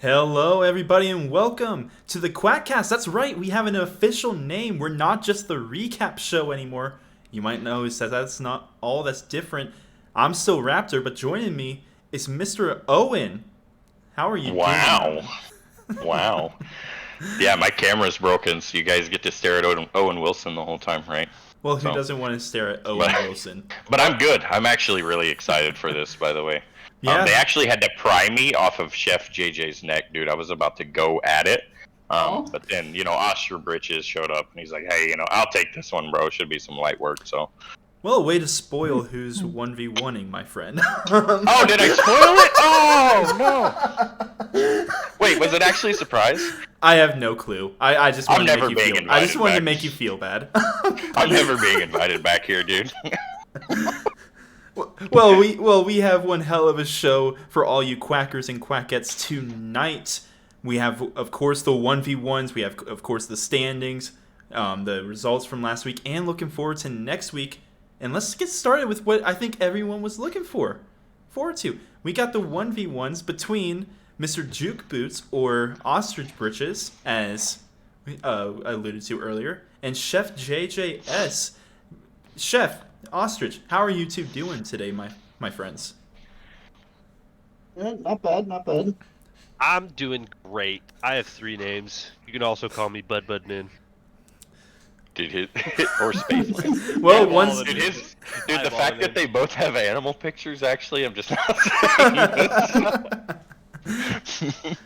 Hello, everybody, and welcome to the Quackcast. That's right, we have an official name. We're not just the recap show anymore. You might notice that that's not all that's different. I'm still Raptor, but joining me is Mr. Owen. How are you doing? Wow. Yeah, my camera's broken, so you guys get to stare at Owen Wilson the whole time, right? Well, who doesn't want to stare at Owen Wilson? But I'm good. I'm actually really excited for this, by the way. Yeah. They actually had to pry me off of Chef JJ's neck, dude. I was about to go at it. But then, Oscar Britches showed up, and he's like, hey, I'll take this one, bro. Should be some light work, so. Well, way to spoil who's 1v1ing, my friend. Oh, did I spoil it? Oh, no. Wait, was it actually a surprise? I have no clue. I just wanted to make you feel. I just wanted back. to make you feel bad. I'm never being invited back here, dude. Well, we have one hell of a show for all you quackers and quackettes tonight. We have, of course, the 1v1s. We have, of course, the standings, the results from last week, and looking forward to next week. And let's get started with what I think everyone was looking forward to. We got the 1v1s between Mr. Juke Boots, or Ostrich Britches, as alluded to earlier, and Chef JJS. Chef, Ostrich, how are you two doing today, my friends? Yeah, not bad. I'm doing great. I have 3 names. You can also call me Bud Min. Dude, or Spaceman. Well, yeah, one's the fact that they both have animal pictures. Actually, I'm just not saying this.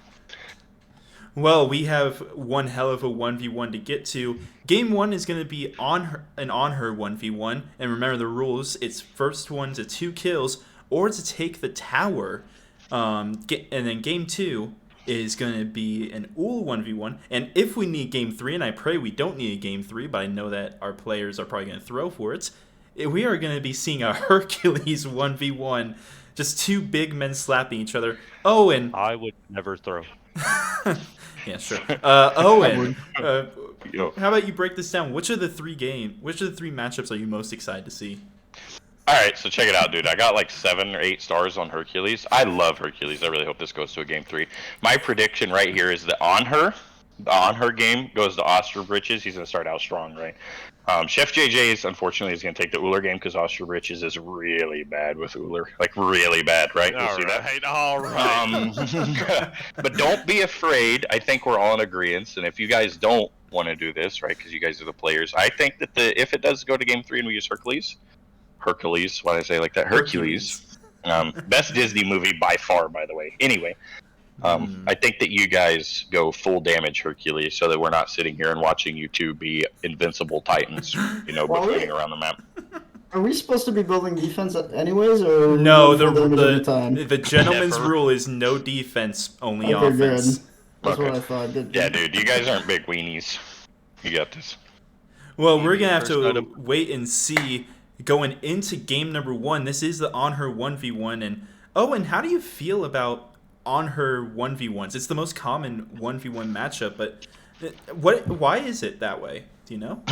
Well, we have one hell of a 1v1 to get to. Game 1 is going to be on her 1v1, and remember the rules. It's first one to 2 kills or to take the tower. And then Game 2 is going to be an Ul 1v1. And if we need Game 3, and I pray we don't need a Game 3, but I know that our players are probably going to throw for it, we are going to be seeing a Hercules 1v1. Just 2 big men slapping each other. Owen. I would never throw. Yeah, sure. Owen, how about you break this down? Which of the 3 matchups are you most excited to see? All right, so check it out, dude. I got like 7 or 8 stars on Hercules. I love Hercules. I really hope this goes to a Game 3. My prediction right here is that the on her game goes to Oscar Britches. He's going to start out strong, right? Chef JJ's, unfortunately, is going to take the Uller game because Oscar Britches is really bad with Uller. Like, really bad, right? All right. But don't be afraid. I think we're all in agreement. And if you guys don't want to do this, right, because you guys are the players, I think that if it does go to Game 3 and we use Hercules, why did I say it like that? Hercules. Best Disney movie by far, by the way. Anyway, I think that you guys go full damage Hercules so that we're not sitting here and watching you two be invincible titans, moving around the map. Are we supposed to be building defense anyways, or no? The gentleman's rule is no defense, only offense. Good. That's what I thought. Yeah, dude, you guys aren't big weenies. You got this. Well, we're gonna have to wait and see. Going into game number 1, this is the on her 1v1. And Owen, how do you feel about on her 1v1s? It's the most common 1v1 matchup, but why is it that way? Do you know?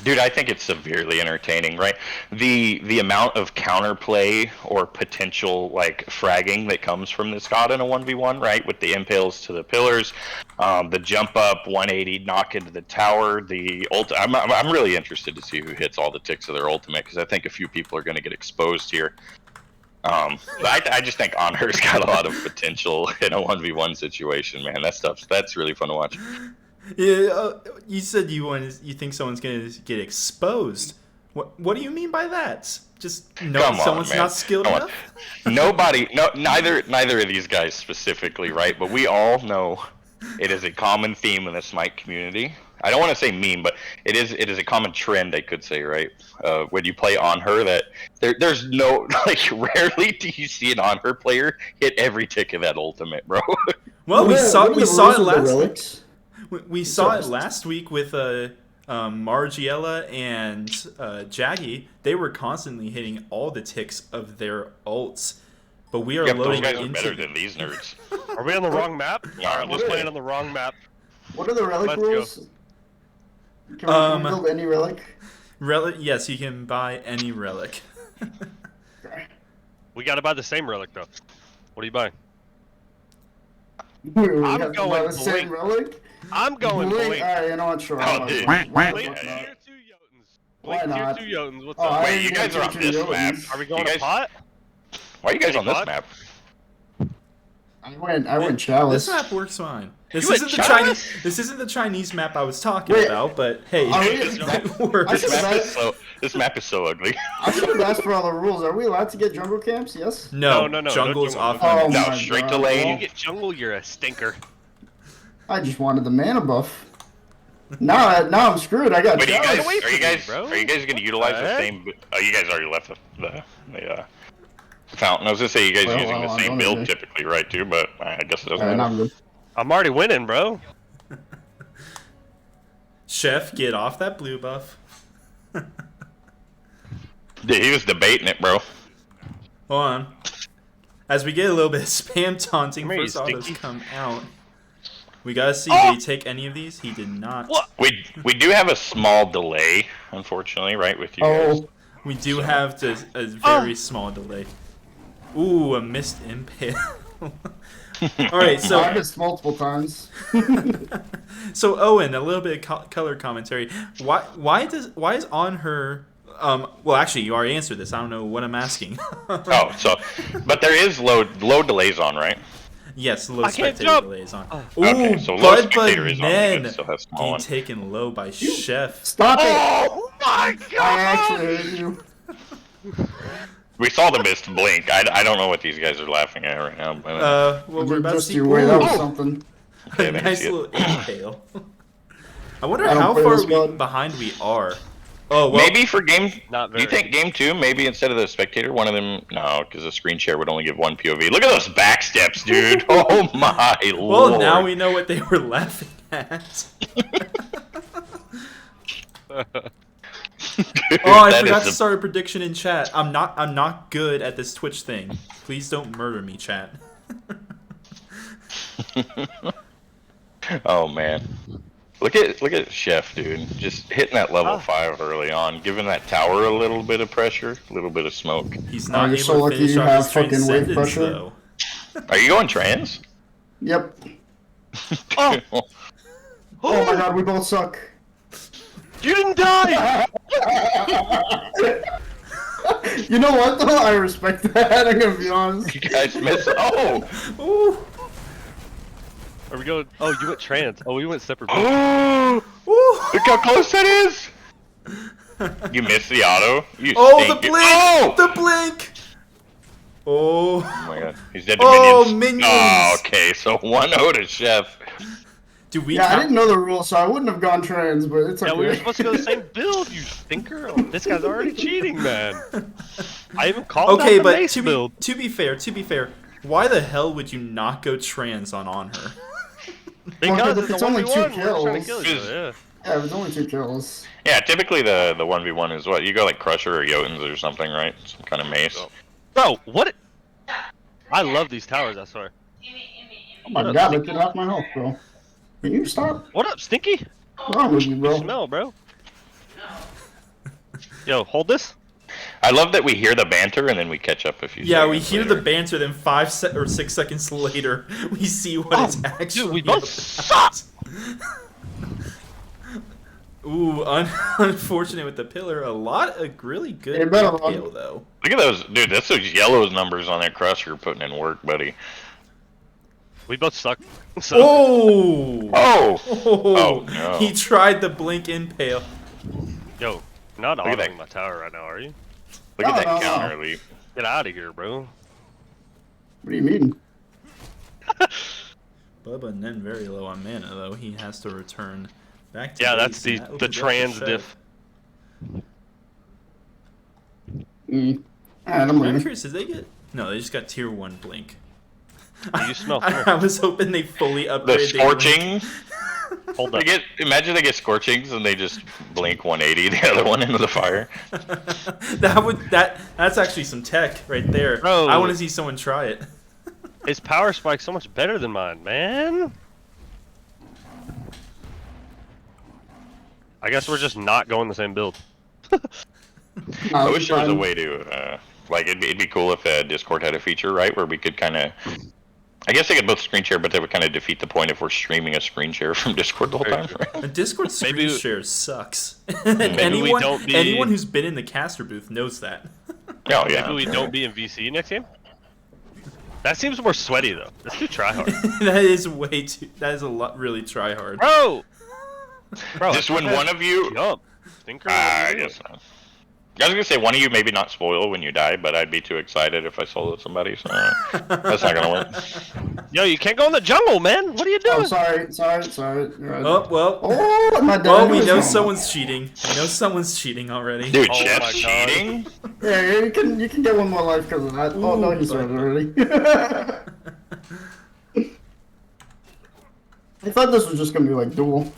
Dude, I think it's severely entertaining, right? The amount of counterplay or potential like fragging that comes from this god in a 1v1, right? With the impales to the pillars, the jump up 180 knock into the tower, I'm really interested to see who hits all the ticks of their ultimate, because I think a few people are going to get exposed here. But I just think Honor's got a lot of potential in a 1v1 situation, man. That's really fun to watch. Yeah, you said you think someone's gonna get exposed. What do you mean by that? Just someone's not skilled enough? Neither of these guys specifically, right? But we all know it is a common theme in the Smite community. I don't want to say meme, but it is a common trend, I could say, right? When you play on her, that there's no, like, rarely do you see an on her player hit every tick of that ultimate, bro. Well, we saw it last week with Margiela and Jaggy, they were constantly hitting all the ticks of their ults. But we are Yep, those loading guys are into better than these nerds. Are we on the wrong map? Yeah, Alright, we're what playing is- on the wrong map. What are the relic Let's go. rules? Can we build any relic? relic. Yes, you can buy any relic. We gotta buy the same relic though. What are you buying? We I'm have to buy going the same blink. relic? I'm going blink. Alright, you know what? Sure. Oh, I'm dude. Why Blink not? tier 2 Jotuns. Why Blink tier not? 2 Jotuns. What's Oh, up? I Wait, didn't you get guys are on two this Jotans. map. Are we going You to guys- pot? Why are you guys Any on this pot? map? I went chalice. This map works fine. This You isn't the went Chinese. This isn't the Chinese map I was talking Wait. about. But hey, Are we- it works. I This should've map is asked- so. This map is so ugly. I should have asked for all the rules. Are we allowed to get jungle camps? Yes? No, No, jungle's no off. Oh No, my straight to God. lane. You get jungle, you're a stinker. I just wanted the mana buff. Now I'm screwed. I got But chalice. away are you from guys me, bro. are you guys gonna utilize the What? same? Oh, you guys already left the fountain. I was gonna say you guys Well, using well, the I same don't build know. typically, right? Too, but I guess it doesn't Alright, now matter. I'm good. I'm already winning, bro. Chef, get off that blue buff. Dude, he was debating it, bro. Hold on. As we get a little bit of spam taunting, Come here, first you autos stinky. come out. We gotta see, did he take any of these? He did not. What? We do have a small delay, unfortunately, right, with you guys. Oh, We do have a very small delay. Ooh, a missed impale. Alright, I've so missed multiple times. so Owen, a little bit of color commentary. Why is on her well actually you already answered this. I don't know what I'm asking. Oh, so, but there is low delays on, right? Yes, low I can't spectator jump. delays on. Oh. Ooh, Okay, so low Bud spectator is on, Banen but it still has small getting one. taken low by Chef. Stop it! Oh my god! I actually hate you. We saw the missed blink. I don't know what these guys are laughing at right now. But, Well, we're about to Just see you wait. That was Ooh, something. okay, a let me nice see it. little impale. I wonder I don't how play far this god. behind we are. Oh well, Maybe for game. Not Do you very. think game 2? Maybe instead of the spectator, one of them. No, because the screen share would only give one POV. Look at those back steps, dude. Oh my lord. well now we know what they were laughing at. Dude, Oh, I that forgot is to a- start a prediction in chat. I'm not good at this Twitch thing. Please don't murder me, chat. Oh man. Look at Chef, dude. Just hitting that level Ah. 5 early on, giving that tower a little bit of pressure, a little bit of smoke. He's not you're able so to lucky finish you off have his fucking wave transcendence, pressure. though. Are you going trans? Yep. Oh. Oh my god, we both suck. You didn't die! You know what though? I respect that. I'm gonna be honest. You guys miss. Oh! Ooh, Are we going? Oh, you went trans. Oh, we went separate. Oh! ooh. Look how close that is! You missed the auto. You Oh, the stink. blink! Oh! The blink! Oh. Oh my god, he's dead to Oh, minions. minions! Oh, okay, so 1-0 to Chef. Do we Yeah, I count? didn't know the rules, so I wouldn't have gone trans, but it's okay. Yeah, we were supposed to go the same build, you stinker. Oh, this guy's already cheating, man. I even called Okay, out the but mace build. to be fair, why the hell would you not go trans on her? Because if it's it's a only 1v1, two we're just trying to kills. kill each other, Yeah, it was only 2 kills. Yeah, typically the 1v1 is what? You go like Crusher or Jotuns or something, right? Some kind of mace. yeah. Bro, what? I love these towers, I swear. Oh my god, look, get off my health, bro. Can you stop? What up, Stinky? What's wrong with you, bro? Smell, bro. Yo, hold this. I love that we hear the banter and then we catch up a few Yeah, we seconds hear later. the banter, then 5 or 6 seconds later, we see what it's actually Dude, we both about. suck. Ooh, unfortunate with the pillar. A lot of really good Hey, better run. kill though. Look at those, dude, that's those yellows numbers on that Crusher putting in work, buddy. We both suck. So. Oh! Oh! Oh, Oh, no. He tried the blink impale. Yo, you're not Look at that. autoing my tower right now, are you? Look at No, that no, no. counter leap. Get out of here, bro. What do you mean? Bubba and then very low on mana though. He has to return back to Yeah, base, that's and the that the opens up trans Chef. diff. Alright, I'm I'm leaving. curious, did they get? No, they just got tier 1 blink. You smell I smoke. was hoping they fully upgraded. The their blink. scorching. Hold up. Imagine they get scorchings and they just blink 180 the other one into the fire. That's actually some tech right there. Bro. I want to see someone try it. His power spike's so much better than mine, man. I guess we're just not going the same build. I wish there was a way to, like, it'd be cool if Discord had a feature, right, where we could kind of, I guess they could both screen share, but they would kind of defeat the point if we're streaming a screen share from Discord the whole time. A Discord screen share sucks. Maybe we don't be... anyone who's been in the caster booth knows that. Oh, yeah. Maybe we don't be in VC next game? That seems more sweaty, though. Let's do try hard. That is way too... That is a lot really try hard. Bro! Just when one of you... Jump. Stinker. I guess not. I was gonna say one of you maybe not spoil when you die, but I'd be too excited if I soloed somebody, so that's not gonna work. Yo, you can't go in the jungle, man. What are you doing? Oh, sorry. Right. Oh, well. Oh, my Well, we know dad. someone's cheating. We know someone's cheating already. Dude, Oh Jeff's my God. cheating? Yeah, you can get one more life because of that. Oh no, Ooh, he's but- red already. I thought this was just gonna be like duel.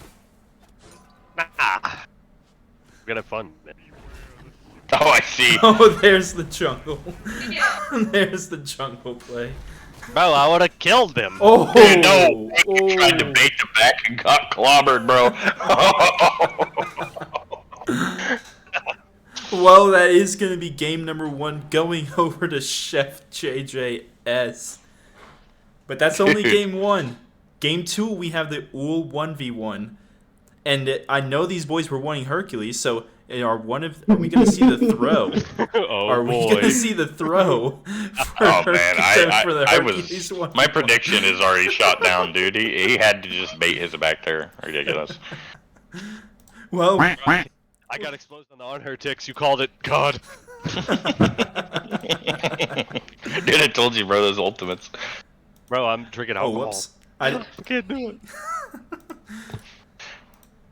Nah. We're gonna have fun, man. Oh, I see. Oh, there's the jungle. There's the jungle play. Bro, I would have killed them. Oh, Dude, no! You tried to oh. bait the back and got clobbered, bro. Well, that is going to be game number 1 going over to Chef JJS. But that's only game 1. Game 2, we have the Ool 1v1. And I know these boys were wanting Hercules, so are we going to see the throw? Oh, Are we going to see the throw? Oh man, for the I Hercules was. one? My prediction is already shot down, dude. He had to just bait his back there. Ridiculous. Well, I got exposed on the on-her-ticks. You called it. God. Dude, I told you, bro. Those ultimates. Bro, I'm drinking oh, alcohol. whoops. I can't do it.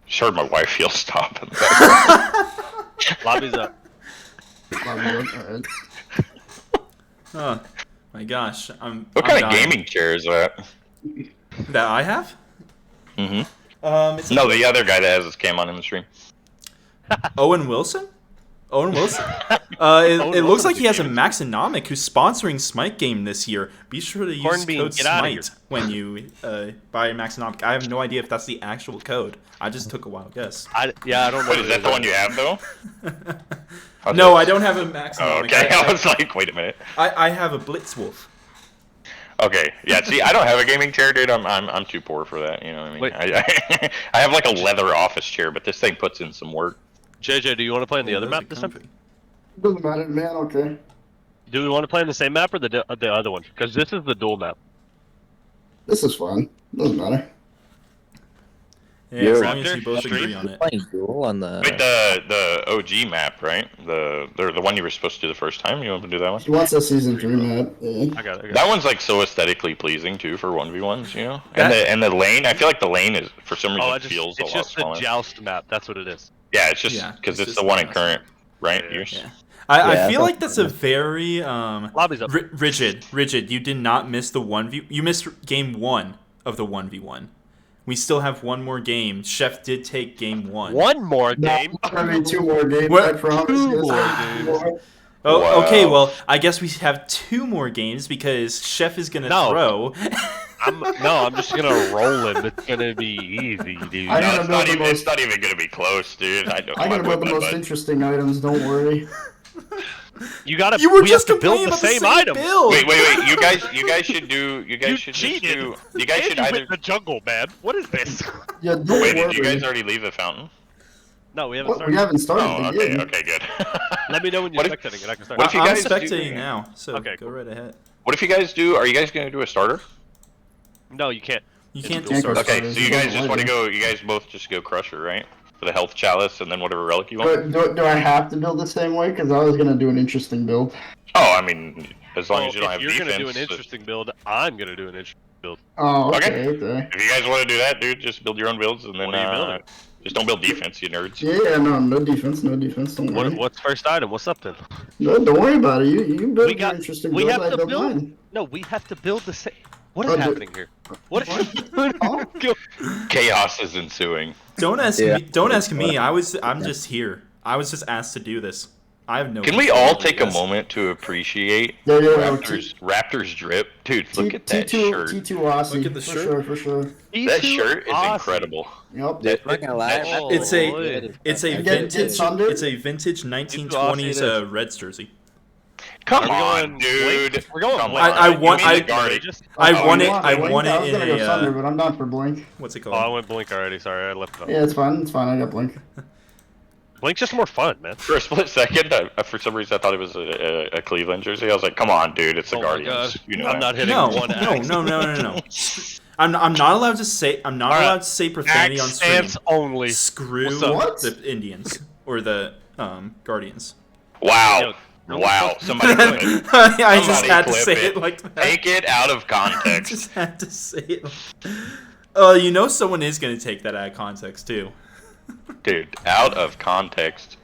Just heard my wife yell stop. Lobby's up. Alright. Oh, my gosh. What I'm kind of dying. gaming chair is that? That I have? Mm-hmm. It's a No, the other guy that has his cam on in the stream. Owen Wilson? Owen Wilson? It looks like he has a Maxonomic who's sponsoring Smite game this year. Be sure to use Cornbean, code get outta here. Smite when you buy a Maxonomic. I have no idea if that's the actual code. I just took a wild guess. I don't know. Wait, is that the one you have though? No, I don't have a Maxonomic. Oh, okay, I was like, wait a minute. I have a Blitzwolf. Okay, yeah. See, I don't have a gaming chair, dude. I'm too poor for that. You know what I mean? Wait. I have like a leather office chair, but this thing puts in some work. JJ, do you want to play on the other map this time? Doesn't matter, man. Okay. Do we want to play on the same map or the other one? Because this is the dual map. This is fun. Doesn't matter. Yeah, as Yo. long as you both agree on it. Playing duel on the. Wait, the OG map, right? The one you were supposed to do the first time. You want to do that one? He wants a season 3 map. Yeah. I got it. That one's like so aesthetically pleasing too for 1v1s, you know. That- And the lane, I feel like the lane is for some reason Oh, feels a it's lot just the smaller. joust map. That's what it is. Yeah, it's just Yeah, because it's it's just the one in the current, right? Yeah. Use? Yeah. I Yeah, feel I like thought- that's a very Lobby's up. rigid. You did not miss the 1v. You missed game 1 of the 1v1. We still have one more game. Chef did take game 1. One more No, game. I mean, 2 more games. What? I promise. Two Yes, more two more. Oh, Wow. okay. Well, I guess we have 2 more games because Chef is gonna No. throw. I'm just gonna roll him. It's gonna be easy, dude. I No, gotta it's build not the even. most- It's not even gonna be close, dude. I I gotta build the most interesting items. Don't worry. You gotta. You were we just have to build complaining the about the same same item. build. Wait. You guys should do. You guys You should cheated. just do. You guys And should you either. went in the jungle, man. What is this? Yeah, don't Wait, worry. did you guys already leave the fountain? No, we haven't What? started. We haven't started Oh, the okay, game. okay, good. Let me know when you're What if- spectating, and I can start. what if you I'm guys do- spectating now, so Okay, go cool. right ahead. What if you guys do? Are you guys gonna do a starter? No, you can't. You can't Can't do go start. Okay, starters. so you You guys don't just like want to it. go. You guys both just go Crusher, right? For the health chalice and then whatever relic you want. Do I have to build the same way? Because I was gonna do an interesting build. Oh, I mean, as long Well, as you don't if have you're defense. gonna do an interesting build, I'm gonna do an interesting build. Oh, Okay. okay. If you guys want to do that, dude, just build your own builds and then What are you building? just don't build defense, you nerds. Yeah, no defense, no defense. Don't worry. What's first item? What's up then? No, don't worry about it. You build We your got. interesting We build. have I to build build. mine. No, we have to build the same. What is Oh, happening here? What? Oh. Chaos is ensuing. Don't ask Yeah. me. Don't ask me. I'm just here. I was just asked to do this. I have no. Can we control all over take a this. moment to appreciate Yo, Raptors drip? Dude, look at that T2, shirt. T2 Aussie. Look at the for shirt. sure, for sure. That shirt is Awesome. incredible. Yep. Dude, not gonna lie. Oh, It's a Lloyd. it's a Get vintage Thunder? it's a vintage 1920s Aussie Reds jersey. Come Are we on, going dude. Blink? We're going Come Blink. on. I want- Give me the I- Guardian. I won it. want I Blink? won I it was in gonna go Thunder, a but I'm down for Blink. what's it Oh, I called? went Blink already. Sorry, I left it up. Yeah, it's fine. It's fine. I got Blink. Blink's just more fun, man. For a split second, for some reason, I thought it was a Cleveland jersey. I was like, come on, dude. It's the Oh my Guardians. God. You know I'm that. not hitting No, one no, axe. no. I'm not allowed to say. I'm not All right. allowed to say profanity on Axe stream. stance only. Screw What's up? What? the Indians or the Guardians. Wow. Yo, Wow. Somebody clip it. I just Somebody had to clip say it. it like that. Take it out of I context. just had to say it. You know someone is gonna take that out of context too. Dude, out of context.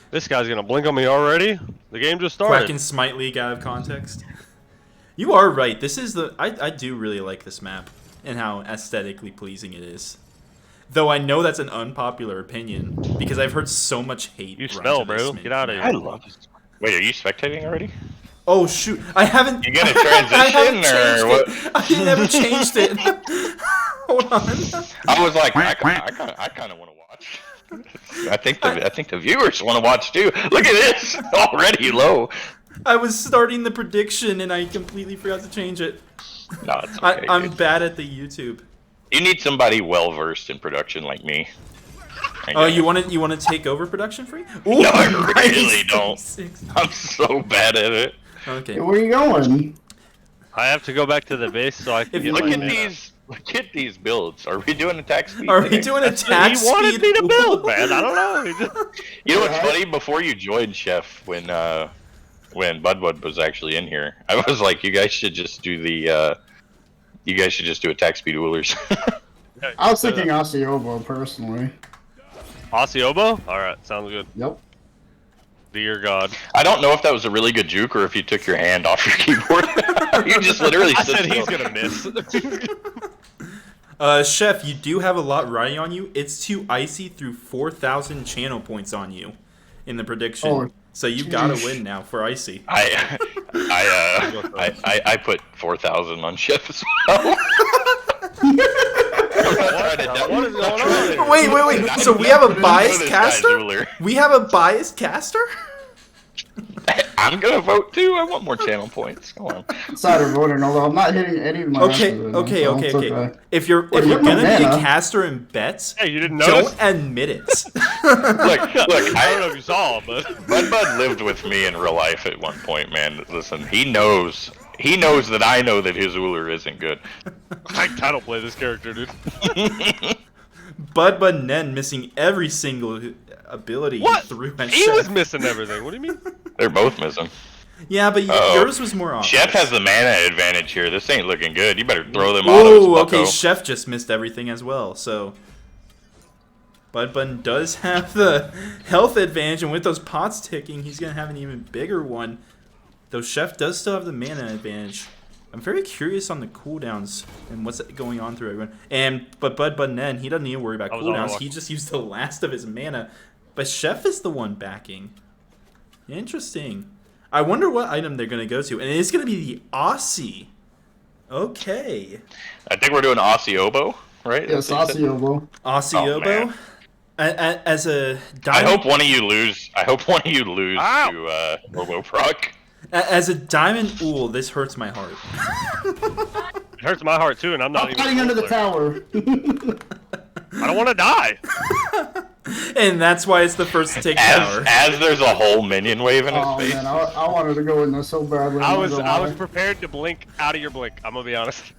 This guy's gonna blink on me already. The game just started. Quack and Smite League out of context. You are right. This is the I do really like this map and how aesthetically pleasing it is. Though I know that's an unpopular opinion because I've heard so much hate. You run smell, to this bro. map. Get out of here. I love this. Wait, are you spectating already? Oh shoot! I haven't. You gonna I haven't transition, or changed what? it. I never changed it. Hold on. I was like, I kind of want to watch. I think the viewers want to watch too. Look at this, already low. I was starting the prediction and I completely forgot to change it. No, it's okay. I'm dude. bad at the YouTube. You need somebody well versed in production like me. Oh, you want to take over production free? Ooh, No, I nice. really don't. 36. I'm so bad at it. Okay. Hey, where are you going? I have to go back to the base so I can If get you Look my at mana. these. Look at these builds. Are we doing attack speed? Are we today? doing attack He speed? wanted me to build, Ooh. man. I don't know. He just- You know what's funny? Before you joined, Chef, when Budbud was actually in here, I was like, you guys should just do attack speed rulers. I was thinking Osceola, personally. Osceola? Alright, sounds good. Yep. Dear God. I don't know if that was a really good juke or if you took your hand off your keyboard. You just literally I stood said he's still. gonna miss. Chef, you do have a lot riding on you. It's too icy through 4,000 channel points on you in the prediction. Oh, So you gotta sheesh. win now for icy. I put 4,000 on Chef as well. What is going on here? Wait. So we have a biased This guy's caster? ruler. We have a biased caster? I'm gonna vote too. I want more channel points. Come on. Cider voting, although I'm not hitting any of my Okay. matches right now, so it's okay. If you're Wait, what gonna be a mana? caster in bets, Hey, you didn't notice? don't admit it. Look, I don't know if you saw, but Bud lived with me in real life at one point, man. Listen, he knows that I know that his ruler isn't good. I don't play this character, dude. Bud Nen missing every single ability What? he threw at He Chef. was missing everything. What do you mean? They're both missing. Yeah, but Uh-oh. yours was more obvious. Chef has the mana advantage here. This ain't looking good. You better throw them autos, Oh, bucko. okay. Chef just missed everything as well. So Bud does have the health advantage, and with those pots ticking, he's gonna have an even bigger one. Though Chef does still have the mana advantage. I'm very curious on the cooldowns and what's going on through everyone. But Bud Nen, he doesn't need to worry about I was on cooldowns. the He just used the last of his mana. But Chef is the one backing. Interesting. I wonder what item they're going to go to. And it's going to be the Aussie. Okay. I think we're doing Aussie Oboe, right? Yes, That's what you said? Osceola. Aussie Oh, Oboe. man. As a I diamond, hope one of you lose. Ow. To Robo Proc. as a diamond ool, this hurts my heart. It hurts my heart too, and I'm not I'm even. hiding a under the player. tower. I don't want to die. And that's why it's the first to take power. As there's a whole minion wave in his Oh face. man, I wanted to go in there so badly. I I'm was not gonna was lie. prepared to blink out of your blink. I'm gonna be honest.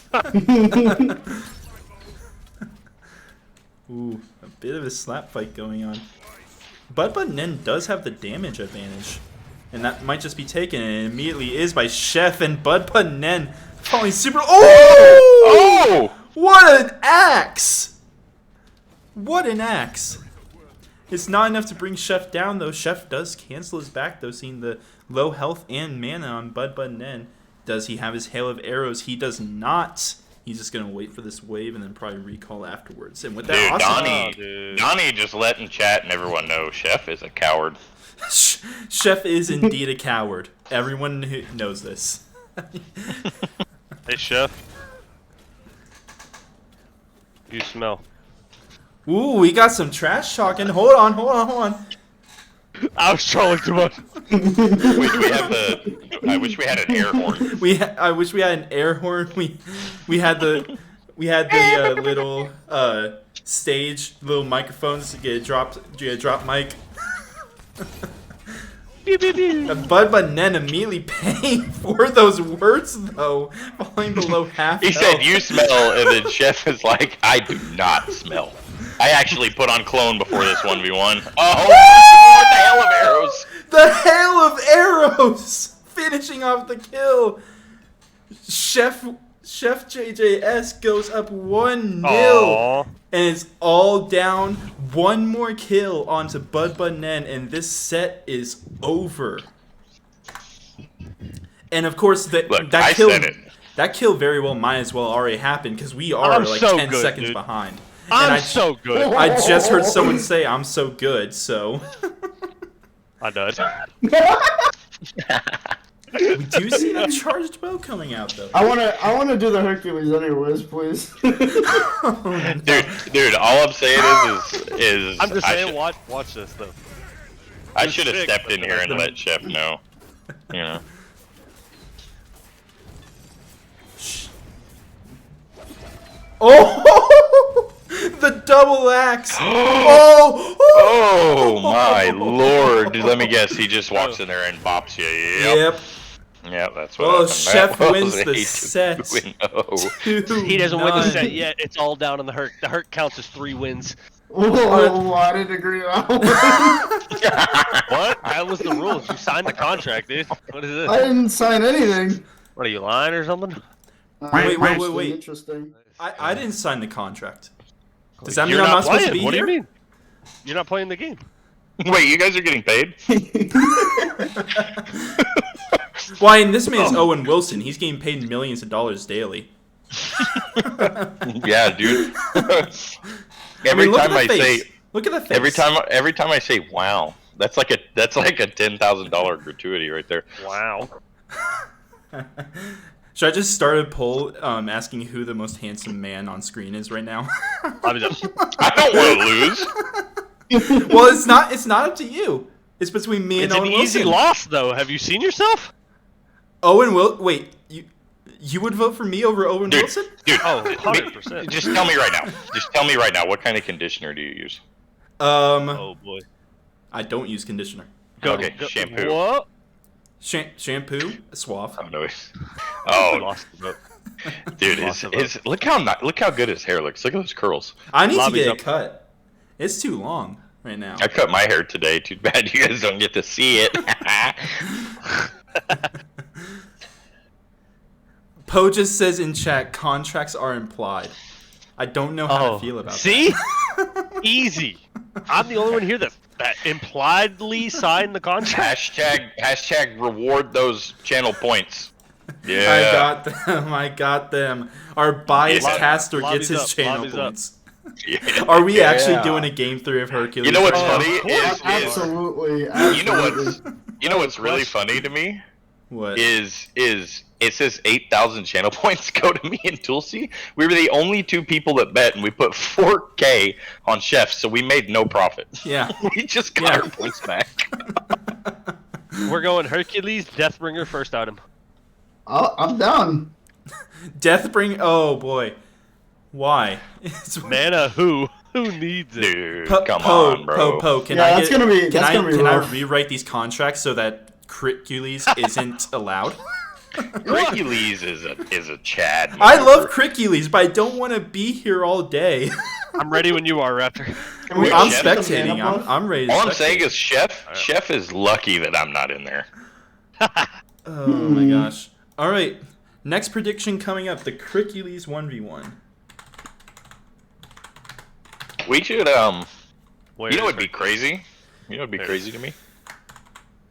Ooh, a bit of a slap fight going on. Bud Nen does have the damage advantage. And that might just be taken, and it immediately is by Chef and Bud Nen falling super. Oh! Oh! What an axe! What an axe! It's not enough to bring Chef down, though. Chef does cancel his back, though, seeing the low health and mana on Bud Nen. Does he have his hail of arrows? He does not. He's just going to wait for this wave and then probably recall afterwards. And with that, Donnie just letting chat and everyone know Chef is a coward. Chef is indeed a coward. Everyone who knows this. Hey, Chef. You smell. Ooh, we got some trash talking. Hold on. I was trolling too much. I wish we had an air horn. I wish we had an air horn. We had the little stage, little microphones to get a drop mic. Bud Nen immediately paying for those words though, falling below half. He said you smell, and then Chef is like, I do not smell. I actually put on clone before this 1v1. Oh, the hail of arrows! The hail of arrows, finishing off the kill. Chef JJS goes up 1-0, and it's all down. One more kill onto Bud Nen, and this set is over. And of course, that kill very well might as well already happen because we are like 10 seconds behind. I'm so good. I just heard someone say I'm so good, so. I died. We do see a charged bow coming out though. I wanna do the Hercules anyways, please. Dude, all I'm saying is I'm just saying, watch this though. I should have stepped in here and let Chef know. You know. Oh! The double axe! Oh my lord! Let me guess. He just walks in there and bops you. Yep. Yep, that's what happened. Chef wins the set. He doesn't win the set yet. It's all down on the Herc. The Herc counts as 3 wins. Oh, I didn't agree with that one. What? That was the rules. You signed the contract, dude. What is this? I didn't sign anything. What, are you lying or something? Wait. Interesting. I didn't sign the contract. Does that mean You're I'm not supposed to playing. be What here? do you mean? You're not playing the game. Wait, you guys are getting paid? Why, and this man's Owen Wilson. He's getting paid millions of dollars daily. Yeah, dude. Look at the face. Every time I say wow, that's like a $10,000 gratuity right there. Wow. Should I just start a poll asking who the most handsome man on screen is right now? I don't want to lose. Well, it's not up to you. It's between me and Owen Wilson. It's an easy loss, though. Have you seen yourself? Wait, you would vote for me over Owen Wilson? Dude, 100%. Just tell me right now. What kind of conditioner do you use? Oh boy. I don't use conditioner. Okay, shampoo. What? Shampoo, suave. Oh no. Oh, dude, look how good his hair looks. Look at those curls. I need to get it cut. It's too long right now. I cut my hair today. Too bad you guys don't get to see it. Poe just says in chat, contracts are implied. I don't know how to feel about that. See? Easy. I'm the only one here that impliedly signed the contract. Hashtag reward those channel points. Yeah. I got them. Our biased caster gets his channel points. Yeah. Are we actually doing a game 3 of Hercules? You know what's funny? Absolutely. You know what's really funny to me? What? Is it says 8,000 channel points go to me and Tulsi. We were the only 2 people that bet, and we put 4K on Chef, so we made no profit. Yeah. We just got our points back. We're going Hercules, Deathbringer, first item. I'm down. Deathbringer. Oh boy. Why? Mana who needs it? Dude, come on, bro. Poe, can I rewrite these contracts so that Hercules isn't allowed? Hercules is a Chad. I love Hercules, but I don't want to be here all day. I'm ready when you are, Raptor. I'm spectating. I'm ready to All spectate. I'm saying is Chef is lucky that I'm not in there. Oh my gosh. All right. Next prediction coming up, the Hercules 1v1. We should you know what'd be crazy? You know what'd be crazy to me?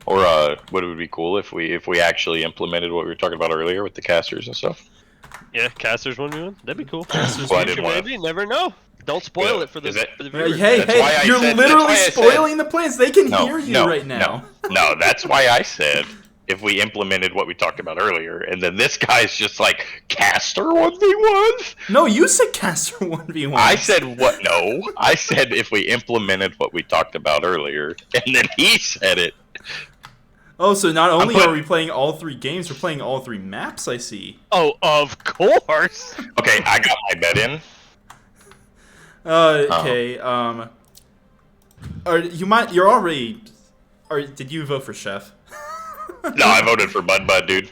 Or would it be cool if we actually implemented what we were talking about earlier with the casters and stuff? Yeah, casters 1v1. That'd be cool. Casters Well, I one v didn't one. want Maybe, never know. Don't spoil it for the, Is it- for the Hey, viewers. hey, That's why I you're said- that's literally why I said- spoiling the plans. They can No, hear you no, right now. No, that's why I said if we implemented what we talked about earlier, and then this guy's just like caster 1v1s. No, you said caster 1v1. I said what? No, I said if we implemented what we talked about earlier, and then he said it. Oh, so not only put- are we playing all 3 games, we're playing all 3 maps, I see. Oh, of course. Okay, I got my bet in. Okay, you're already... did you vote for Chef? No, I voted for Bud, dude.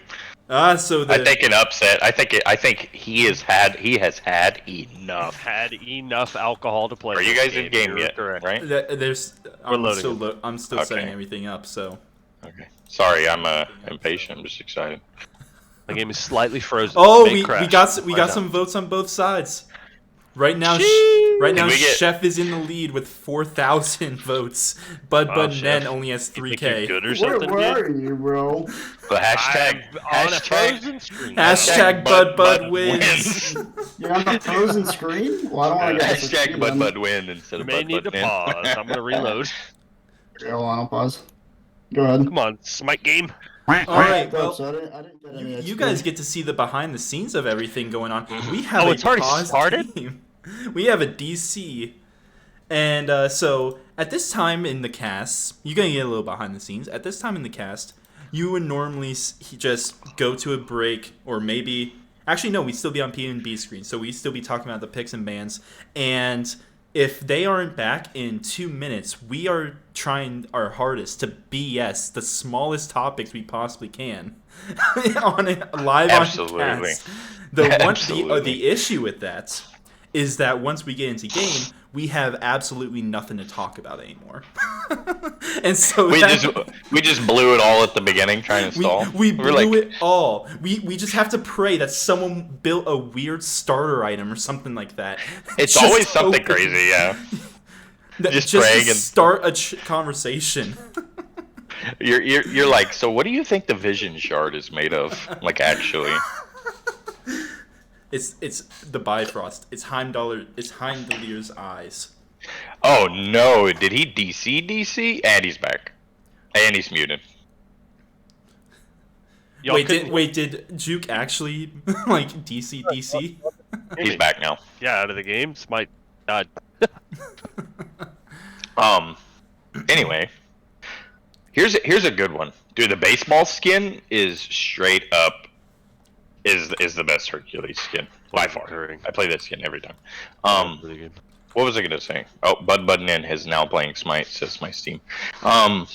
So I think an upset. I think he has had enough. Had enough alcohol to play. Are you this guys in game You're yet? correct. Right? I'm loading still, I'm still Okay. setting everything up, so... Okay. Sorry, I'm impatient. I'm just excited. The game is slightly frozen. Oh, May we crash. got Find out. some votes on both sides. Right now, Sheesh. right now, Did we get- Chef is in the lead with 4,000 votes. Bud Wow, Nen Chef. only has You think 3K. you're good or Where, something, where dude? are you, bro? The hashtag I'm on a hashtag frozen screen. Hashtag Bud wins. You're on the frozen screen? Well, I don't want to get hashtag Bud win instead of May Bud need to Win. pause. I'm gonna reload. Hold on, I'll pause. Go ahead. Come on, smite game. All right, So well, I didn't get any you XP. guys get to see the behind the scenes of everything going on. We have Oh, a it's already paused started? game. We have a DC. And so at this time in the cast, you're going to get a little behind the scenes. At this time in the cast, you would normally just go to a break, or maybe... Actually, no, we'd still be on P&B screen, so we'd still be talking about the picks and bans. And if they aren't back in 2 minutes, we are trying our hardest to BS the smallest topics we possibly can on it live Absolutely. on cast. The Absolutely. issue with that is that once we get into game, we have absolutely nothing to talk about anymore. And so We just blew it all at the beginning trying to stall. we We're blew like, it all. We just have to pray that someone built a weird starter item or something like that. it's Just always something hoping crazy, yeah. that- just to praying and- start a conversation. You're like, so what do you think the vision shard is made of? Like actually. It's the Bifrost. It's Heimdallr's eyes. Oh no, did he DC? And he's back. And he's muted. Y'all couldn't- Did Juke actually like DC? He's back now. Yeah, out of the game. Smite. Anyway, here's a good one, dude. The baseball skin is straight up is the best Hercules skin by far. I play that skin every time. Pretty good. What was I gonna say? Oh, Bud Nen is now playing Smite. Says my Steam. What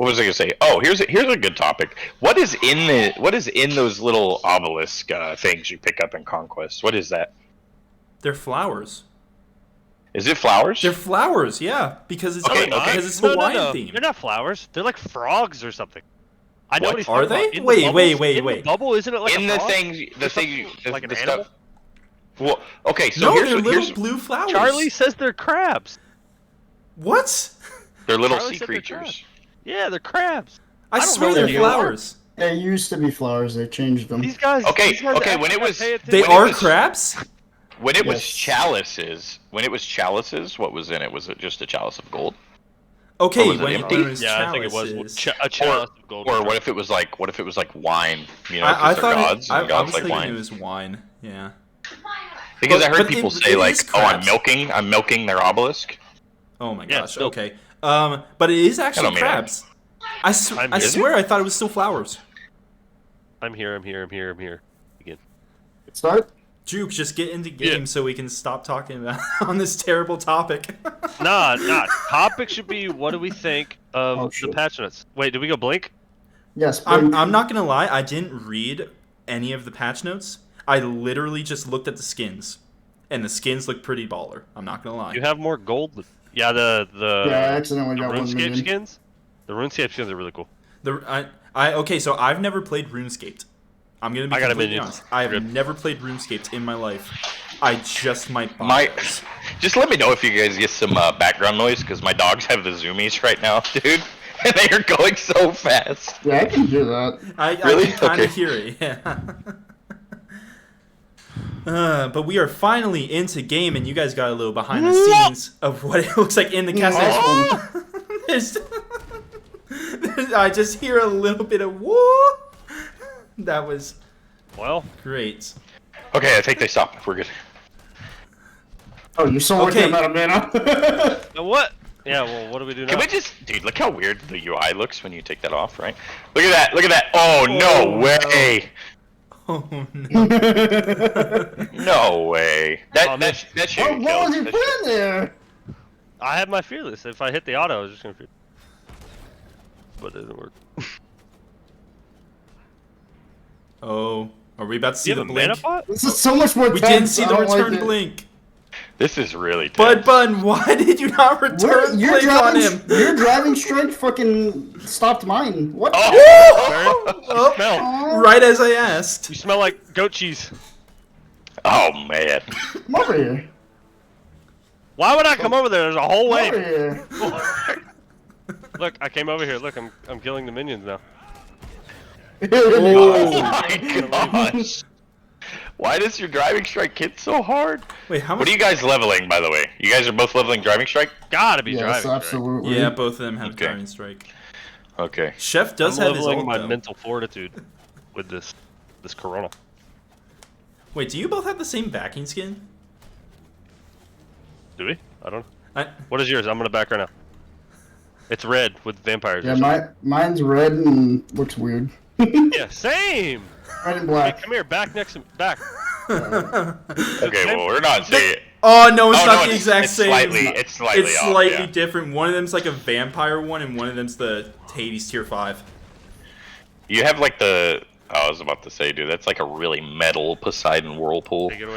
was I gonna say? Oh, here's a good topic. What is in those little obelisk things you pick up in Conquest? What is that? They're flowers. Is it flowers? They're flowers, yeah, because it's Okay, because it's No, Hawaiian no. theme. They're not flowers. They're like frogs or something. I know What? what he's Are talking about. they? In the Wait, bubbles- wait, in wait. the bubble, isn't it like in a the frog? thing, the Or thing, something, like an the animal? stuff. Well, okay, so No, here's they're what- little here's blue flowers. Charlie says they're crabs. What? they're little Charlie sea said they're creatures. crabs. Yeah, they're crabs. I don't swear know they're what they are. flowers. They used to be flowers. They changed them. These guys. Okay, these guys okay, when actually it was- pay attention. They When it are was- crabs? When it was Yes. chalices, what was in it? Was it just a chalice of gold? Okay, was it when empty? it was Yeah, I think it was chalices. a chalice of gold. Or what if it was like wine? You know, I 'cause they're thought gods, and I gods was like thinking wine. it was wine. Yeah. Because I but heard people say it like, is "Oh, I'm crabs. milking their obelisk." Oh my Yeah, gosh. still- Okay. But it is actually don't mean that. crabs. I Is it? swear I thought it was still flowers. I'm here. Again. Start. Juke, just get into game Yeah. so we can stop talking about on this terrible topic. Nah. Topic should be what do we think of Oh, the shit. patch notes? Wait, did we go blink? Yes. I'm not gonna lie, I didn't read any of the patch notes. I literally just looked at the skins, and the skins look pretty baller. I'm not gonna lie. You have more gold. Yeah, Yeah, I accidentally the got 1 RuneScape million. skins. The RuneScape skins are really cool. Okay, so I've never played RuneScape. I'm gonna be I got a completely minion. honest. I have Rip. never played RuneScape in my life. I just might buy My, those. just let me know if you guys get some background noise because my dogs have the zoomies right now, dude, And they are going so fast. Yeah, I can hear that. I Really? can kind of Okay. hear it, yeah. But we are finally into game, and you guys got a little behind the scenes of what it looks like in the castle. There's- I just hear a little bit of whoa. That was Well, great. Okay, I think they stopped. We're good. Oh, you're so lucky Okay. I'm out of mana. what? Yeah, well, what do we do now? Can we just, dude? Look how weird the UI looks when you take that off, right? Look at that! Look at that! Oh, no Oh, way! Oh no. No way! Oh, That shit What killed. was you That putting there? I had my fearless. If I hit the auto, I was just gonna. But it didn't work. Oh, are we about to see You the have a mana blink? pot? This is so much more We tense. didn't see I the don't like return it. blink. This is really Bud tense. Bun, why did you not Where, return your blink on driving, him? your driving strike fucking stopped mine. What? Oh! Oh, Smell. Aw, right as I asked. You smell like goat cheese. Oh man! Come over here. Why would I come over there? There's a whole Come way. over here. Look, I came over here. Look, I'm killing the minions now. Oh Oh. my gosh! Why does your driving strike hit so hard? Wait, how What much? are you guys leveling, by the way? You guys are both leveling driving strike? Gotta be Yes, driving. right? absolutely. Yeah, both of them have Okay. driving strike. Okay. Chef does I'm have his leveling ult my though. mental fortitude with this corona. Wait, do you both have the same backing skin? Do we? I don't know. I, What is yours? I'm gonna back right now. It's red with vampires. Yeah, mine's red and looks weird. Yeah, same. Red and Hey, black. come here, back next to back. Okay, well, we're not seeing it. oh no, it's Oh, not no, the exact it's same. Slightly, it's slightly It's off, slightly yeah. different. One of them's like a vampire one, and one of them's the Hades tier 5. You have like the... Oh, I was about to say, dude, that's like a really metal Poseidon whirlpool. Hey, get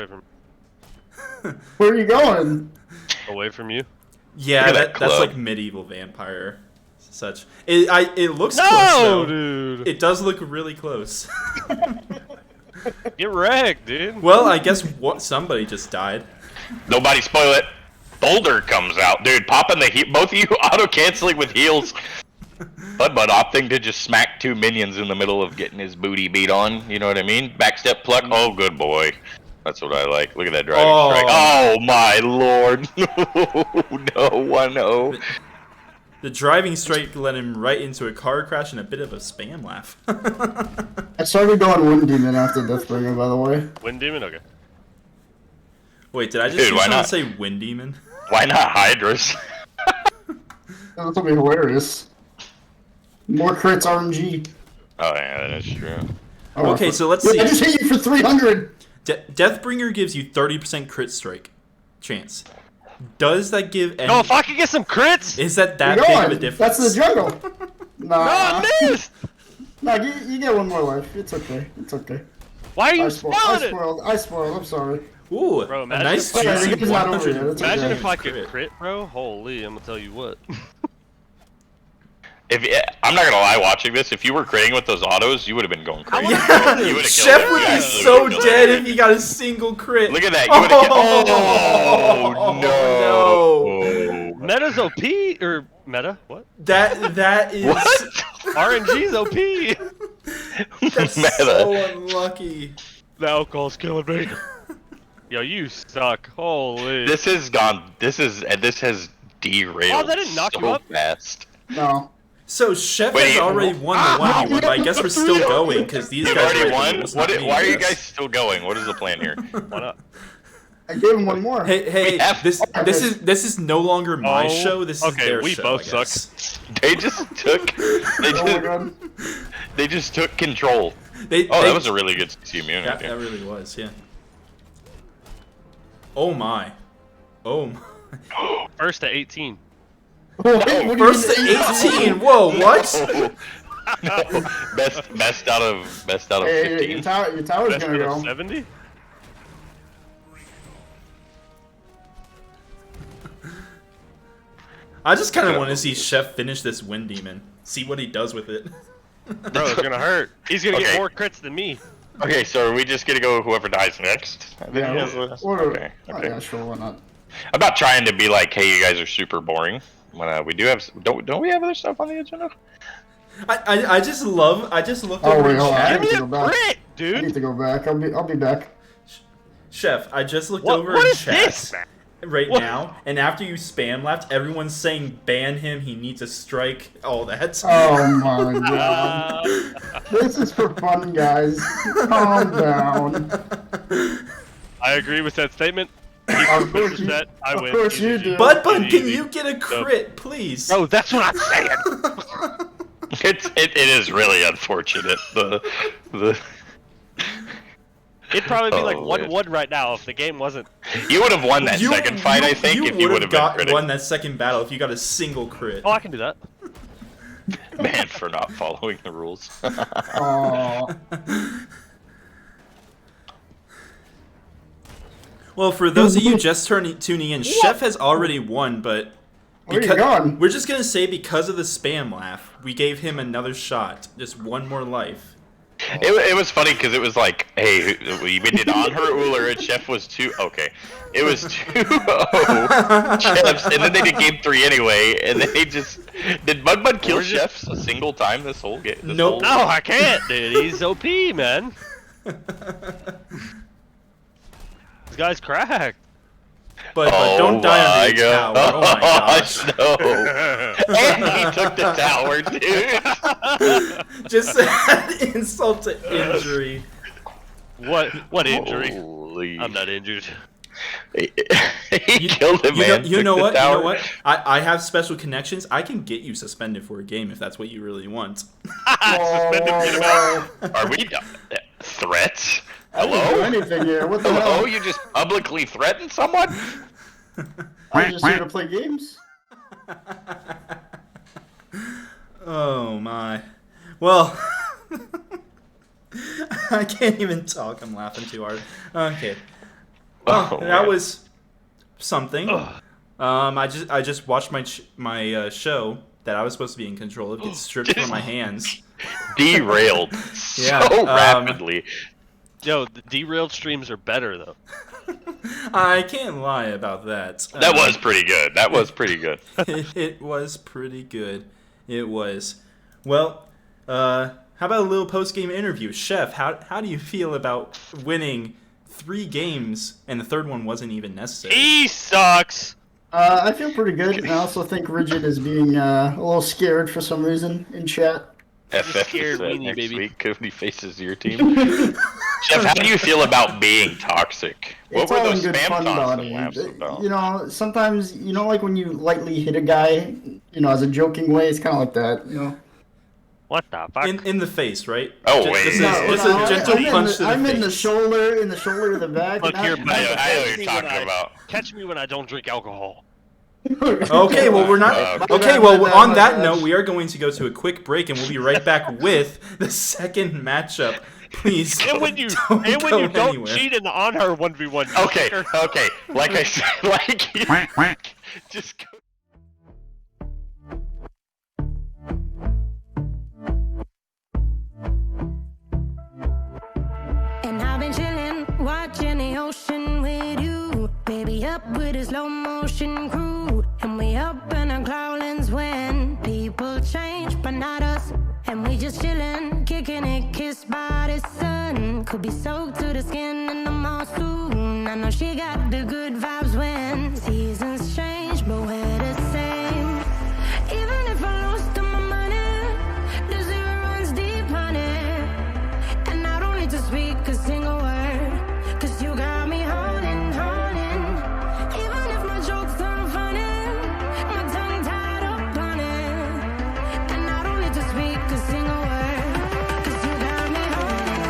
Where are you going? away from you. Yeah, Look at that that's club. like medieval vampire, such. It looks close No, though. dude. It does look really close. Get wrecked, dude. Well, I guess somebody just died. Nobody spoil it. Boulder comes out, dude. Popping the both of you auto canceling with heals. Bud opting to just smack two minions in the middle of getting his booty beat on. You know what I mean? Backstep pluck. Oh, good boy. That's what I like. Look at that driving Oh. strike. Oh my lord. No, 1-0. The driving strike led him right into a car crash and a bit of a spam laugh. I started going Wind Demon after Deathbringer, by the way. Wind demon. Okay. Wait, did I just Dude, hear why someone not? say Wind Demon? Why not Hydras? That's gonna be hilarious. More crits RNG. Oh yeah, that is true. Oh, Okay, so let's Yo, see. I just hit you for 300. Deathbringer gives you 30% crit strike chance. Does that give any... No, if I could get some crits. Is that You're big of a going. difference? That's the jungle. No, Nah. I missed. Nah, you get one more life. It's okay. It's okay. Why are you I spoiling it? spoiled. I'm sorry. Ooh, Bro, a imagine nice if- juicy Yeah, it's not over yet. 100 It's Imagine okay. if I could crit, bro. Holy, I'm gonna tell you what. If I'm not gonna lie, watching this, if you were critting with those autos, you would have been going crazy. Yeah, You would've killed Chef it. would You be absolutely so would've killed dead it. if he got a single crit. Look at that. You would have killed. Oh, Oh no. Meta's OP or meta? What? That is... What? RNG's OP. That's Meta. so unlucky. The alcohol's killing me. Yo, you suck. Holy. This has gone. This has derailed. Oh, that didn't knock so you up? fast. No. So Chef Wait, has already won the 1v1, but I guess we're still going because these You've guys already are won. rules, What? not me, Why are you yes. guys still going? What is the plan here? Why not? I gave him one more. Hey, We have- this is no longer my Oh, show. This is okay, their we show. both I guess. They just took. Oh my god. They just took control. They, Oh, they- that was a really good CC immunity. that, that really was, yeah. Oh my. Oh my. First to 18. Wait, what do you First to mean? 18. Whoa, what? Best out of Hey, 15. your tower's Best gonna out go. of 70? I just kind of want to see Chef finish this Wind Demon. See what he does with it. Bro, it's gonna hurt. He's gonna Okay. get more crits than me. Okay, so are we just gonna go whoever dies next? I think Yeah, that's- or, okay. oh, Okay. yeah, sure, why not? I'm not trying to be like, hey, you guys are super boring, We do have don't we have other stuff on the agenda? I just looked Oh, over wait, in hold on. chat. I need to a go back. crit, I dude. need to go back. I'll be back. Chef, I just looked What over in is chat this, man? right What? now, and after you spam left, everyone's saying ban him, he needs a strike, all that. Oh my god. This is for fun, guys. Calm down. I agree with that statement. Of course Push you, that, I of win. course Easy, you easy. do. Bud, can Easy. you get a crit, please? No, that's what I'm saying. It is really unfortunate. The It'd probably be like Oh, 1-1 right now if the game wasn't. you would have won that second fight, I think, if you would have been won that second battle if you got a single crit. Oh, I can do that. man for not following the rules. Aw. Well, for those of you just tuning in, Chef has already won, but Where you going? we're just gonna say because of the spam laugh, we gave him another shot, just one more life. It was funny because it was like, hey, we did on her Uller and Chef was 2. Okay, it was 2-0 Chefs, and then they did game 3 anyway, and then they just did Bud kill Where's it? Chefs a single time this whole game. Nope. No, I can't, dude. He's OP, man. This guy's cracked. But don't die on the God. tower. Oh my gosh. No. And he took the tower, dude. Just insult to injury. What injury? Holy. I'm not injured. He killed him, man. You Took know the what? You tower. know what? I have special connections. I can get you suspended for a game if that's what you really want. Suspend him, get him out. Are we threats? I didn't do Hello? anything here. What the Hello? hell? You just publicly threatened someone? I'm just here to play games. Oh my. Well, I can't even talk. I'm laughing too hard. Okay. Well, Oh, that man. was something. I just watched my show that I was supposed to be in control of get stripped from my hands. Derailed Yeah, so rapidly. Yo, the derailed streams are better though. I can't lie about that. That was pretty good. That was pretty good. It was pretty good. It was. Well, how about a little post-game interview? Chef, how do you feel about winning 3 games and the third one wasn't even necessary? He sucks. I feel pretty good. I also think Rigid is being a little scared for some reason in chat. FF scared is weenie, next baby. week when he faces your team. Jeff, how do you feel about being toxic? What It's were all those in good spam fun, taunts and Donnie. laughs about? You know, sometimes, like when you lightly hit a guy, as a joking way, it's kind of like that, What the fuck? In the face, right? Oh, Ju- wait. This is, No, this is no, a gentle I'm punch to the I'm face. in the shoulder to the back. Look here, not- buddy. I know what Catch you're me talking when I- about. Catch me when I don't drink alcohol. Okay, well we're not. Okay. Okay, My well bad, on my that bad. note, we are going to go to a quick break, and we'll be right back with the second matchup. Please And when you don't and when go you don't anywhere. cheat in the on her 1v1. Okay, okay. Like I said, just go. And I've been chillin', watching the ocean with you. Baby, up with a slow motion crew. And we up in our cloudlands when people change, but not us. And we just chillin', kicking it, kissed by the sun. Could be soaked to the skin in the mall soon. I know she got the good vibes when seasons change, but we're the same. Even if I lost all my money, the zero runs deep, honey. And I don't need to speak a single word, 'cause you got me holding. Even if my jokes aren't funny, my tongue tied up on it. And I don't need to speak a single word, 'cause you got me holding.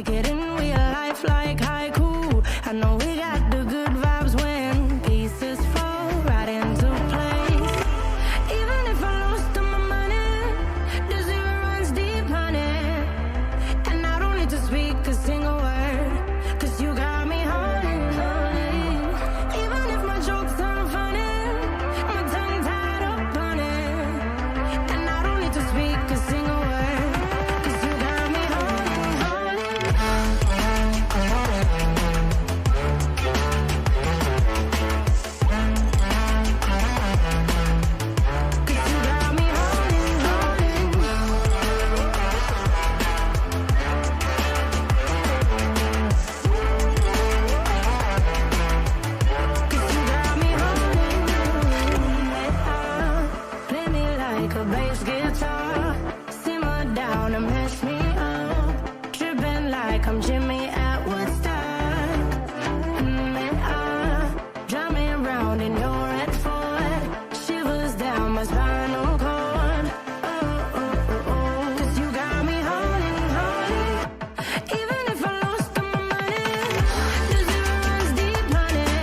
take it in real life like haiku. I know we got the good vibes when pieces fall right into place. Even if I lost all my money, the zero runs deep, honey. And I don't need to speak a single word, 'cause you got me holding, holding. Even if my jokes aren't funny, my tongue tied up on it. And I don't need to speak a single word, 'cause you got me holding, holding. 'Cause you got me holding, holding. Cause you got me holding. Play me like a bass guitar, simmer down and mess me up, tripping like I'm Jimmy at Woodstock. Drive me around in your red Ford, shivers down my spinal cord. Cause you got me holding, holding. Even if I lost all my money, the zero runs deep, honey.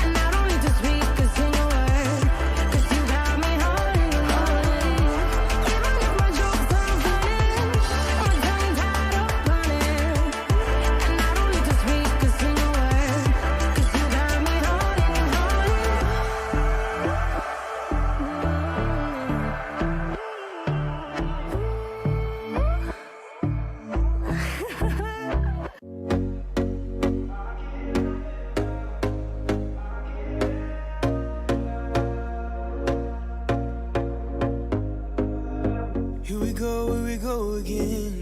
And I don't need to speak a single word, 'cause you got me holding, holding. Even if my jokes aren't funny, my tongue tied up on it. And I don't need to speak a single word, 'cause you got me holding, Here we go again.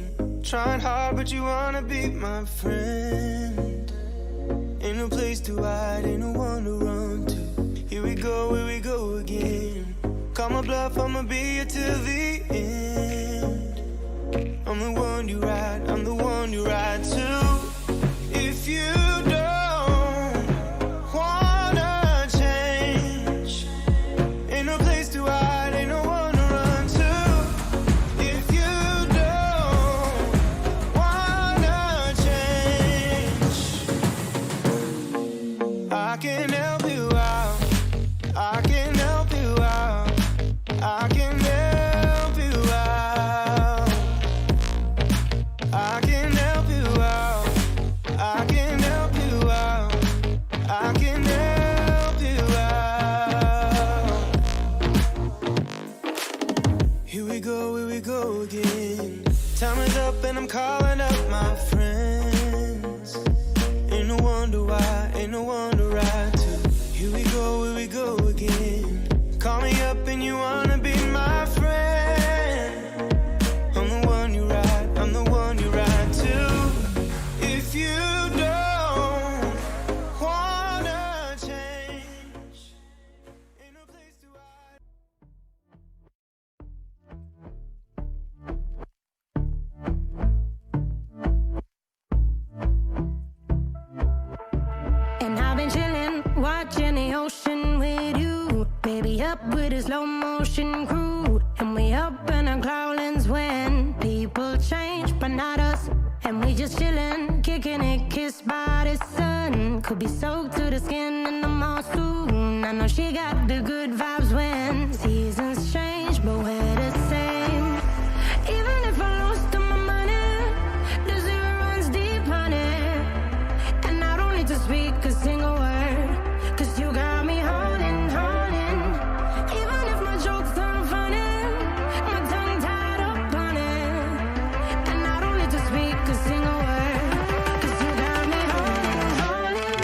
Trying hard, but you wanna be my friend. Ain't no place to hide, ain't no one to run to. Here we go again. Call my bluff, I'ma be here till the end. I'm the one you ride, I'm the one you ride to. If you don't wanna change, ain't no place to hide, ain't no one to run to. If you don't wanna change, I can help you out. I can help you out. I can help you out. I can help you out. I can help you out. I can help you out. Here we go again. Time is up and I'm calling up my friends. Ain't no wonder why, ain't no one to ride to. Here we go again. Call me up and you wanna be my friend. I'm the one you ride, I'm the one you ride to. If you don't wanna change, ain't no place to hide. And I've been chillin', watching the ocean with you. Baby, up with a slow motion crew. And we up in our cloudlands when people change, but not us. And we just chillin', kicking it, kissed by the sun. Could be soaked to the skin in the mall soon. I know she got the good vibes when seasons change, but we're the same. Even if I lost all my money, the zero runs deep, honey. And I don't need to speak a single word, 'cause you got me holding, holding. Even if my jokes aren't funny, my tongue tied up on it. And I don't need to speak a single word, 'cause you got me holding, holding.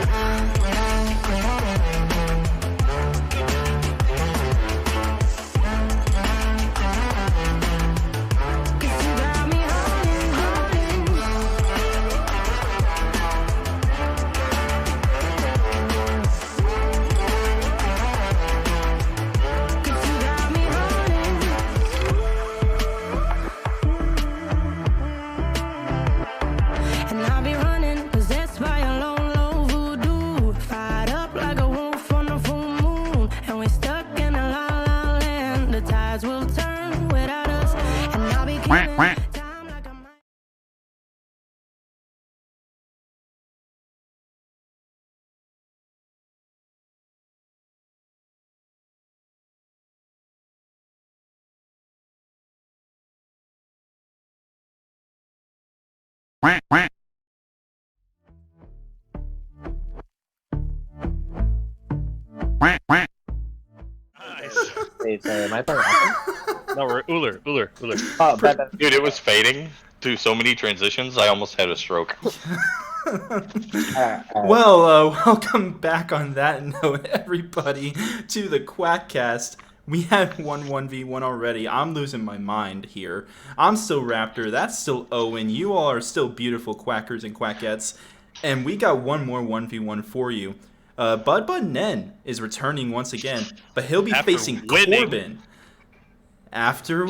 'Cause you got me holding, holding. Cause you got me holding. And I'll be running, possessed by a low, low voodoo. Fired up like a wolf on a full moon. And we stuck in a la la land. The tides will turn without us. And I'll be killing Nice. Wait, so am I playing offense? No, we're Uller. Oh, bad. Dude, it was fading through so many transitions. I almost had a stroke. Alright. Well, welcome back on that note, everybody, to the Quackcast. We had 1v1 already. I'm losing my mind here. I'm still Raptor. That's still Owen. You all are still beautiful Quackers and Quackettes. And we got one more 1v1 for you. Bud Nen is returning once again, but he'll be After facing winning. Corbin. After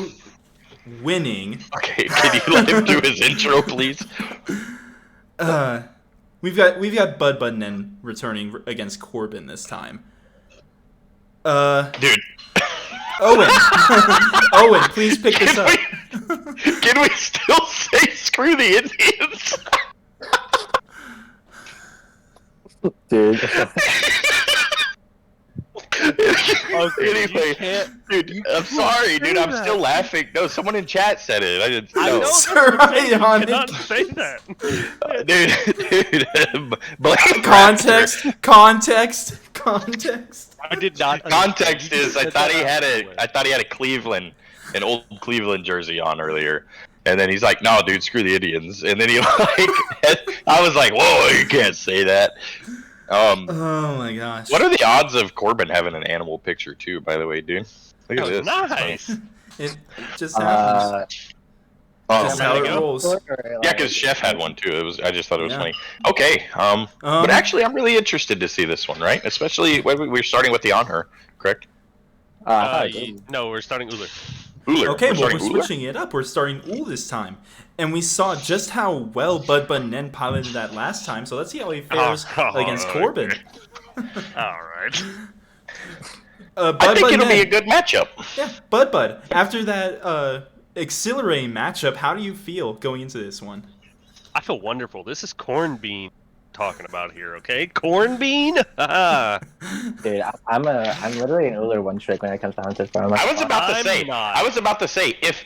winning. Okay, can you let him do his intro, please? We've got Bud Nen returning against Corbin this time. Dude, Owen, Owen, please pick this up. can we still say screw the Indians? Dude. Anyway, dude, I'm sorry, dude. I'm still laughing. No, someone in chat said it. I didn't. I No. know Sir you Ionic. cannot say that. Dude, blame Context. I did not. Context understand. is I thought he had a Cleveland, an old Cleveland jersey on earlier, and then he's like, "No, dude, screw the Indians." And then he I was like, "Whoa, you can't say that." Oh my gosh. What are the odds of Corbin having an animal picture too? By the way, dude, look at this. Nice. It just happens. That's how it rolls. Yeah, because Chef had one too. I just thought it was Yeah. funny. Okay, but actually, I'm really interested to see this one, right? Especially when we're starting with the honor, correct? No, we're starting Uller. Uller. Okay, well, starting we're Uller? switching it up. We're starting Ul this time. And we saw just how well Bud Nen piloted that last time, so let's see how he fares against Corbin. All right. I think it'll be a good matchup. Yeah, Bud. After that exhilarating matchup, how do you feel going into this one? I feel wonderful. This is Corn Bean talking about here, okay? Corn Bean? Haha. Dude, I'm literally an Uller one trick when it comes down to this. I'm like, I was about to I'm say. not. I was about to say if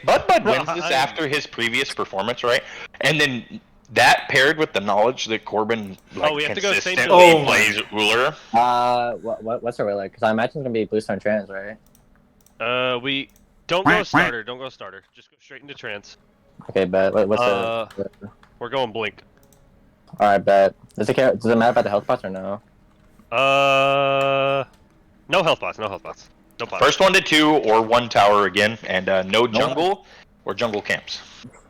Bud wins this I'm- after his previous performance, right, and then that paired with the knowledge that Corbin like we have to go same consistently field. Oh plays Uller. what's her Uller? Because I imagine it's gonna be Bluestone Trans, right? We don't go starter. Don't go starter. Just go straight into trance. Okay, bet. What's We're going blink. Alright, bet. Does it matter about the health pots or no? No health bots. No health bots. No bots. First 1 to 2 or 1 tower again, and no jungle or jungle camps.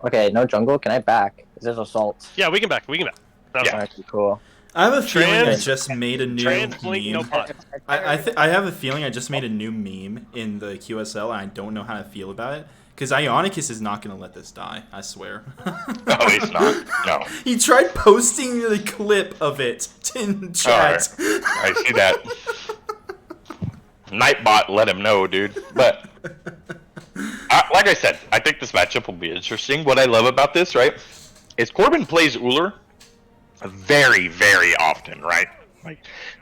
Okay, no jungle. Can I back? Is this assault? Yeah, we can back. We can back. That was Yeah. Alright, cool. I have a feeling I Trans- just made a new Trans blink. No meme. pot. I have a feeling I just made a new meme in the QSL, and I don't know how to feel about it. Because Ionicus is not going to let this die, I swear. No, he's not. No. He tried posting the clip of it in chat. I see that. Nightbot let him know, dude. But like I said, I think this matchup will be interesting. What I love about this, right, is Corbin plays Uller very, very often, right?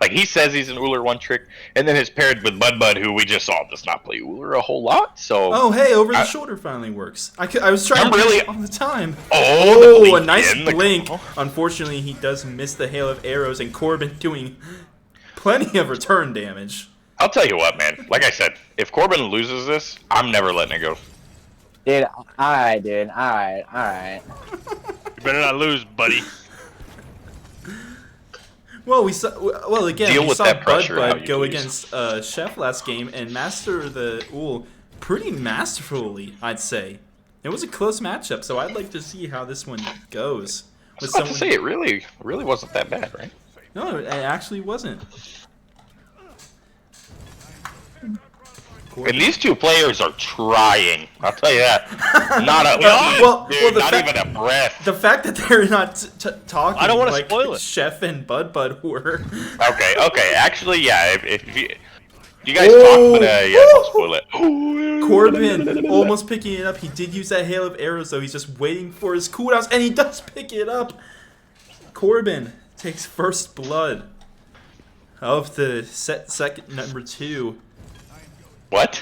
Like he says he's an Uller one trick, and then it's paired with Bud, who we just saw does not play Uller a whole lot. So Oh, hey, over the shoulder finally works. I was trying I'm to really- do it all the time. oh, the Oh, a nice in, the blink. combo. Unfortunately, he does miss the hail of arrows, and Corbin doing plenty of return damage. I'll tell you what, man. Like I said, if Corbin loses this, I'm never letting it go. Dude, alright, dude. Alright. You better not lose, buddy. Well, we saw. Well, again, Deal we with saw that pressure, how Bud you go lose. against Chef last game and master the Ul pretty masterfully, I'd say. It was a close matchup, so I'd like to see how this one goes. I was about to say, it really wasn't that bad, right? No, it actually wasn't. And these two players are trying. I'll tell you that. Not a dude, the not fact- even a breath. The fact that they're not talking I don't wanna like spoil it. Chef and Bud were. Okay. Actually, yeah. If you guys Oh, talk, but yeah, don't spoil it. Corbin almost picking it up. He did use that hail of arrows, though. He's just waiting for his cooldowns, and he does pick it up. Corbin takes first blood of the second number 2. What?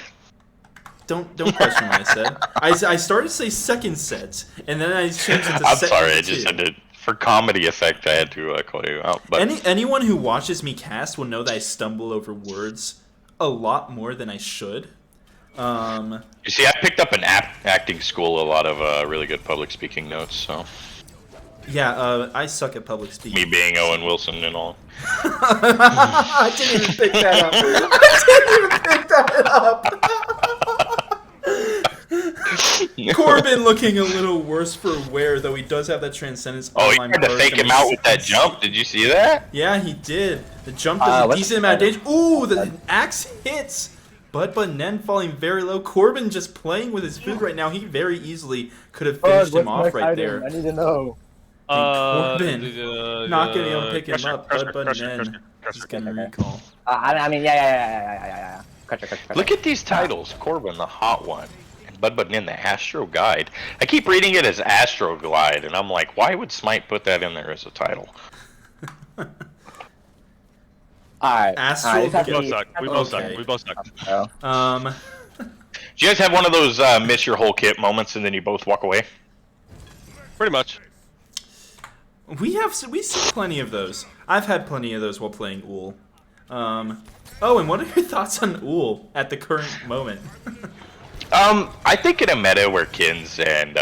Don't question what I said. I started to say second set, and then I changed it to I'm set sorry, I number just 2. had to, for comedy effect, I had to call you out. But Anyone who watches me cast will know that I stumble over words a lot more than I should. you see, I picked up an acting school, a lot of really good public speaking notes. So Yeah, I suck at public speaking. me being Owen Wilson and all. I didn't even pick that up. I didn't even pick that up. Corbin looking a little worse for wear, though he does have that Transcendence. Oh, he online tried to perk fake and him we out with that jump. Did you see that? Yeah, he did. The jump does a what's decent the amount of damage. Ooh, the axe hits. But Nen falling very low. Corbin just playing with his food right now. He very easily could have finished him off right there. I need to know. Corbin not going to be able to pick him up. But Nen is going to recall. I mean, yeah. Crusher. Look at these titles. Corbin, the hot one. And Bud Nin, the Astro Guide. I keep reading it as Astro Glide, and I'm like, why would Smite put that in there as a title? Alright. Astral We both suck. We both Okay. suck. We both suck. Oh. Do you guys have one of those miss your whole kit moments and then you both walk away? Pretty much. We see plenty of those. I've had plenty of those while playing Ull. Oh, and what are your thoughts on Ull at the current moment? I think in a meta where Kins and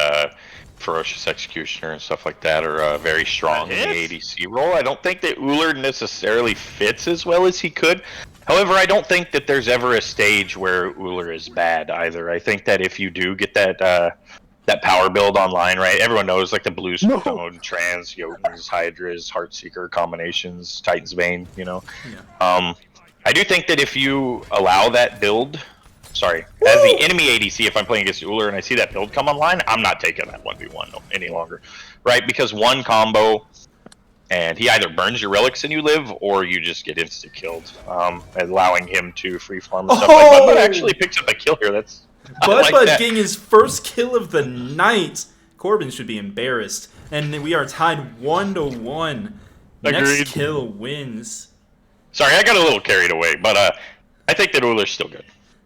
Ferocious Executioner and stuff like that are very strong in the ADC role, I don't think that Uller necessarily fits as well as he could. However, I don't think that there's ever a stage where Uller is bad either. I think that if you do get that power build online, right? Everyone knows like the Blue Stone, Trans, Jotuns, Hydras, Heartseeker combinations, Titan's Bane, you know. Yeah. I do think that if you allow that build, as the enemy ADC, if I'm playing against Uller and I see that build come online, I'm not taking that 1v1 any longer, right? Because one combo, and he either burns your relics and you live, or you just get insta killed, allowing him to free farm and stuff like that. But actually picks up a kill here. That's Bud like that. getting his first kill of the night. Corbin should be embarrassed. And we are tied 1-1. Next Agreed. kill wins. Sorry, I got a little carried away, but I think that Uller's still good,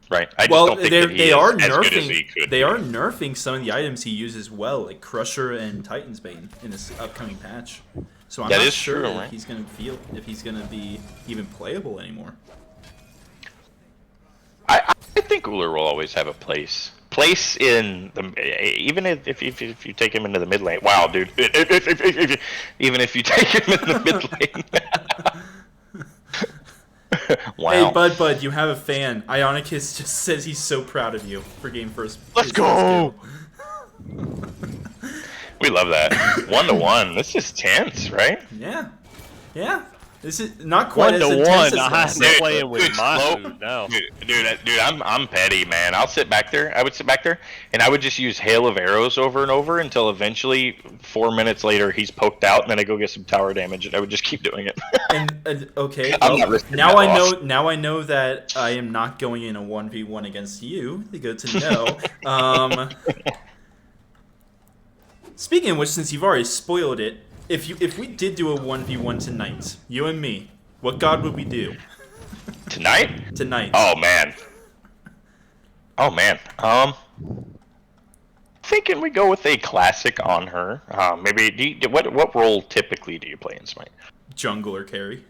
right? I just don't think that he they is are as good as he nerfing. could They be. are nerfing some of the items he uses well, like Crusher and Titan's Bane in this upcoming patch. So I'm That not is sure true, if right? he's gonna be even playable anymore. I think Uller will always have a place in the, even if you take him into the mid lane. Wow, dude! Even if you take him in the mid lane. Wow. Hey, Bud, you have a fan. Ionicus just says he's so proud of you for getting first. Let's his go! first kill. We love that. 1-1. This is tense, right? Yeah. This is not quite as 1-1. intense as I'm last Dude, playing with dude, my slow- food now. Dude, I'm petty, man. I would sit back there, and I would just use hail of arrows over and over until eventually 4 minutes later he's poked out, and then I go get some tower damage, and I would just keep doing it. And okay, I'm well, not risking now that I know. loss. Now I know that I am not going in a 1v1 against you. Good to know. Speaking of which, since you've already spoiled it, if we did do a 1v1 tonight, you and me, what god would we do Tonight? tonight? Oh man. Thinking we go with a classic on her. Maybe. What role typically do you play in Smite? Jungle or carry?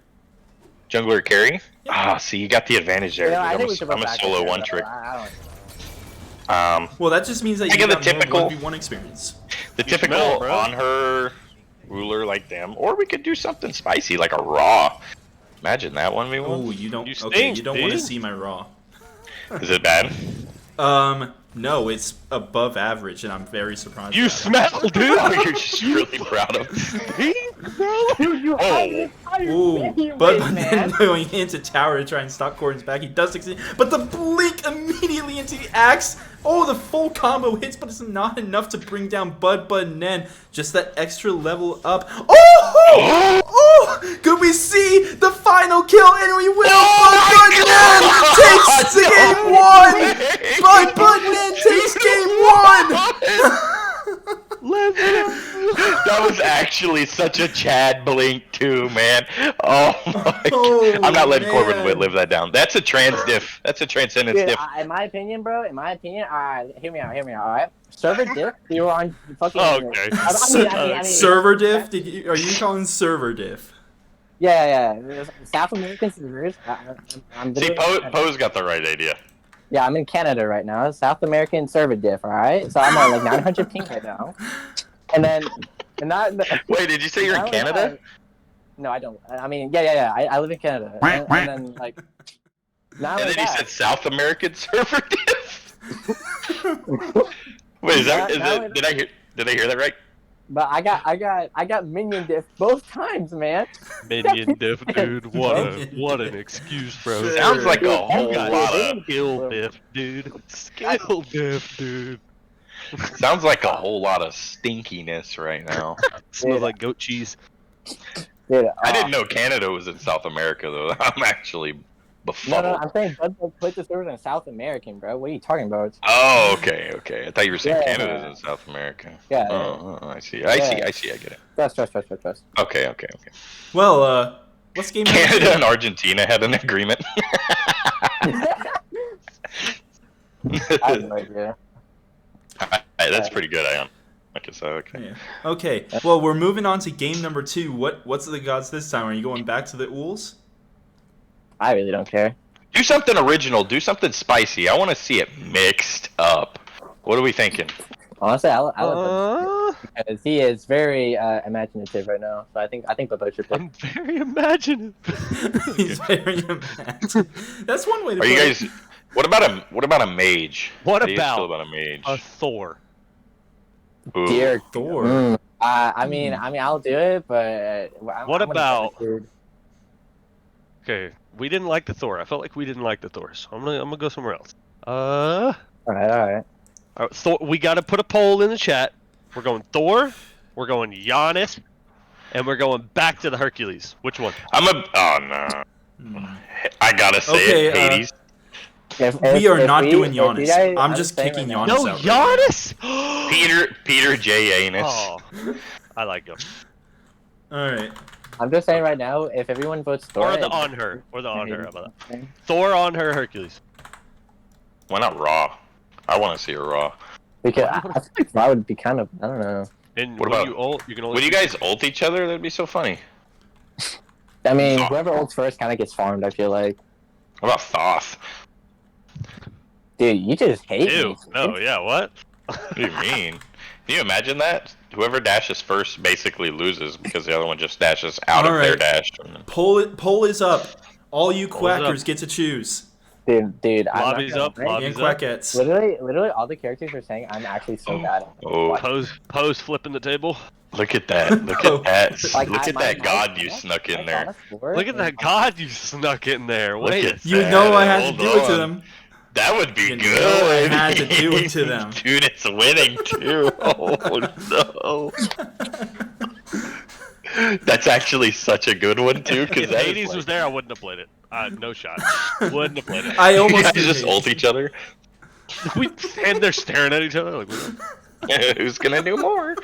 Jungler carry? See, you got the advantage there. Yeah, I dude. think we should I'm go a back solo to one that, trick. I don't Well, that just means that Think you of the got typical- more 1v1 experience. The typical smell, bro. on her ruler like them, or we could do something spicy like a raw. Imagine that 1v1. Oh, you don't. You Okay, stink, you don't want to dude. see my raw. Is it bad? No, it's above average, and I'm very surprised. You about it. smell, dude! Oh, you're just really proud of. Dude, you Oh. Ooh, but then going into tower to try and stop Corbin's back, he does succeed. But the blink immediately into the axe. Oh, the full combo hits, but it's not enough to bring down Bud Nen. Just that extra level up. Oh! Oh! Could we see the final kill? And we will. Bud Nen takes the game one. Bud Nen takes game one. That was actually such a Chad blink too, man. Oh my! Oh, I'm not letting Corbin man. live that down. That's a trans diff. That's a transcendence Dude, diff. in my opinion, bro, alright, hear me out, alright? Server diff, you were on fucking... Okay. I mean, Server diff? Are you calling server diff? Yeah. South American servers. I'm See, literally- Poe's got the right idea. Yeah, I'm in Canada right now. South American server diff, alright? So I'm on like 900 ping right now. And then... Wait, did you say you're in Canada? No, I don't. I mean, yeah. I live in Canada. And then, like... Not And like then you that. said South American server diff. Wait, did I hear that right? But I got minion diff both times, man. Minion diff, dude. What an excuse, bro. Sounds like a whole got lot it. of. Skill diff, dude. Skill diff, dude. Sounds like a whole lot of stinkiness right now. Smells like goat cheese. Dude, I didn't know Canada was in South America though. I'm actually No, befuddled. I'm saying Bud put the servers in South American, bro. What are you talking about? Oh, okay. I thought you were saying Yeah. Canada's in South America. Yeah. Oh, I see. Yeah. I get it. Trust. Okay. Well, what's game number Canada two? and Argentina had an agreement. I have no idea. That's pretty good, Ion. Okay, so okay. Yeah. Okay. Well, we're moving on to game number 2. What's the gods this time? Are you going back to the Ools? I really don't care. Do something original. Do something spicy. I want to see it mixed up. What are we thinking? Honestly, I love Bud because he is very imaginative right now. So I think Bud should pick. I'm very imaginative. He's very imaginative. That's one way to Are put you it. guys? What about a mage? What How do you about feel about a mage? a Thor? Ooh. Dear Thor. I mean, I'll do it, but What about- Okay, we didn't like the Thor. I felt like we didn't like the Thor, so I'm gonna go somewhere else. All right. All right, Thor. We gotta put a poll in the chat. We're going Thor. We're going Giannis, and we're going back to the Hercules. Which one? Oh no. I gotta say Okay, it, Hades. We are not doing if you Giannis. guys- I'm just saying kicking right Giannis now- No, out. right Giannis. Peter J. Anus. Oh, I like him. now. All right. I'm just saying right now, if everyone votes Thor, Or the on her. How about that? Thor on her Hercules. Why not Raw? I want to see a Raw. because I think that would be kind of, I don't know. And What when about- you ult, you can only. Would you guys ult each other? That'd be so funny. I mean, Thoth. whoever ults first kind of gets farmed. I feel like, What about Thoth? dude, you just hate Ew. me. No. Yeah. What? What do you mean? Can you imagine that? Whoever dashes first basically loses because the other one just dashes out of their Alright. dash. Poll is up. All you Poll is quackers up. get to choose. Dude, I'm not Lobby's gonna up, lie. lobby- And Lobby's up. quackettes. Literally, all the characters are saying I'm actually so bad. At Oh. Pose flipping the table. Look at that. Look Oh. at that. Like, Look at my that god mouse- you snuck in my there. mouse works, Look at that and god you snuck in there. Look Wait. at You that. know I had to Hold do it to on. them. That would be You know good. I had to do it to them. Dude, it's winning too. Oh no. That's actually such a good one too, because If Hades was there, I wouldn't have played it. No shot. Wouldn't have played it. I You almost guys did just hate. ult each other. We and they're staring at each other like. Who's gonna do more?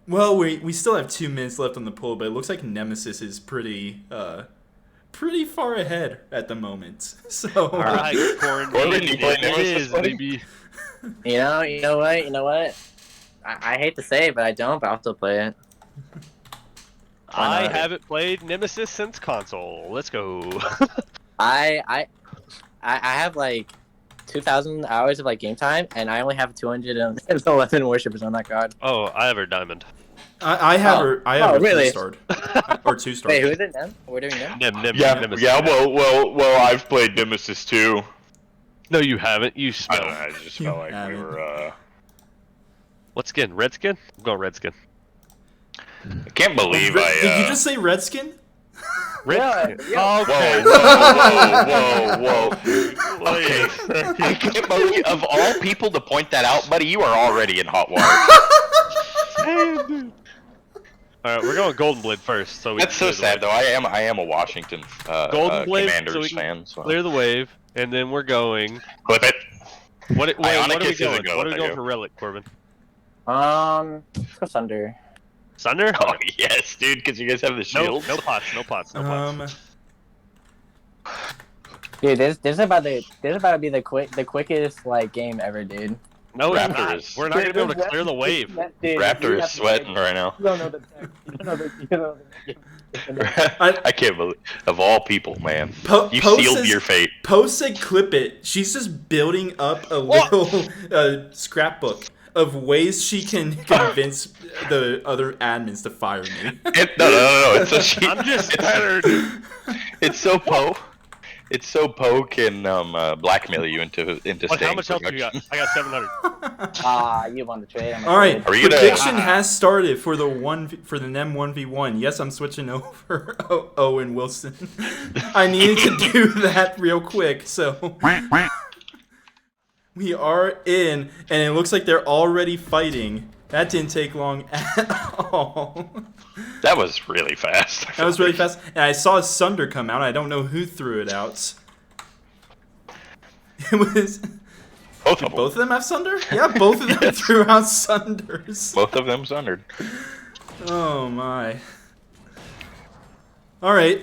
Well, we still have 2 minutes left on the poll, but it looks like Nemesis is pretty far ahead at the moment. So All right, Corbin, quarantine. you play It Nemesis, is, buddy? baby. You know what? I hate to say it, but I don't. But I'll still play it. I not? haven't played Nemesis since console. Let's go. I have like 2,000 hours of like game time, and I only have 211 worshippers on that god. Oh, I have her diamond. I have her. I have Oh, her really? 3-starred or 2-starred. Wait, who is it then? We're doing them? Nemesis. Well, I've played Nemesis too. No, you haven't. You I smell. don't know, I just felt like we haven't. were, What skin? Red skin? I'm going red skin. I can't believe Did you just say Redskin? Red skin. Whoa, Okay. whoa. Okay. I can't believe, of all people to point that out, buddy, you are already in hot water. Alright, we're going Golden Blade first. So we That's can so clear sad, the though. I am a Washington Golden Blade, Commanders so we can fan. So. Clear the wave, and then we're going. Clip it. What are we Ionicus is a going? goat, What are we I going go. for Relic, Corbin? Let's go Sunder. Sunder? Oh yes, dude, because you guys have the No, shield. no pots. Dude, this is about to be the quickest like game ever, dude. No, it's Raptor not. is- We're not gonna be able to clear the wave. Dude, Raptor you is have to, sweating like, right now. You don't know the tech. You don't know the I can't believe, of all people, man. You Poe sealed says- your fate. Poe said clip it. She's just building up a little scrapbook of ways she can convince the other admins to fire me. No. It's so she, I'm just better. it's so Poe. It's so Poe can blackmail you into What, staying. how much health do you production. got? I got 700. You won the trade. I'm All right, afraid. Are we gonna- prediction has started for the NEM 1v1. Yes, I'm switching over Owen Wilson. I needed to do that real quick, so we are in, and it looks like they're already fighting. That didn't take long at all. That was really fast. That was really fast, and I saw Sunder come out. I don't know who threw it out. It was Both of them. both of them have Sunder? Yeah, both of them threw out Sunders. Both of them sundered. Oh my. All right.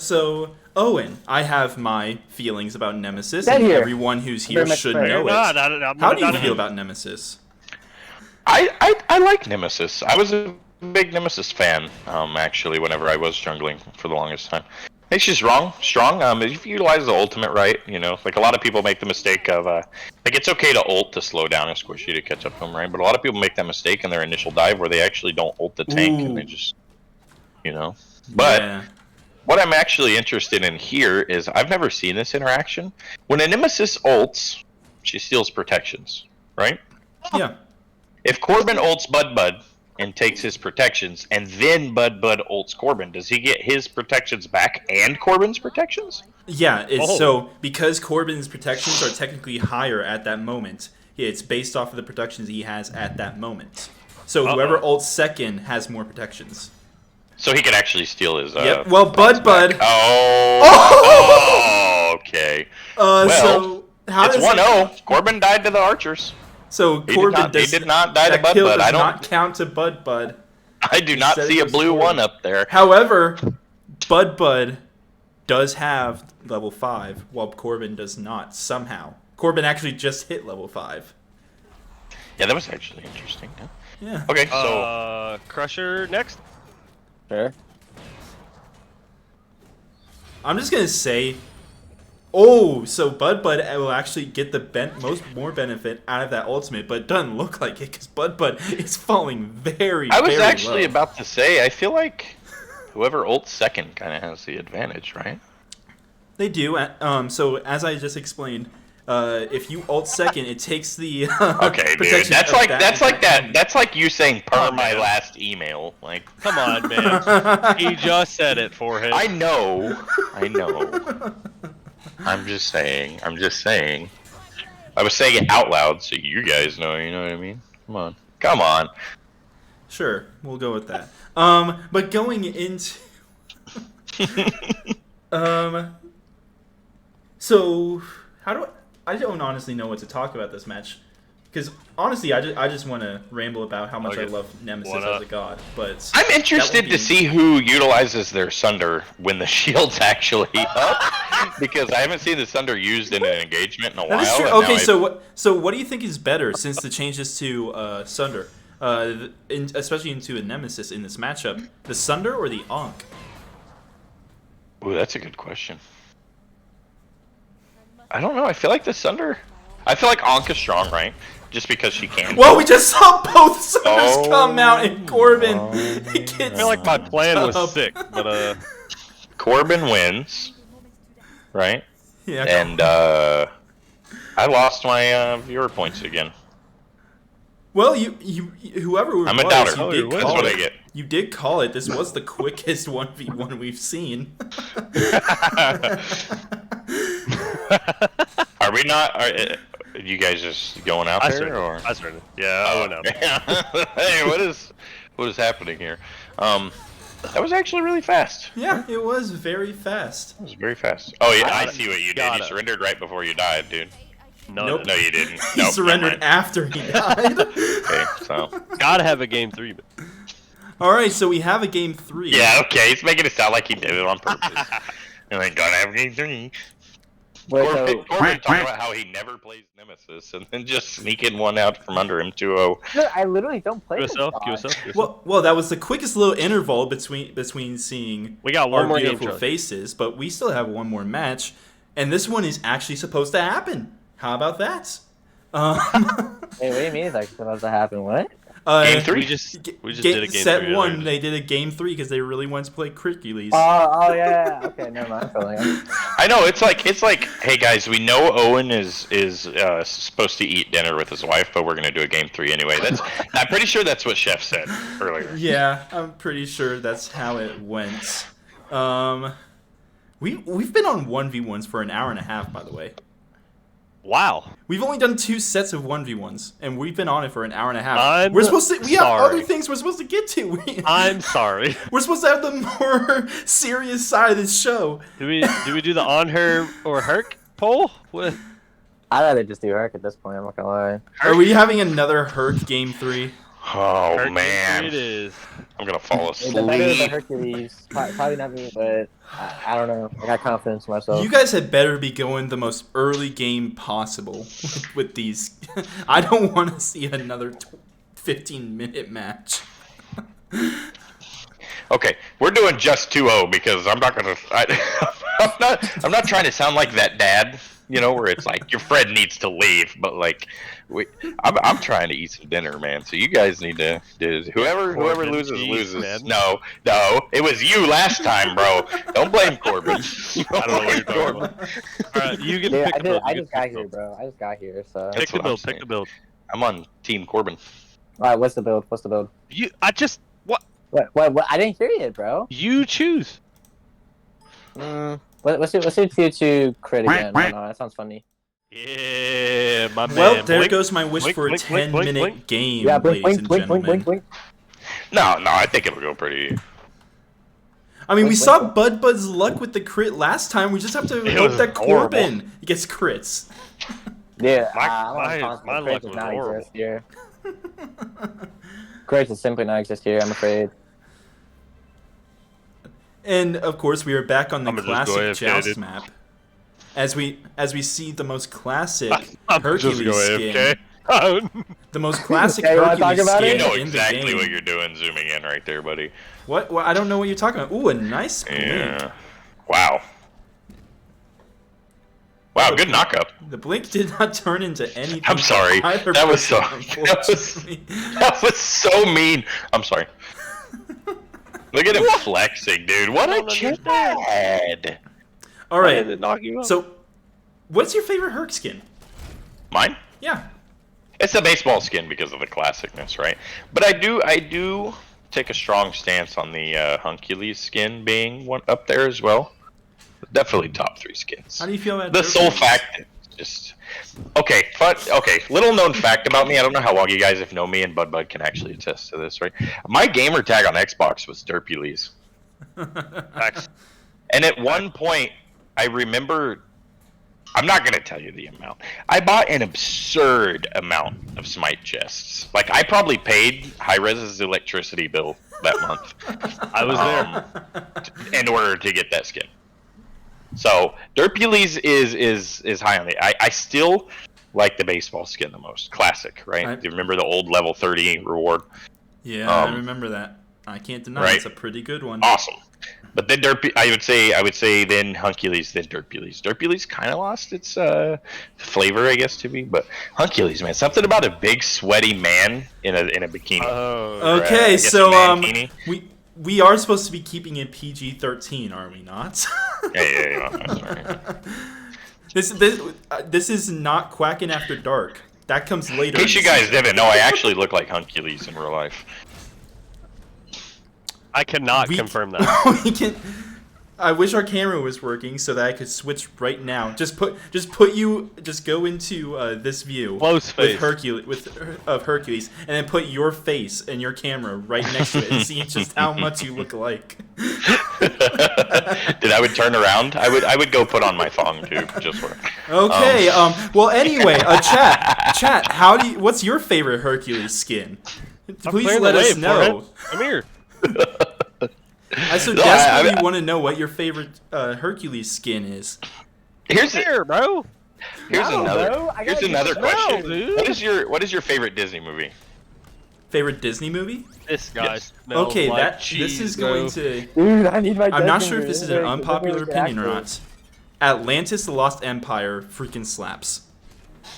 So Owen, I have my feelings about Nemesis, Dead and here. everyone who's here Very much should fair. know No, it. no, How do you no, feel about Nemesis? I like Nemesis. I was a big Nemesis fan, actually, whenever I was jungling for the longest time. I think she's strong. If you utilize the ultimate right, like a lot of people make the mistake of, like it's okay to ult to slow down a squishy to catch up to them, right? But a lot of people make that mistake in their initial dive where they actually don't ult the tank and they just, But Yeah. what I'm actually interested in here is I've never seen this interaction. When a Nemesis ults, she steals protections, right? Yeah. If Corbin ults Bud and takes his protections, and then Bud ults Corbin, does he get his protections back and Corbin's protections? Yeah, it's Oh. so because Corbin's protections are technically higher at that moment. It's based off of the protections he has at that moment. So whoever ults second has more protections. So he could actually steal his. Yep. Well, Bud. Oh. Okay. So how It's does 1-0. Corbin died to the archers. So He Corbin did not die to that Bud. kill does I not don't. count to Bud. I do not said it see a was blue Corbin. one up there. However, Bud does have level 5, while Corbin does not somehow. Corbin actually just hit level 5. Yeah, that was actually interesting. Yeah. Yeah. Okay, so Crusher next. Sure. I'm just gonna say, so Bud will actually get the more benefit out of that ultimate, but it doesn't look like it because Bud is falling very. I was very actually low. about to say, I feel like whoever ults second kind of has the advantage, right? They do. So as I just explained, if you ult second, it takes the Okay, dude. protection That's of like that. that. That's like you saying per Oh, my man. last email. Like, Come on, man. He just said it for him. I know. I'm just saying. I was saying it out loud so you guys know. You know what I mean? Come on. Sure, we'll go with that. But going into so I don't honestly know what to talk about this match, because honestly I just want to ramble about how much I Okay. love Nemesis Wanna- as a god. But I'm that interested won't to be- see who utilizes their Sunder when the shield's actually up, because I haven't seen the Sunder used in an engagement in a while. That is true. and now Okay, I- so what do you think is better since the changes to Sunder, especially into a Nemesis in this matchup, the Sunder or the Ankh? Ooh, that's a good question. I don't know. I feel like the Sunder. I feel like Ankh is strong, right? Just because she can. Well, we just saw both Sunders Oh, come out, and Corbin oh. gets. I feel like my plan was up. sick, but Corbin wins, right? Yeah. And I lost my viewer points again. Well, you whoever it I'm a was, doubter. you did That's call what I it. get. You did call it. This was the quickest 1v1 we've seen. Are we not? Are you guys just going out I there, started. or? I started. Yeah, I went out. Hey, what is happening here? That was actually really fast. Yeah, it was very fast. It was very fast. Oh yeah, I Got it. see what you did. Got You it. surrendered right before you died, dude. No, No, you didn't. He Nope, surrendered never after he died. mind. Okay, so gotta have a game 3. All right, so we have a game 3. yeah, okay. He's making it sound like he did it on purpose. You're like, gotta have game 3. Wait, Corbin so talking about how he never plays Nemesis and then just sneaking one out from under him 2-0. Look, I literally don't play this QSL, god. QSL. Well, that was the quickest little interval between seeing We got one our more game, beautiful Charlie. faces, but we still have one more match, and this one is actually supposed to happen. How about that? Hey, what do you mean it's like supposed to happen? What? Game 3. We just did a game set 3 one. earlier. They did a game 3 because they really wanted to play Hercules. Oh, yeah. Okay, never mind. I'm feeling it. I know it's like, hey guys, we know Owen is supposed to eat dinner with his wife, but we're gonna do a game 3 anyway. I'm pretty sure that's what Chef said earlier. Yeah, I'm pretty sure that's how it went. We've been on 1v1s for an hour and a half, by the way. Wow. We've only done 2 sets of 1v1s, and we've been on it for an hour and a half. I'm We have sorry. other things we're supposed to get to. I'm sorry. We're supposed to have the more serious side of this show. Do we do the on her or Herc poll? What? I'd rather just do Herc at this point. I'm not gonna lie. Are we having another Herc game 3? Oh Herc man, it is. I'm gonna fall The better the asleep. Hercules. Probably not me, but I don't know. I got confidence in myself. You guys had better be going the most early game possible with these. I don't want to see another 15-minute match. Okay, we're doing just 2-0 because I'm not gonna. I'm not trying to sound like that dad, you know, where it's like your friend needs to leave, but like, I'm trying to eat some dinner, man. So you guys need to. Whoever Corbin, loses jeez, loses. man. No, it was you last time, bro. Don't blame Corbin. I don't know what you're talking about. All right, you get to Dude, pick I, the build. I You just get to got pick the here, build. bro. I just got here, so. All That's Pick the what I'm build. Pick saying. the build. I'm on Team Corbin. right, what's the build? What's the build? What? I didn't hear it, bro. You choose. Let's do tier 2 crit again. No, that sounds funny. Yeah, my man. Well, there Blink. goes my wish blink, for a blink, blink, 10-minute blink. game, Yeah, blink, ladies and blink, blink, gentlemen. blink, blink, blink. No, I think it'll go pretty. I mean, we Blink, saw blink, Bud's luck with the crit last time. We just have to It hope was that horrible. Corbin gets crits. Yeah, My luck was not horrible. exist here. Crits does simply not exist here, I'm afraid. And of course, we are back on the I'ma just go classic AFK, Joust dude. map. As we see the most classic I'm Hercules just going skin. AFK. The most classic Okay, you wanna Hercules talk about skin it? You know in exactly the game. what you're doing, zooming in right there, buddy. What? I don't know what you're talking about. Ooh, a nice blink. Yeah. Wow. Wow, good knockup. The blink did not turn into anything. I'm sorry. Either That was so. person, That was, unfortunately. that was so mean. I'm sorry. Look at him flexing, dude. What a chad. All Why did right. it knock you out? So, what's your favorite Herc skin? Mine? Yeah. It's the baseball skin because of the classicness, right? But I do take a strong stance on the Hercules skin being one up there as well. Definitely top 3 skins. How do you feel about The sole Hercules? fact, just okay. Little known fact about me. I don't know how long you guys have known me, and Bud can actually attest to this, right? My gamer tag on Xbox was Derpules, Facts. and at one point, I remember. I'm not gonna tell you the amount. I bought an absurd amount of Smite chests. Like I probably paid High-Res's electricity bill that month. I was there. In order to get that skin. So Derpules is high on the. I still like the baseball skin the most. Classic, right? Do you remember the old level 30 reward? Yeah, I remember that. I can't deny right. it's a pretty good one. Awesome. But then I would say then Hercules, then Derpules. Derpules kind of lost its flavor, I guess, to me. But Hercules, man, something about a big sweaty man in a bikini. Oh. Okay, I guess so mankini. we are supposed to be keeping it PG-13, are we not? Yeah. That's right. This is not Quacking After Dark. That comes later. In case in you the guys season. didn't know, I actually look like Hercules in real life. I cannot We- confirm that. we can. I wish our camera was working so that I could switch right now. Just go into this view Close face. of Hercules, and then put your face and your camera right next to it, and see just how much you look like. Dude, I would turn around. I would go put on my thong too, just for. Okay. Well, anyway, chat. What's your favorite Hercules skin? Please let us know. I'm here. I so desperately want to know what your favorite Hercules skin is. Here's bro. Here's another question. Dude. What is your favorite Disney movie? Favorite Disney movie? This guy. Yes. smells Okay, like this cheese, is bro. going to. Dude, I need my. I'm not Disney sure if this is an movie. unpopular Disney opinion or actors. not. Atlantis: The Lost Empire freaking slaps.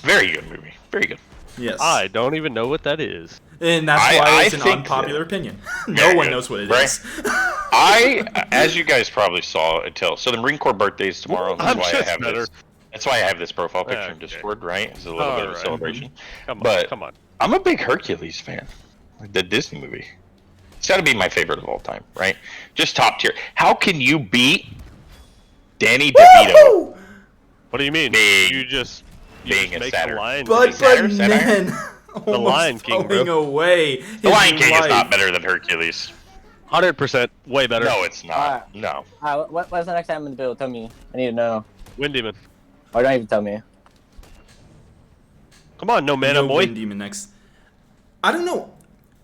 Very good movie. Very good. Yes. I don't even know what that is. And that's why I it's an think unpopular opinion. No Very one good, knows what it right? is. As you guys probably saw, so the Marine Corps birthday is tomorrow. I'm That's why I just have better. this. That's why I have this profile picture in Okay. Discord, right? It's a little bit of a Alright. celebration. Come But on. I'm a big Hercules fan. Like the Disney movie. It's got to be my favorite of all time, right? Just top tier. How can you beat Danny DeVito? What do you mean? Being- you just being a make Saturn. the line. But Saturn? Nen almost Lion King, falling bro. away. The Lion King is not better than Hercules. 100% way better. No, it's not. No. What's the next time in the build? Tell me. I need to know. Wind Demon. Or don't even tell me. Come on, no mana, No boy. Wind Demon next. I don't know.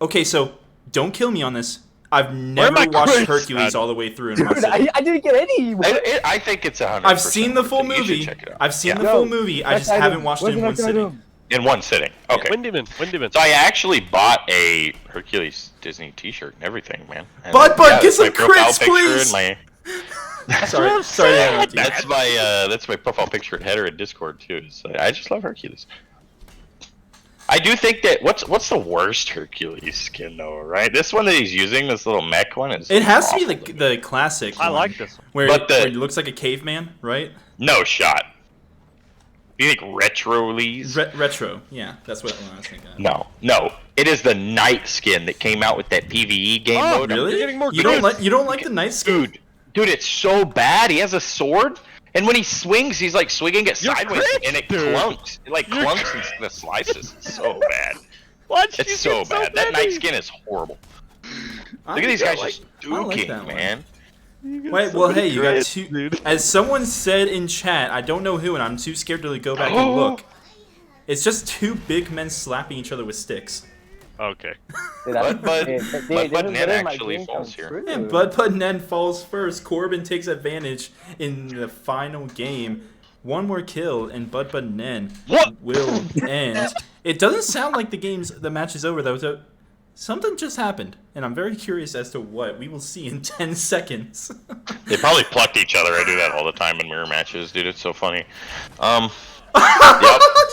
Okay, so don't kill me on this. I've never my watched crits? Hercules all the way through in one Dude, sitting. I didn't get any. I think it's 100%. I've seen the full You should movie. check it out. I've seen Yeah. the full movie. I just haven't watched it in one sitting. In one sitting. Okay. Wind Demon. Wind Demon. So I actually bought a Hercules Disney T-shirt and everything, man. And Bud, get that's some my profile crits, picture please! and Sorry to interrupt you. that's my profile picture and header in Discord too. So I just love Hercules. I do think that what's the worst Hercules skin though, right? This one that he's using, this little mech one, is It has to be awful. the classic. I one, like this one. where, But where he looks like a caveman, right? No shot. You think retro-lease? Retro. Yeah, that's what I was thinking. Of. No. It is the night skin that came out with that PvE game Oh, mode. Really? You're getting more you don't crits. like the night skin? Dude, it's so bad. He has a sword, and when he swings, he's like swinging it You're sideways, crits, and it dude. clunks. It like You're clunks instead of slices. It's so bad. What? It's so bad. That night skin is horrible. Look at these guys just I don't like duking, that one. man. Wait, well, hey, you got crits, two. dude. As someone said in chat, I don't know who, and I'm too scared to go back and look. It's just two big men slapping each other with sticks. Okay. Bud Ned actually falls here. Yeah, Bud Nen falls first. Corbin takes advantage in the final game. One more kill, and Bud Nen will end. It doesn't sound like the match is over though. So something just happened, and I'm very curious as to what. We will see in 10 seconds. They probably plucked each other. I do that all the time in mirror matches, dude. It's so funny. Yep,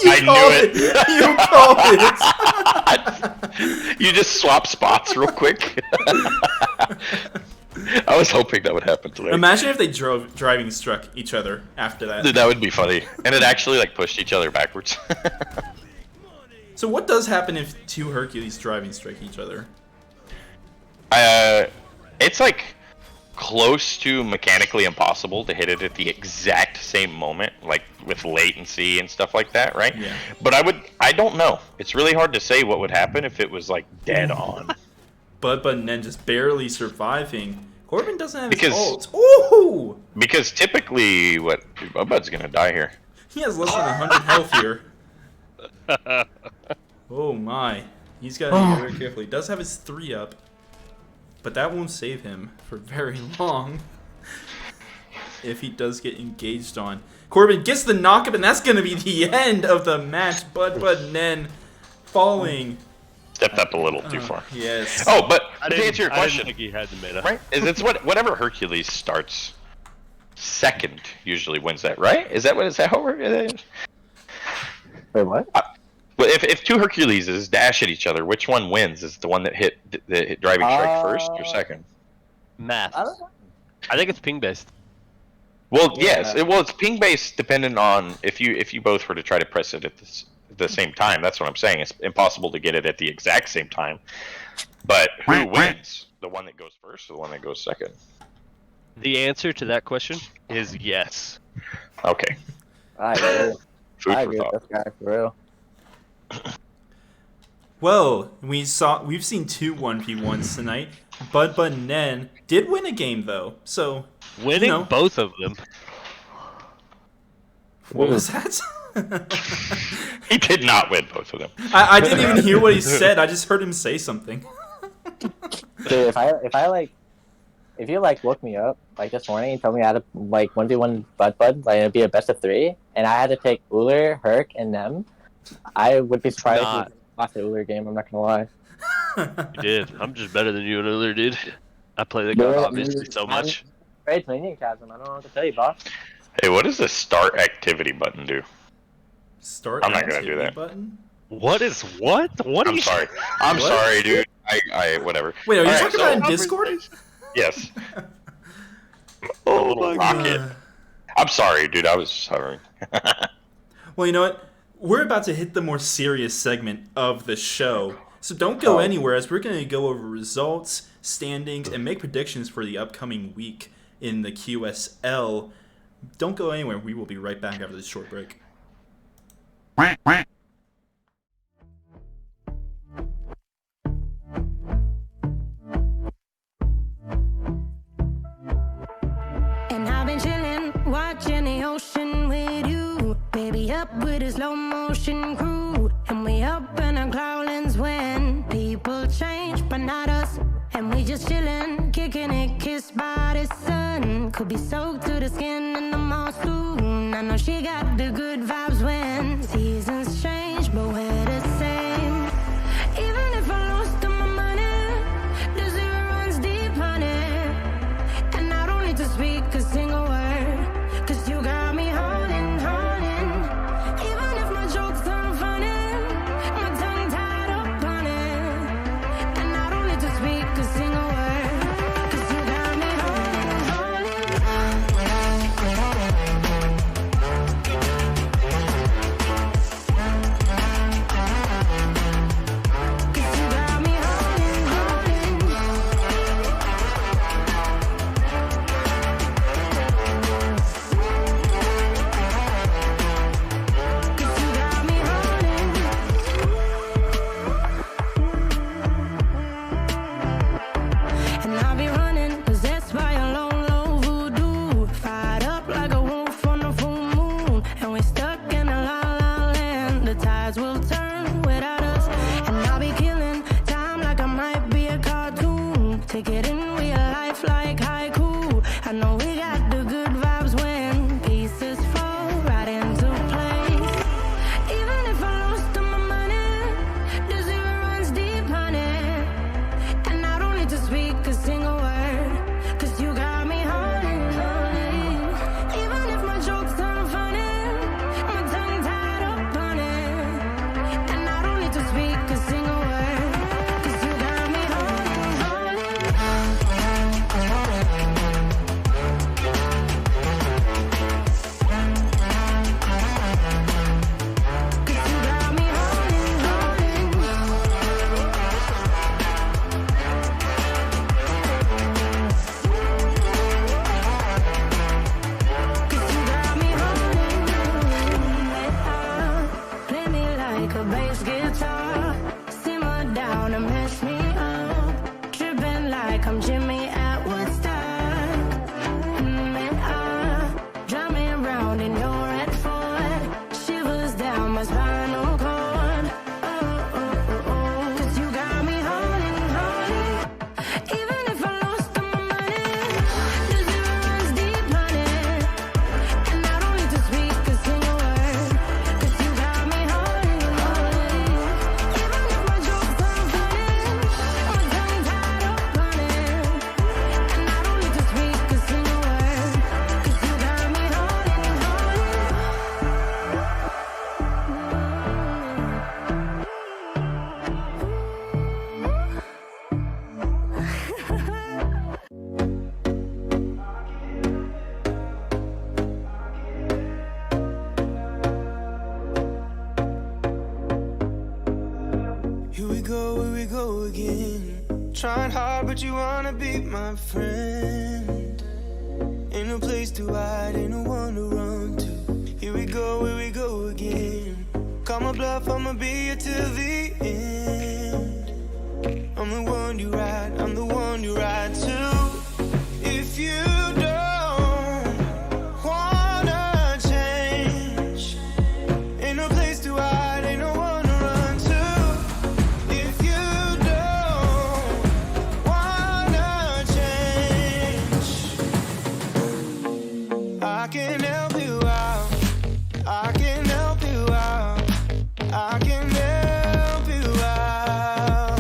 I You called it. You just swap spots real quick. I was hoping that would happen today. Imagine if they driving struck each other after that. Dude, that would be funny. And it actually like pushed each other backwards. So what does happen if two Hercules driving strike each other? It's like close to mechanically impossible to hit it at the exact same moment, like with latency and stuff like that, right? Yeah. But I don't know. It's really hard to say what would happen if it was like dead on. Bud Nen just barely surviving. Corbin doesn't have Because- his ult. Ooh! Because typically, Bud's gonna die here. He has less than 100 health here. Oh my. He's got to be very careful. He does have his 3 up. But that won't save him for very long. If he does get engaged on. Corbin gets the knockup, and that's going to be the end of the match. Bud Nen falling. Stepped up a little too far. Yes. Oh, but I to didn't, answer your I question, didn't think he had the meta. right? It's whatever Hercules starts second usually wins that, right? Is that how it is? Wait, what? Well, if two Herculeses dash at each other, which one wins? Is it the one that hit driving strike first or second? Math. I don't know. I think it's ping based. Well, Yeah. yes. It's ping based depending on if you both were to try to press it at the same time. That's what I'm saying. It's impossible to get it at the exact same time. But who wins? The one that goes first or the one that goes second? The answer to that question is yes. Okay. I agree. Food I for agree thought. with this guy, for real. Well, we've seen 2 1v1s tonight. Bud and Nen did win a game though, so Winning both of them. What was that? He did not win both of them. I didn't even hear what he said. I just heard him say something. Dude, if you look me up like this morning and told me I had to 1v1 Bud, like it'd be a best of 3, and I had to take Uller, Herc, and Nem, I would be surprised if you lost the Uller game. I'm not gonna lie. You did. I'm just better than you and Uller, dude. I play the god obviously so much. Great playing Chasm. I don't know what to tell you, boss. Hey, what does the start activity button do? Start. I'm not gonna do that. Button? What is what? What? I'm sorry. I'm sorry, dude. I whatever. Wait, are you All talking right, about in Discord? Yes. Oh my rocket. god. I'm sorry, dude. I was sorry. Well, you know what? We're about to hit the more serious segment of the show. So don't go anywhere, as we're going to go over results, standings, and make predictions for the upcoming week in the QSL. Don't go anywhere. We will be right back after this short break. And I've been chillin', watching the ocean with you. Baby, up with a slow motion crew. And we up in our cloudlands when people change, but not us. And we just chillin', kicking it, kissed by the sun. Could be soaked to the skin in the mall soon. I know she got the good vibes when seasons change, but we're the same. Even if I lost all my money, the zero runs deep, honey. And I don't need to speak a single word, 'cause you got me holding, holding. Even if my jokes aren't funny, my tongue tied up on it. And I don't need to speak a single word, 'cause you got me holding, holding. 'Cause you got me holding, holding. Cause you got me holding. And I'll be running, possessed by a low, low voodoo. Fired up like a wolf on a full moon. And we're stuck in a la la land. The tides will turn without us. And I'll be killing time like I might be a cartoon. Take it in real life like haiku. I know we got the good vibes when pieces fall right into place. Even if I lost all my money, the zero runs deep, honey. And I don't need to speak a single word, 'cause you got me holding, holding. Even if my jokes aren't funny, my tongue tied up on it. And I don't need to speak a single word, 'cause you got me holding, holding. 'Cause you got me holding, holding. Cause you got me holding, play me like a bass guitar, simmer down and mess me up, tripping like I'm Jimmy at Woodstock. Drive me around in your red Ford, shivers down my spinal cord. Cause you got me holding, holding. Even if I lost all my money, the zero runs deep, honey. And I don't need to speak a single word, 'cause you got me holding, holding. Even if my jokes aren't funny, my tongue tied up on it. And I don't need to speak a single word, 'cause you got me holding, Here we go again. Trying hard, but you wanna be my friend. Ain't no place to hide, ain't no one to run to. Here we go again. Call my bluff, I'ma be here till the end. one you ride, I'm the one you ride to. If you don't wanna change, ain't no place to hide, ain't no one to run to. If you don't wanna change, I can help you out. I can help you out. I can help you out.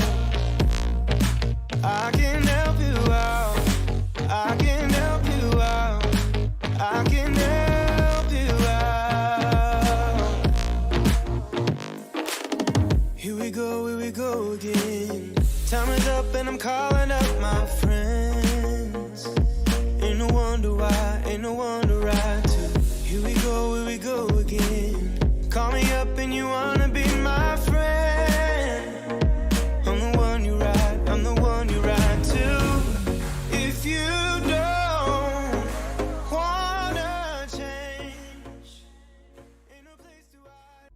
I can help you out. I can help you out. I can help you out. Here we go again. Time is up and I'm calling up my friends. Ain't no wonder why, ain't no wonder right to. Here we go again. Call me up and you wanna be my friend. I'm the one you ride, I'm the one you ride to. If you don't wanna change, ain't no place to hide.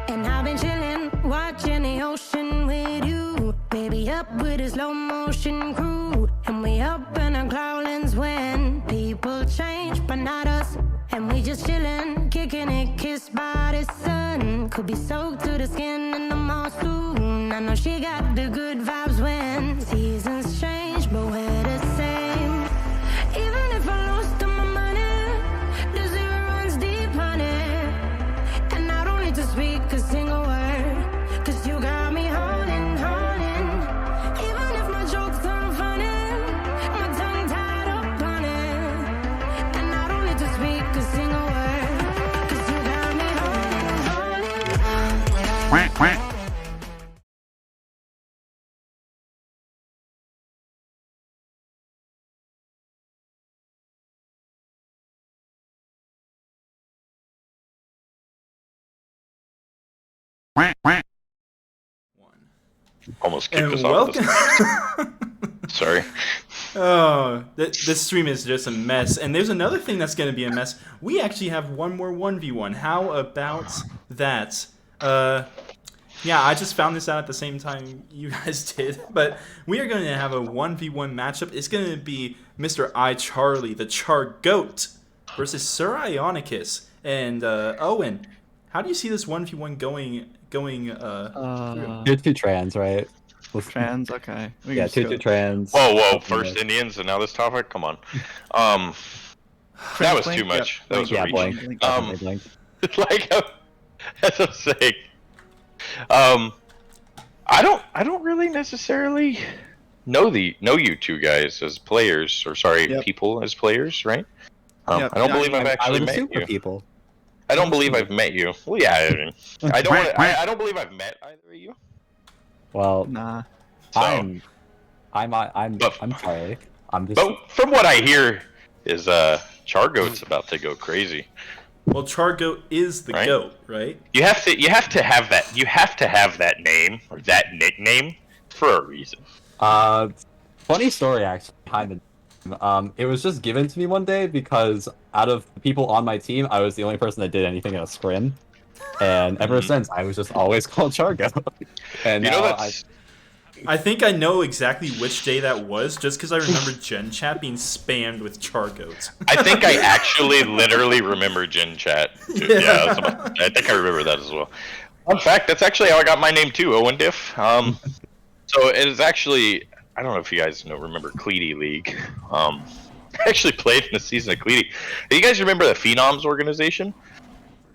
And I've been chillin', watching the ocean with you. Baby, up with a slow motion crew. And we up in our cloudlands when people change, but not us. And we just chillin', kicking it, kissed by the sun. Could be soaked to the skin in the mall soon. I know she got the good vibes when seasons change, but we're the same. Even if I lost all my money, the zero runs deep, honey. And I don't need to speak a single word, 'cause you got me holding, holding. Even if my jokes aren't funny, my tongue tied up on it. And I don't need to speak a single word, 'cause you got me holding, holding. Almost kicked And us off. welcome. Sorry. Oh, this stream is just a mess. And there's another thing that's going to be a mess. We actually have one more 1v1. How about that? Yeah, I just found this out at the same time you guys did. But we are going to have a 1v1 matchup. It's going to be Mr. iCharlie, the Char Goat, versus Sir Ionicus. And Owen, how do you see this 1v1 going through? You're two trans, right? Trans, okay. We Yeah, can just two go. trans. Whoa! First Indians and now this topic. Come on. That was too Blink, much. yep, That was a Yeah, reach. blank. Blink. Definitely blank. Like as I'm saying, I don't really necessarily know you two guys as players, or sorry, Yep. people as players, right? Yep. I don't Yeah, believe I've I actually would met assume for you. people. I don't believe I've met you. Well, yeah, I mean, I don't. I don't believe I've met either of you. Well, Nah. So, I'm But- Charlie. I'm just. but from what I hear, is Chargoat's about to go crazy. Well, Char Goat is the Right. goat, right? You have to have that. You have to have that name or that nickname for a reason. Funny story actually behind the. It was just given to me one day because out of the people on my team, I was the only person that did anything in a scrim, and ever since I was just always called Chargo. And You know now that's. I think I know exactly which day that was, just because I remember Gen Chat being spammed with Char Goats. I think I actually literally remember Gen Chat. Too. Yeah, I think I remember that as well. Fun fact, that's actually how I got my name too, Owen Diff. So it is actually, I don't know if you guys remember Cleety League. I actually played in the season of Cleety. Do you guys remember the Phenoms organization?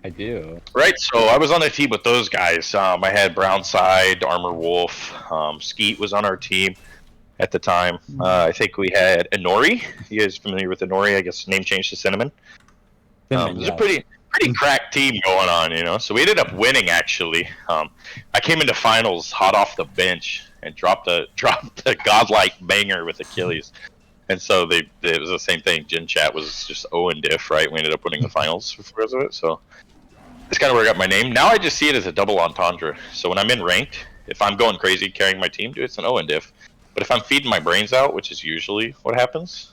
I do. Right, so I was on a team with those guys. I had Brownside, Armor Wolf, Skeet was on our team at the time. I think we had Inori. You guys familiar with Inori? I guess name changed to Cinnamon. It was a pretty cracked team going on, you know. So we ended up winning actually. I came into finals hot off the bench and dropped a godlike banger with Achilles. And so it was the same thing. Gen Chat was just Owen Diff, right? We ended up winning the finals because of it. So that's kind of where I got my name. Now I just see it as a double entendre. So when I'm in ranked, if I'm going crazy carrying my team, dude, it's an Owen Diff. But if I'm feeding my brains out, which is usually what happens,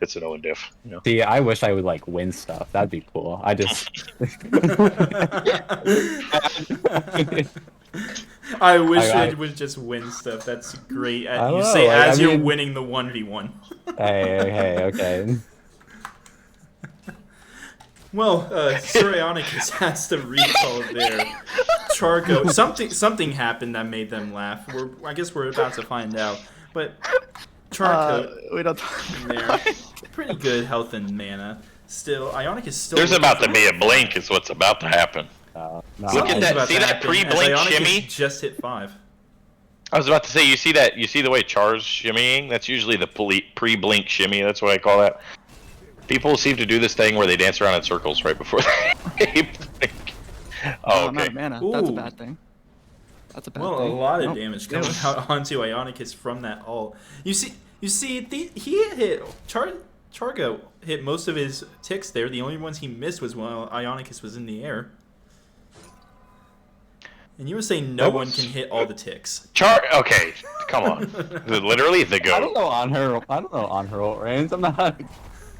it's an Owen diff. You know? See, I wish I would like win stuff. That'd be cool. I just. I wish I- I would just win stuff. That's great. I don't You know, say like, as I you're mean- winning the 1v1. Hey, okay. Well, Surionicus has to recall there. Chargo, something happened that made them laugh. I guess we're about to find out. But Charco We don't. in there, pretty good health and mana. Still, Ionic is still. There's looking about to for- be a blink. Is what's about to happen. No, Look at Something's that- about see to that happen, as pre-blink Ionicus shimmy? just hit 5. I was about to say, you see the way Char's shimmying? That's usually the pre-blink shimmy. That's what I call that. People seem to do this thing where they dance around in circles right before they blink. Oh, I'm out okay. of mana. That's a Ooh. bad thing. That's a bad Well, thing. a lot of Nope. damage coming out onto Ionicus from that ult. You see, he hit Chargo hit most of his ticks there. The only ones he missed was while Ionicus was in the air. And you were saying no That one was- can hit all the ticks. Okay, come on. Literally the I don't goat. know on her ult range. I'm not.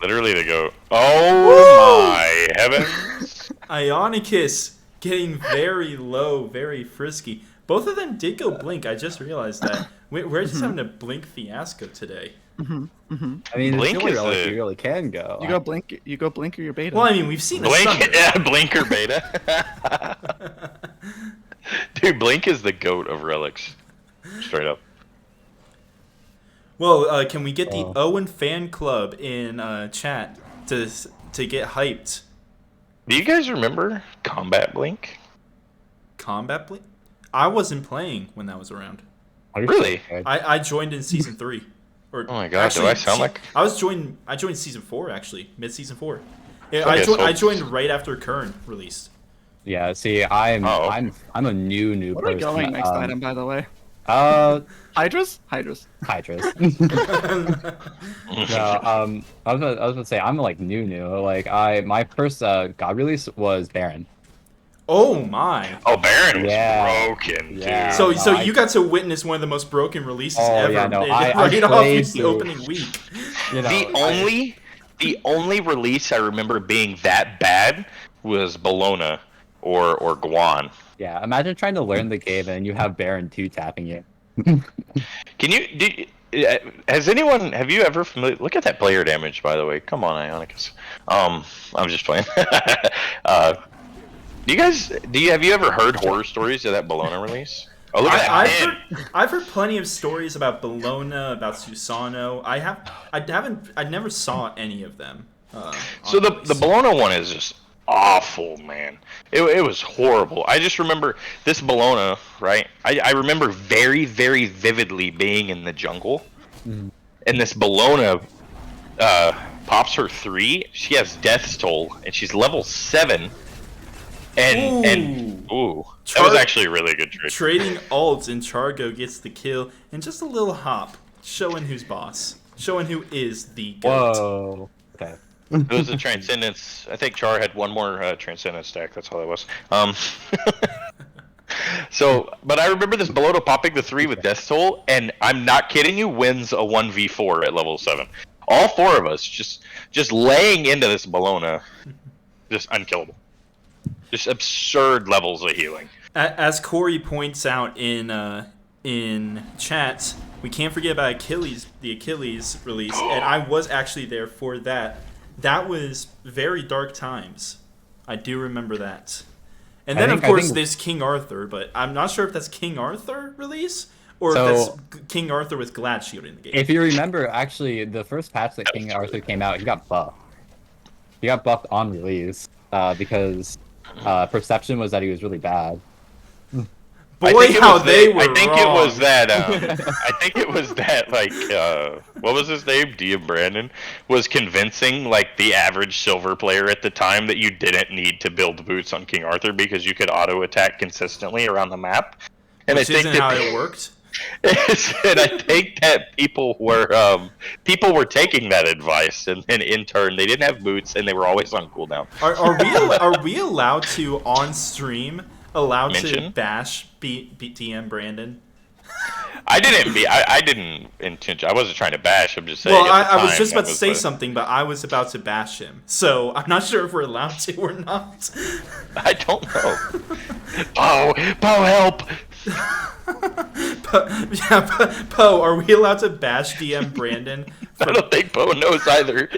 Literally the goat. Oh my heavens. Ionicus getting very low, very frisky. Both of them did go blink. I just realized that. We're just having a blink fiasco today. I mean, Blink there's nowhere is else the- you really can go. You go blink. You go blink or your beta. Well, I mean, we've seen the Blink, Sunder. yeah, blinker beta. Dude, Blink is the goat of relics. Straight up. Well, can we get the Oh. Owen fan club in chat to get hyped? Do you guys remember Combat Blink? Combat blink? I wasn't playing when that was around. Are you Really? sure? I joined in season 3. Or Oh my God, do I sound like- I joined season 4 actually, mid season 4. Yeah, Okay, so- I joined right after Kern released. Yeah. See, I'm Oh. I'm a new What are we person. going next item, by the way? Hydras? Hydras. Hydras. No, I was gonna say I'm like new. Like my first God release was Baron. Oh my. Oh, Baron was Yeah. broken, Yeah. dude. So no, so I- you got to witness one of the most broken releases Oh, ever. yeah, no, I right off played the through- opening week. You know, The only release I remember being that bad was Bologna or Guan. yeah. Imagine trying to learn the game and you have Baron 2 tapping you. Can you have you ever look at that player damage, by the way? Come on, Ionicus. I'm just playing. Have you ever heard horror stories of that Bologna release? Oh, look at that pin. I've heard plenty of stories about Bologna, about Susano. I never saw any of them. So on the release. Bologna one is just awful, man. It was horrible. I just remember this Bologna, right? I remember very, very vividly being in the jungle, and this Bologna pops her 3. She has Death's Toll, and she's level 7. And that was actually a really good trade. Trading ults and Chargo gets the kill, and just a little hop, showing who's boss, showing who is the goat. Whoa. Okay. It was a Transcendence. I think Char had one more Transcendence stack. That's all it was. But I remember this Bologna popping the 3 with Death Toll, and I'm not kidding you, wins a 1v4 at level 7. All 4 of us just laying into this Bologna, just unkillable. Just absurd levels of healing. As Corey points out in chat, we can't forget about the Achilles release, and I was actually there for that. That was very dark times. I do remember that. And then, of course, there's King Arthur, but I'm not sure if that's King Arthur release or if that's King Arthur with Glad Shield in the game. If you remember, actually, the first patch that King Arthur came out, he got buffed. He got buffed on release because perception was that he was really bad. Boy, how they were I think wrong. it was that. I think it was that. Like, what was his name? DM Brandon was convincing like the average silver player at the time that you didn't need to build boots on King Arthur because you could auto attack consistently around the map. And Which I think isn't how it worked. And I think that people were taking that advice, and in turn they didn't have boots and they were always on cooldown. Are we allowed to on stream to Mention? bash DM Brandon? I didn't intend. I wasn't trying to bash. I'm just saying. Well, at the I was time, just about that to was say the- something, but I was about to bash him. So I'm not sure if we're allowed to or not. I don't know. Poe, help! Poe, are we allowed to bash DM Brandon? I don't think Poe knows either.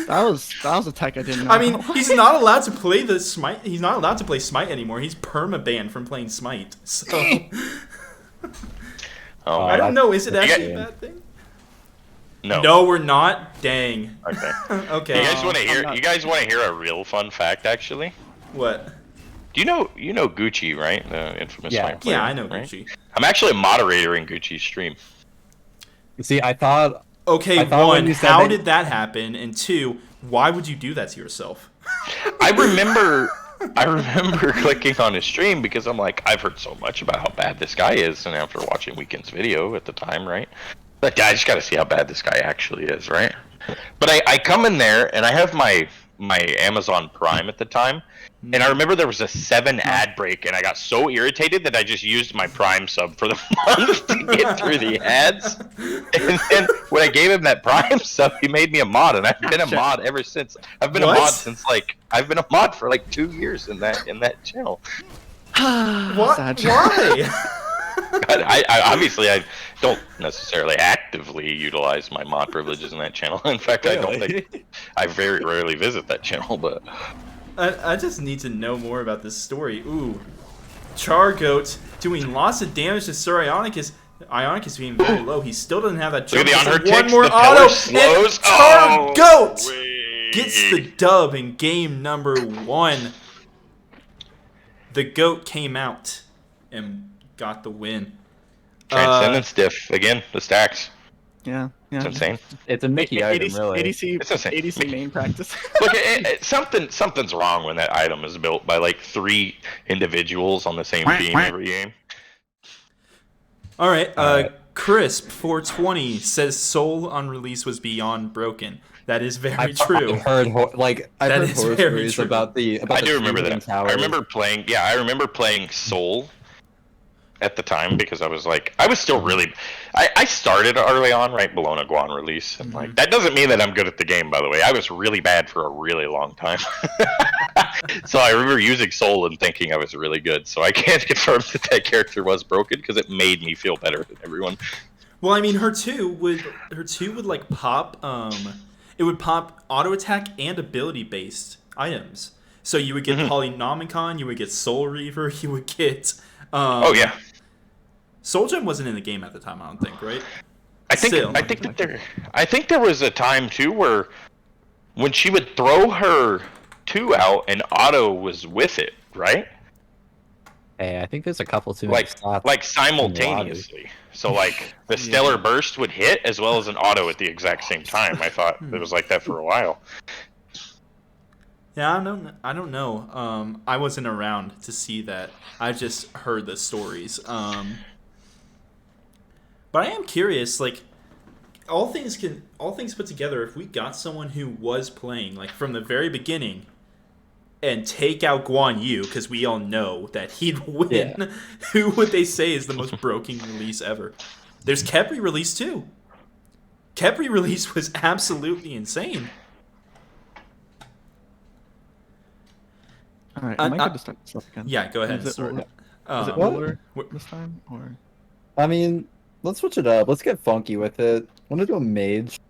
That was a tech I didn't know. I mean, he's not allowed to play the Smite. He's not allowed to play Smite anymore. He's perma-banned from playing Smite. So Oh, I don't know. Is it actually Yeah. a bad thing? no. No, we're not. Dang. Okay. Okay. You guys want to I'm hear? not- You guys want to hear a real fun fact? Actually, What? do you know Gucci, right? The infamous Yeah. Smite player, Yeah, I know right? Gucci. I'm actually a moderator in Gucci's stream. See, I thought Okay, I thought when one, you said how that- did that happen? And two, why would you do that to yourself? I remember clicking on his stream because I'm like, I've heard so much about how bad this guy is, and after watching Weekend's video at the time, right? Like, I just got to see how bad this guy actually is, right? But I come in there and I have my Amazon Prime at the time, and I remember there was a 7 ad break, and I got so irritated that I just used my Prime sub for the month to get through the ads. And then when I gave him that Prime sub, he made me a mod, and I've been a mod ever since. I've been What? a mod since I've been a mod for like 2 years in that channel. What? Sad. Why? I obviously I don't necessarily actively utilize my mod privileges in that channel. In fact, I don't think I very rarely visit that channel, but. I just need to know more about this story. Ooh. Chargoat doing lots of damage to Sir Ionicus. Ionicus being very low. He still doesn't have that Look jump. at the on her There's one ticks, more the auto. pillar slows. And Chargoat Oh, gets the dub in game number 1. The GOAT came out and got the win. Transcendence diff again. The stacks. Yeah. It's insane. it's a Mickey item, really. ADC, It's insane. ADC main practice. Look, something's wrong when that item is built by like 3 individuals on the same team every game. All right. Crisp 420 says Soul on release was beyond broken. That is very true. I've heard I've That heard is horror very stories true. about the I the do remember Freedom that. Towers. I remember playing Soul at the time because I was still really. I started early on, right below a Guan release, and like that doesn't mean that I'm good at the game. By the way, I was really bad for a really long time. So I remember using Soul and thinking I was really good. So I can't confirm that character was broken because it made me feel better than everyone. Well, I mean, her two would like pop. It would pop auto attack and ability based items. So you would get Polynomicon, you would get Soul Reaver, you would get. Oh yeah. Soul Gem wasn't in the game at the time, I don't think, right? I think there was a time too where when she would throw her 2 out and auto was with it, right? Hey, I think there's a couple too many slots. Like simultaneously. So like the stellar burst would hit as well as an auto at the exact same time. I thought it was like that for a while. Yeah, I don't know. I wasn't around to see that. I just heard the stories. But I am curious, like all things put together, if we got someone who was playing like from the very beginning and take out Guan Yu, because we all know that he'd win, who would they say is the most broken release ever? There's Kepri release too. Kepri release was absolutely insane. All right, I might have to start this up again. Yeah, go ahead. Is it, is it Um, Ruler what- this time, or I mean, let's switch it up. Let's get funky with it. Want to do a mage?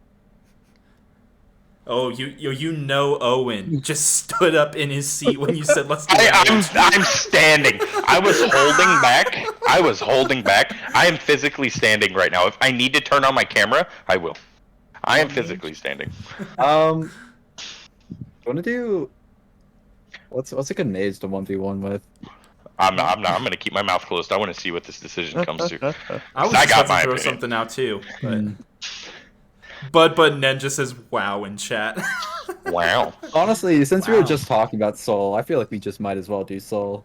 Oh, you know Owen just stood up in his seat when you said let's do it. I'm standing. I was holding back. I am physically standing right now. If I need to turn on my camera, I will. I am physically standing. Want to do? What's a good mage to 1v1 with? I'm not. I'm gonna keep my mouth closed. I want to see what this decision comes to. I was I just got about my to throw opinion. something out too, but Ned just says wow in chat. Wow. Honestly, since we were Wow. just talking about Soul, I feel like we just might as well do Soul.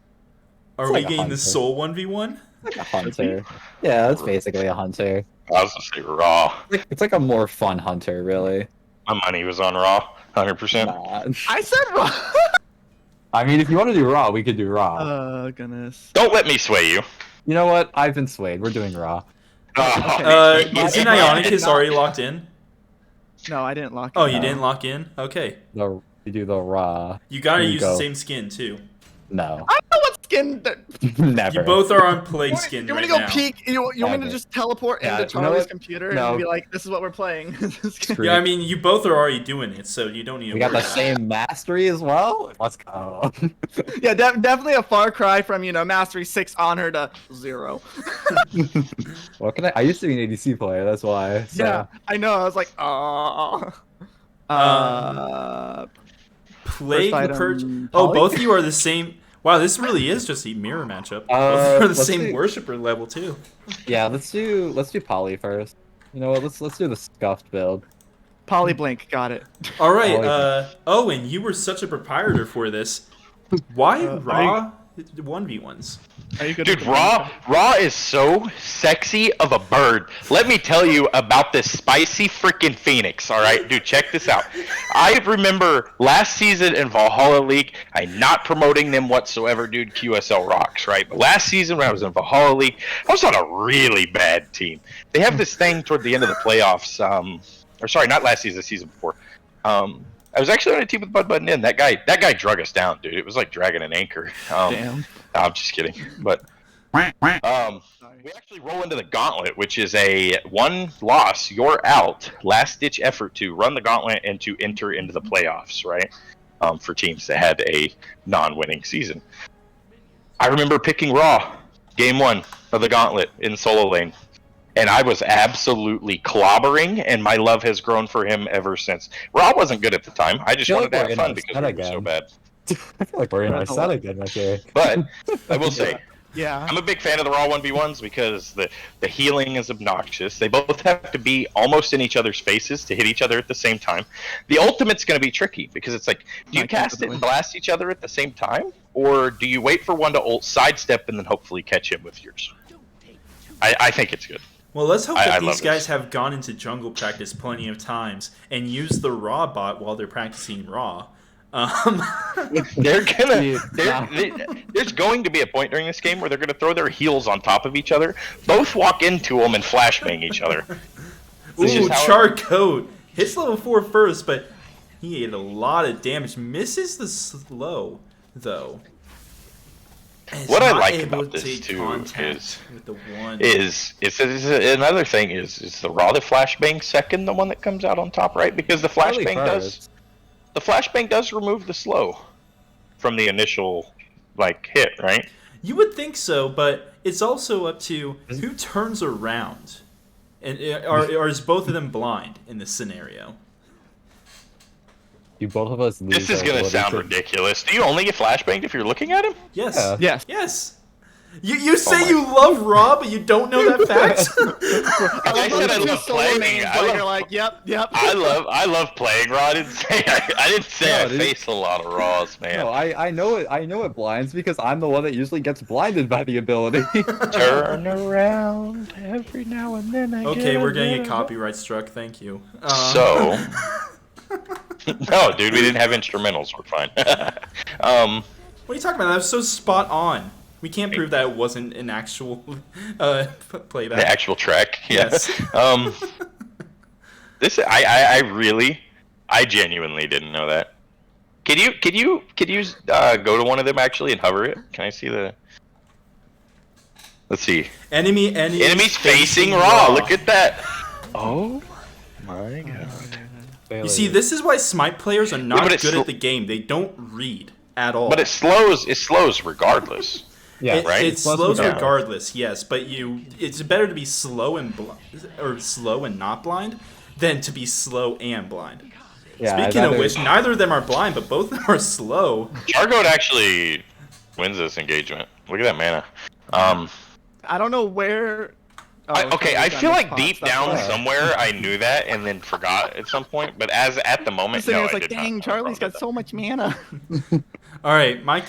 Are It's we like a getting the hunter. Soul 1v1? Like a hunter. Yeah, that's basically a hunter. I was gonna say raw. It's like a more fun hunter, really. My money was on raw, 100%. Nah. I said wrong. I mean, if you want to do raw, we could do raw. Goodness. Don't let me sway you. You know what? I've been swayed. We're doing Raw. Isn't Ionicus already locked in? No, I didn't lock it. Oh, you didn't lock in? Okay. We do the Raw. You gotta Here we use go. the same skin, too. No. I know what skin. Never. You both are on plague You skin want right me to go now. peek? You want me Never. to just teleport Yeah, into you know Charlie's what? computer No. and be like, "This is what we're playing." Screw Yeah, I it. mean, you both are already doing it, so you don't need to We got worry the about same mastery as well. Let's go. Yeah, definitely a far cry from mastery 6 honor to 0. What can I used to be an ADC player. That's why. So. Yeah, I know. I was like, oh. Plague, First the Purge. item, Oh, Poly? both of you are the same. Wow, this really is just a mirror matchup. Both of you are the let's same see. worshiper level, too. Yeah, let's do Poly first. You know what? Let's do the scuffed build. Polyblink, got it. All right, Owen, you were such a proprietor for this. Why Raw 1v1s? Are you good? Dude, Raw is so sexy of a bird. Let me tell you about this spicy freaking Phoenix, alright? Dude, check this out. I remember last season in Valhalla League, I'm not promoting them whatsoever, dude. QSL rocks, right? But last season when I was in Valhalla League, I was on a really bad team. They have this thing toward the end of the playoffs, or sorry, not last season, the season before. I was actually on a team with Bud and In. That guy drug us down, dude. It was like dragging an anchor. Damn. No, I'm just kidding. But we actually roll into the gauntlet, which is a one loss, you're out, last ditch effort to run the gauntlet and to enter into the playoffs, right? For teams that had a non-winning season. I remember picking Raw, game 1 of the gauntlet in solo lane. And I was absolutely clobbering, and my love has grown for him ever since. Raw wasn't good at the time. I just feel wanted like to have we're fun in because our we were set so again. bad. I feel like we're in our set again right here. But I will say, Yeah. I'm a big fan of the Raw 1v1s because the healing is obnoxious. They both have to be almost in each other's faces to hit each other at the same time. The ultimate's going to be tricky because it's like, do you cast it and blast each other at the same time? Or do you wait for one to ult sidestep and then hopefully catch him with yours? I think it's good. Well, let's hope I that love these guys this. have gone into jungle practice plenty of times and used the Raw bot while they're practicing Raw. They're gonna. Dude, There's going to be a point during this game where they're gonna throw their heels on top of each other, both walk into them and flashbang each other. This Ooh, is how it- Char Coat hits level 4 first, but he ate a lot of damage. Misses the slow, though. And is What I not like able about to this take too contact is with the one. is another thing is the Raw the flashbang second the one that comes out on top, right? Because the Probably flashbang does remove the slow from the initial hit, right? You would think so, but it's also up to who turns around, and or is both of them blind in this scenario? Do both of us lose This is our gonna ability sound to- ridiculous. Do you only get flashbanged if you're looking at him? Yes. Yeah. Yes. Yes. You say my- you love Raw, but you don't know that fact. I said I love playing. Names, I but love- you're like, yep. I love playing Raw. I didn't say No, I dude. face a lot of Raws, man. No, I know it blinds because I'm the one that usually gets blinded by the ability. Turn around every now and then. Okay, we're gonna get copyright struck. Thank you. So, no, dude, we didn't have instrumentals. We're fine. What are you talking about? That was so spot on. We can't prove that it wasn't an actual playback. The actual track. Yeah. Yes. This I genuinely didn't know that. Could you go to one of them actually and hover it? Can I see the? Let's see. Enemies facing Raw. Look at that. Oh my god. You see, this is why Smite players are not but it's good at the game. They don't read at all. But it slows regardless. Yeah, right? It slows Yeah. regardless, yes. But it's better to be slow and slow and not blind than to be slow and blind. Yeah, Speaking of which, neither of them are blind, but both of them are slow. Jargoat actually wins this engagement. Look at that mana. I don't know where. I feel like deep down why. somewhere I knew that and then forgot at some point. But at the moment, no, It's I like, did not dang, know Charlie's about got so much mana. All right, Mike,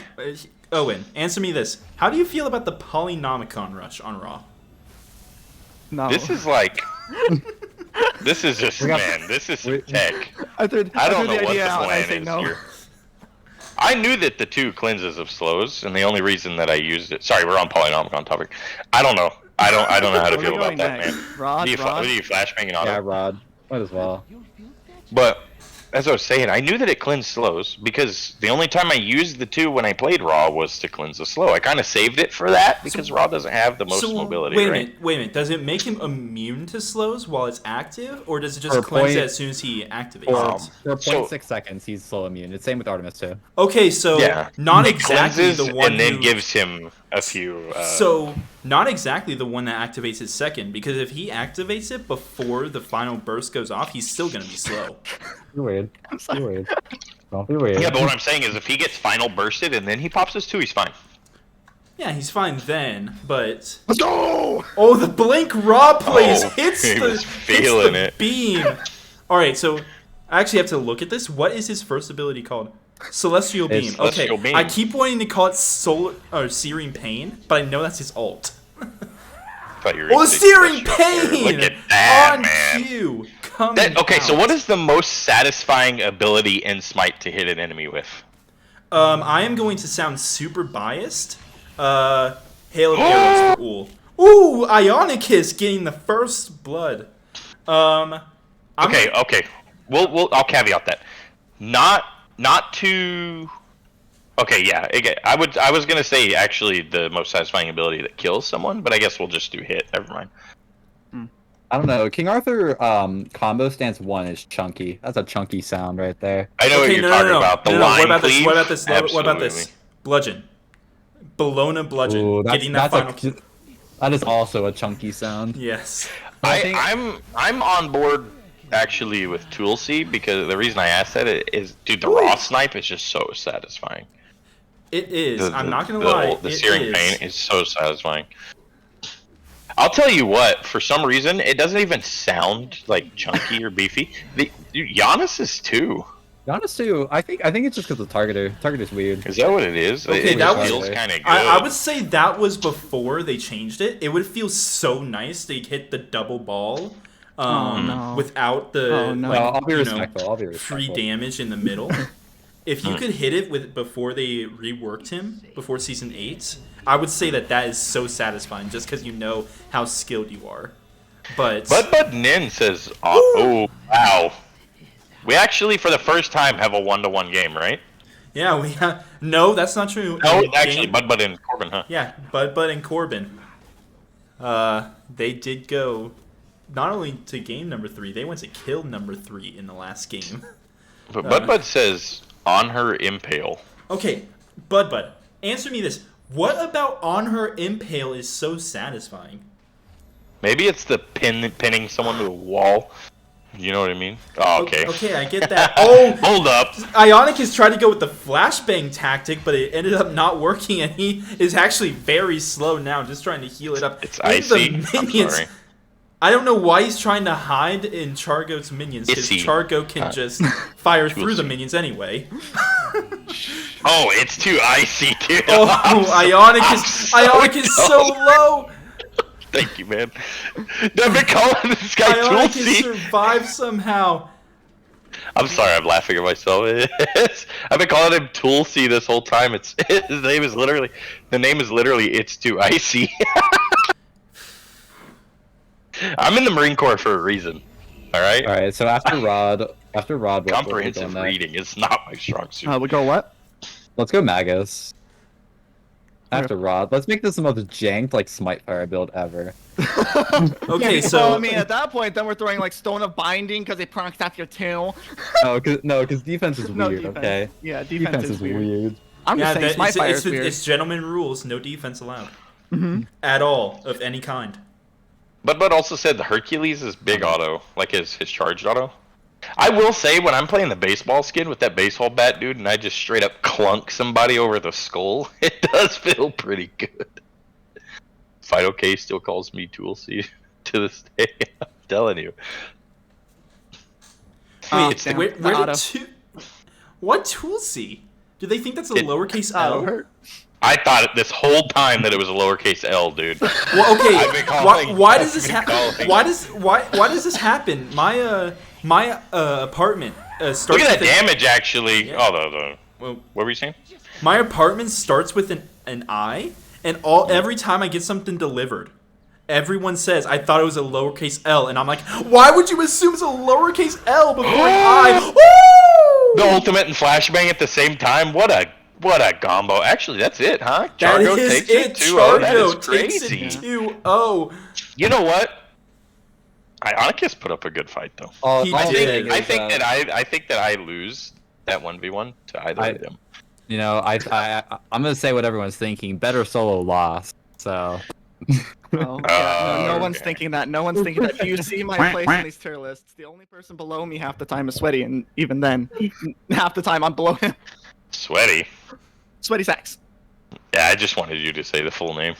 Owen, answer me this: how do you feel about the Polynomicon rush on Raw? No. This is like. This is just got- man. This is some tech. I threw I don't know the what idea the out and I plan say is no. here. I knew that the 2 cleanses of slows, and the only reason that I used it. Sorry, we're on Polynomicon topic. I don't know. I don't know how to Where feel we about going that, next? man. Rod, do you flashbang and auto? Yeah, Rod. Might as well. But as I was saying, I knew that it cleansed slows because the only time I used the 2 when I played Raw was to cleanse the slow. I kind of saved it for that because Raw doesn't have the most mobility. Wait a right? minute. Does it make him immune to slows while it's active, or does it just For cleanse point- it as soon as he activates For it? 0.6 seconds, he's slow immune. It's same with Artemis too. Okay, so not it exactly cleanses the one and then who... gives him a few. So, not exactly the one that activates his second, because if he activates it before the final burst goes off, he's still going to be slow. You're weird. You're weird. Don't be weird. Yeah, but what I'm saying is if he gets final bursted and then he pops his 2, he's fine. Yeah, he's fine then, but... Let's go! Oh, the blink raw plays hits he the, was hits feeling the it. beam. Alright, so I actually have to look at this. What is his first ability called? Celestial Beam. It's Celestial Okay, Beam. I keep wanting to call it Solar or Searing Pain, but I know that's his ult. Thought you were Oh, gonna say Searing Celestial Beam. Pain! Look at that, On man. cue! Coming Okay, so out. what is the most satisfying ability in Smite to hit an enemy with? I am going to sound super biased. Hail of Arrows for Ul. Ooh, Ionicus getting the first blood. Okay. I'll caveat that. Not too. Okay, yeah. I was gonna say actually the most satisfying ability that kills someone, but I guess we'll just do hit. Never mind. I don't know. King Arthur combo stance 1 is chunky. That's a chunky sound right there. I know what you're talking about. The line What about cleave. this? What about this? What about Absolutely. this? Bludgeon. Bologna Bludgeon. Ooh, Getting that final. that is also a chunky sound. Yes. I'm on board actually with Toolsy because the reason I asked that is, dude, the raw snipe is just so satisfying. It is. I'm not gonna lie. The it searing is. pain is so satisfying. I'll tell you what. For some reason, it doesn't even sound like chunky or beefy. Dude, Giannis is too. Giannis too. I think it's just because the targeter. Targeter's weird. Is that what it is? Okay, it that was- feels kind of good. I would say that was before they changed it. It would feel so nice to hit the double ball no. without the Oh, no. like, I'll be you respectful. know, I'll be free respectful. damage in the middle. If you could hit it with before they reworked him before season 8, I would say that is so satisfying just because you know how skilled you are. But Bud Nin says, "Oh wow, we actually for the first time have a 1-to-1 game, right?" yeah, we have no, that's not true. No, In the actually, game- Bud and Corbin, huh? Yeah, Bud and Corbin. They did go not only to game number 3, they went to kill number 3 in the last game. But Bud says on her impale. Okay, Bud, answer me this. What about on her impale is so satisfying? Maybe it's the pinning someone to a wall. You know what I mean? Oh, okay. Okay, I get that. Oh, Hold up. Ionicus tried to go with the flashbang tactic, but it ended up not working, and he is actually very slow now, just trying to heal it up. It's Look at icy. the I'm minions. sorry. I don't know why he's trying to hide in Chargo's minions, because Issy. Chargo can just fire through the minions anyway. Oh, it's too icy, dude. Oh, Ionicus Ionicus so low! Thank you, man. I've been calling this guy Ionicus Toolsy. survived somehow. I'm sorry, I'm laughing at myself. I've been calling him Toolsy this whole time. The name is literally It's Too Icy. I'm in the Marine Corps for a reason. All right. All right. So after Rod, what are we Comprehensive going next? reading is not my strong suit. We go what? Let's go Magus. After Rod, let's make this the most janked like Smite Fire build ever. Okay, Well, so I mean, at that point, then we're throwing like Stone of Binding because they proc tap your tail. No, because defense is No weird. defense. Okay. Yeah, defense is weird. weird. I'm just saying Smite Fire is weird. it's gentleman rules, no defense allowed. Mhm. At all, of any kind. But also said the Hercules is big auto, like his charged auto. I will say when I'm playing the baseball skin with that baseball bat, dude, and I just straight up clunk somebody over the skull, it does feel pretty good. Fido K still calls me Toolsy to this day. I'm telling you. Wait, damn, where the did auto. what Toolsy? Do they think that's a lowercase L? hurt. I thought this whole time that it was a lowercase L, dude. Well, okay. I've been calling- Why does I've this been happen? calling. Why does this happen? My apartment Look starts at that with a- damage, actually. Yeah. Oh, Well, What were you saying? my apartment starts with an I, and every time I get something delivered, everyone says I thought it was a lowercase L, and I'm like, why would you assume it's a lowercase L before an I? Woo! The ultimate and flashbang at the same time. What a combo. Actually, that's it, huh? That Chargo is takes it. it 2-0. That is Chargo takes crazy. it 2-0. You know what? Ionicus put up a good fight though. He I did. think that I lose that 1v1 to either of them. You know, I'm gonna say what everyone's thinking. Better solo loss. So. Oh, yeah, no one's okay. thinking that. No one's thinking that. Do you see my place in these tier lists? The only person below me half the time is Sweaty, and even then, half the time I'm below him. Sweaty. Sweaty Sacks. Yeah, I just wanted you to say the full name.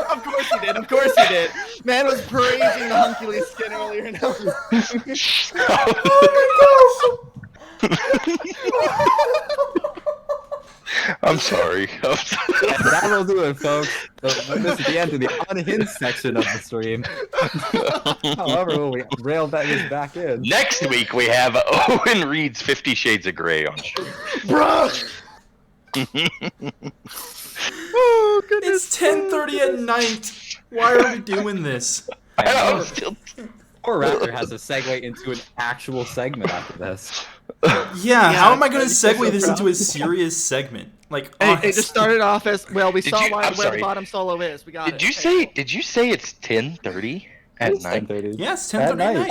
Of course he did. Of course he did. Man was praising the Hunky skin earlier. No. I'm sorry. And that will do it, folks. So this is the end of the unhinged section of the stream. However, we rail this back in. Next week we have Owen Reed's 50 Shades of Grey on stream. Bro. Oh goodness. It's 10:30 at night. Why are we doing this? I'm still... Poor Raptor has to segue into an actual segment after this. Yeah, how am I going to it's so segue this into a proud. serious segment? Like, Hey, honestly. it just started off as well. We Did saw you- where I'm the sorry. bottom solo is. We got it. Did you say it's 10:30 at night? 10:30. Yes, At 10:30 at night. night.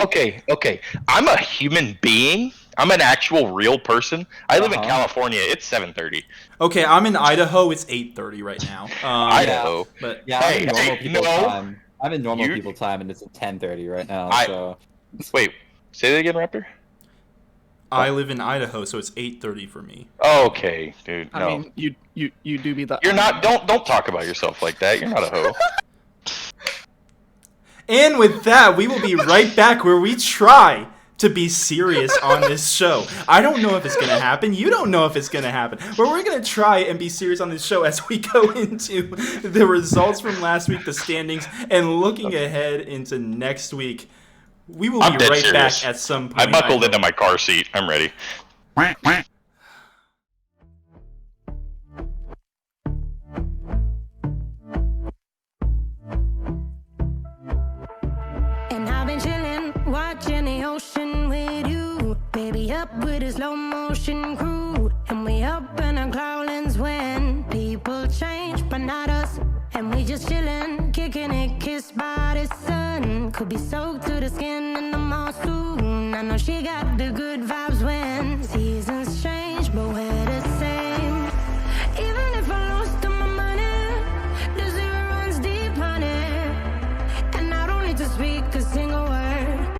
Okay. I'm a human being. I'm an actual real person. I live in Uh-huh. California. It's 7:30. Okay, I'm in Idaho. It's 8:30 right now. Idaho. But Yeah, Hey, I'm in normal hey, people no. time. I'm in normal You- people time, and it's at 10:30 right now. I- So Wait, say that again, Raptor. I live in Idaho, so it's 8:30 for me. Okay, dude. I No, mean, you do be the. you're not. Don't talk about yourself like that. You're not a hoe. And with that, we will be right back where we try to be serious on this show. I don't know if it's going to happen. You don't know if it's going to happen. But we're going to try and be serious on this show as we go into the results from last week, the standings, and looking ahead into next week. We will I'm be dead right serious. back at some point. I buckled hope. into my car seat. I'm ready. And I've been chillin', watching the ocean with you. Baby, up with a slow motion crew. And we up in our clouds when people change, but not us. And we just chillin', kicking it, kissed by the sun. Could be soaked to the skin in the mall soon. I know she got the good vibes when seasons change, but we're the same. Even if I lost all my money, the zero runs deep, honey. And I don't need to speak a single word.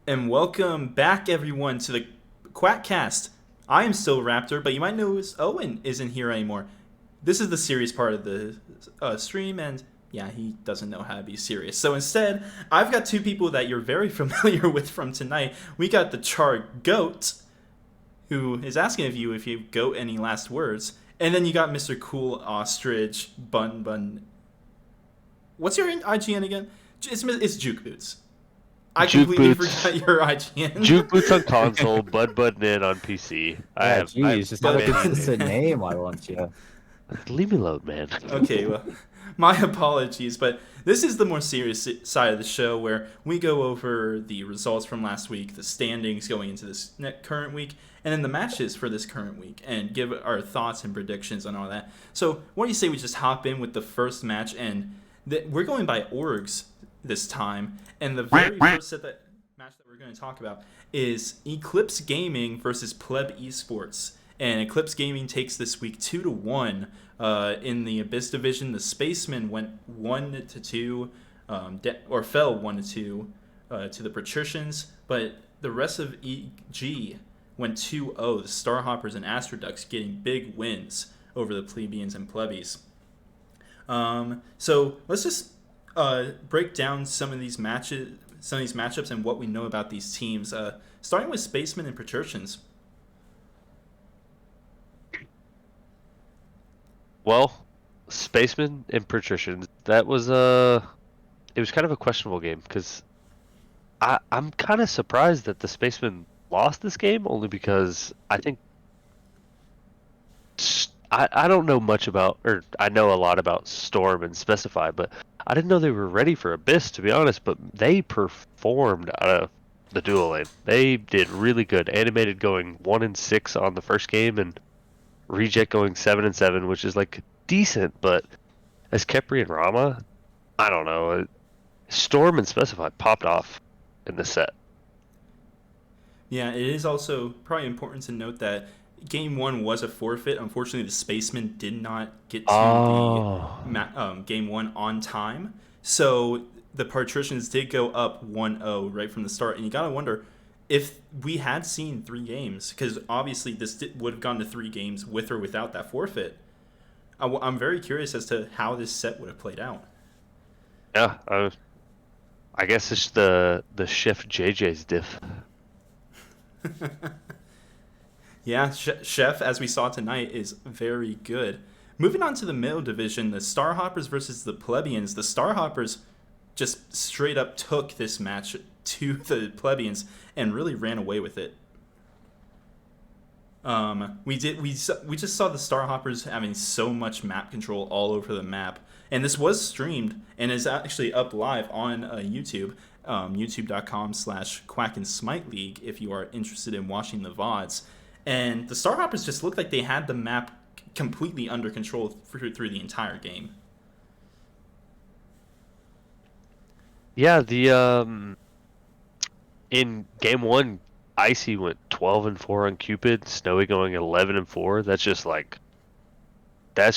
And welcome back, everyone, to the Quackcast. I am still Raptor, but you might notice Owen isn't here anymore. This is the serious part of the stream, and yeah, he doesn't know how to be serious. So instead, I've got two people that you're very familiar with from tonight. We got the Charred Goat, who is asking of you if you goat any last words, and then you got Mr. Cool Ostrich Bun. What's your IGN again? It's Juke Boots. I Juke completely Boots. forgot your IGN. Juke Boots on console, Bud Nin on PC. Jeez, just have a been- consistent name. I want you. Leave me alone, man. Okay, well, my apologies, but this is the more serious side of the show where we go over the results from last week, the standings going into this current week, and then the matches for this current week, and give our thoughts and predictions on all that. So, what do you say we just hop in with the first match, and we're going by orgs this time, and the very first match that we're going to talk about is Eclipse Gaming versus Pleb Esports. And Eclipse Gaming takes this week 2-1. In the Abyss division, the Spacemen went 1-2, or fell 1-2 to the Patricians, but the rest of EG went 2-0. The Starhoppers and Astroducks getting big wins over the Plebeians and Plebbies. So let's just break down some of these matchups and what we know about these teams. Starting with Spacemen and Patricians. Well, Spacemen and Patricians, that was it was kind of a questionable game because I'm kind of surprised that the Spacemen lost this game only because I think I don't know much about, or I know a lot about Storm and Specify, but I didn't know they were ready for Abyss, to be honest, but they performed out of the dual lane. They did really good. Animated going 1-6 on the first game, and Reject going 7-7, which is like decent, but as Kepri and Rama, I don't know. Storm and Specify popped off in the set. Yeah, it is also probably important to note that Game 1 was a forfeit. Unfortunately, the Spacemen did not get to the Game 1 on time. So the Patricians did go up 1-0 right from the start. And you got to wonder if we had seen 3 games, because obviously this would have gone to 3 games with or without that forfeit. I'm very curious as to how this set would have played out. Yeah, I guess it's the Chef JJ's diff. Yeah, Chef, as we saw tonight, is very good. Moving on to the middle division, the Starhoppers versus the Plebeians. The Starhoppers just straight up took this match to the Plebeians and really ran away with it. We just saw the Starhoppers having so much map control all over the map, and this was streamed and is actually up live on YouTube, youtube.com/QuackandSmite if you are interested in watching the VODs. And the Starhoppers just looked like they had the map completely under control through the entire game. Yeah, the in game 1, Icy went 12-4 on Cupid, Snowy going 11-4. That's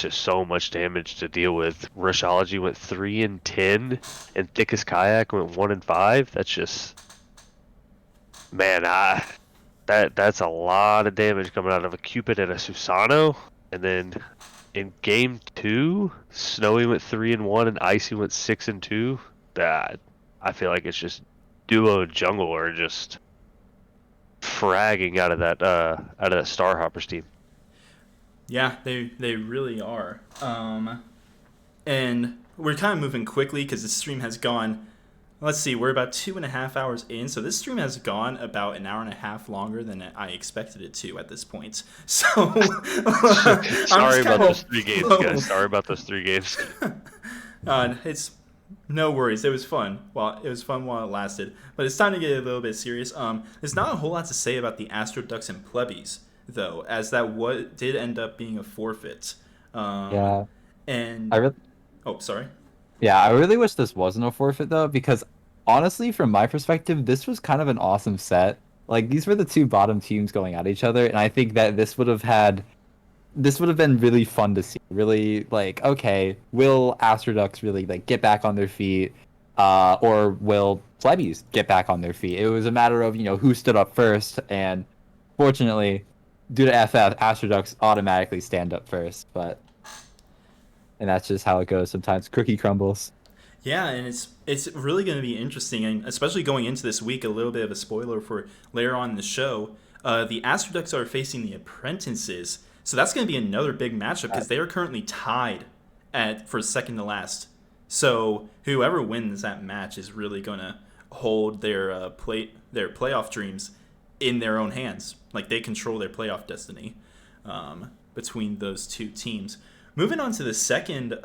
just so much damage to deal with. Rushology went 3-10, and Thickest Kayak went 1-5. That's just, man, that's a lot of damage coming out of a Cupid and a Susano. And then in game 2, Snowy went 3-1 and Icy went 6-2. That I feel like it's just duo jungle or just fragging out of that Starhoppers team. Yeah, they really are. And we're kind of moving quickly because the stream has gone. Let's see, we're about 2.5 hours in, so this stream has gone about an hour and a half longer than I expected it to at this point. So, Sorry about those 3 games, guys. Sorry about those 3 games. It's no worries. It was fun. Well, it was fun while it lasted, but it's time to get a little bit serious. There's not a whole lot to say about the Astroducks and Plebbies, though, as that did end up being a forfeit. Yeah. And oh, sorry. Yeah, I really wish this wasn't a forfeit, though, because honestly, from my perspective, this was kind of an awesome set. Like, these were the 2 bottom teams going at each other, and I think that this would have been really fun to see. Really, like, okay, will Astroducks really, like, get back on their feet? or will plebbies get back on their feet? It was a matter of, who stood up first, and fortunately, due to FF, Astroducks automatically stand up first, and that's just how it goes sometimes. Cookie crumbles. Yeah, and it's really going to be interesting, and especially going into this week, a little bit of a spoiler for later on in the show. The Astroducks are facing the Apprentices, so that's going to be another big matchup because they are currently tied for second to last. So whoever wins that match is really going to hold their playoff dreams in their own hands. Like, they control their playoff destiny between those two teams. Moving on to the second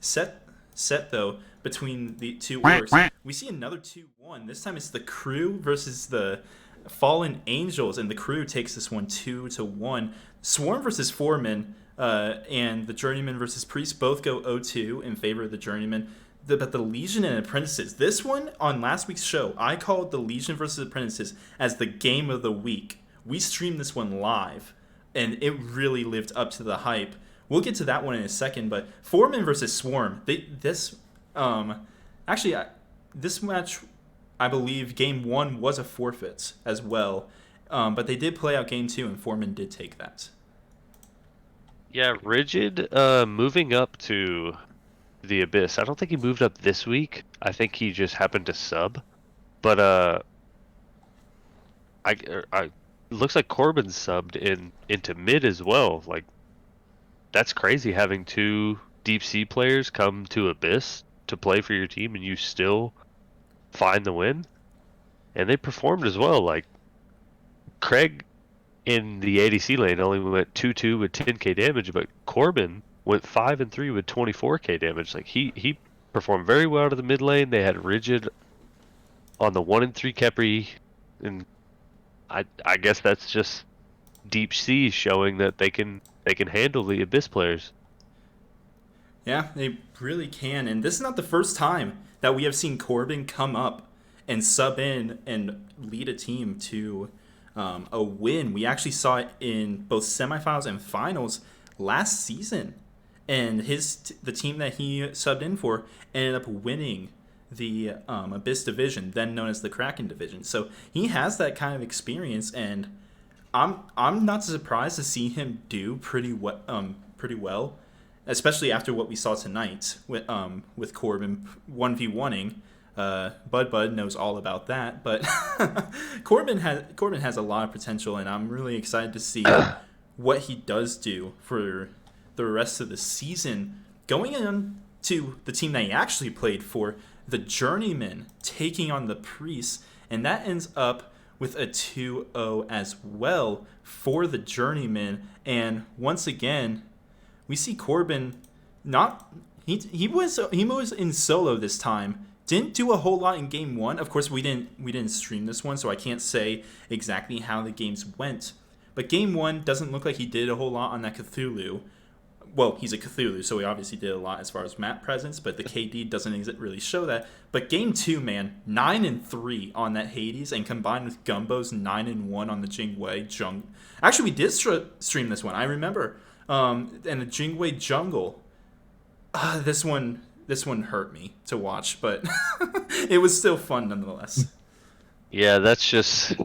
set though, between the two orgs, we see another 2-1. This time it's the Crew versus the Fallen Angels, and the Crew takes this one 2-1. Swarm versus Foreman and the Journeyman versus Priest both go 0-2 in favor of the Journeyman. But the Legion and Apprentices, this one on last week's show, I called the Legion versus Apprentices as the game of the week. We streamed this one live, and it really lived up to the hype. We'll get to that one in a second, but Foreman versus Swarm, this match, I believe game 1 was a forfeit as well, but they did play out game 2, and Foreman did take that. Yeah, Rigid moving up to the Abyss. I don't think he moved up this week. I think he just happened to sub. But looks like Corbin subbed into mid as well. Like, that's crazy having two Deep Sea players come to Abyss to play for your team and you still find the win. And they performed as well. Like, Craig in the ADC lane only went 2-2 with 10k damage, but Corbin went 5-3 with 24k damage. Like, he performed very well out of the mid lane. They had Rigid on the 1-3 Kepri, and I guess that's just Deep Sea showing that they can handle the Abyss players. Yeah, they really can, and this is not the first time that we have seen Corbin come up and sub in and lead a team to a win. We actually saw it in both semifinals and finals last season, and the team that he subbed in for ended up winning the Abyss division, then known as the Kraken division. So he has that kind of experience, and I'm not surprised to see him do pretty well, especially after what we saw tonight with Corbin 1v1ing. Bud knows all about that, but Corbin has a lot of potential, and I'm really excited to see what he does do for the rest of the season. Going on to the team that he actually played for, the Journeyman taking on the Priests, and that ends up with a 2-0 as well for the Journeyman. And once again, we see Corbin he was in solo this time. Didn't do a whole lot in game 1. Of course, we didn't stream this one, so I can't say exactly how the games went. But game 1 doesn't look like he did a whole lot on that Cthulhu. Well, he's a Cthulhu, so he obviously did a lot as far as map presence, but the KD doesn't really show that. But game 2, man, 9-3 on that Hades, and combined with Gumbo's 9-1 on the Jingwei Jungle. Actually, we did stream this one, I remember. And the Jingwei Jungle. This one hurt me to watch, but it was still fun nonetheless. Yeah, that's just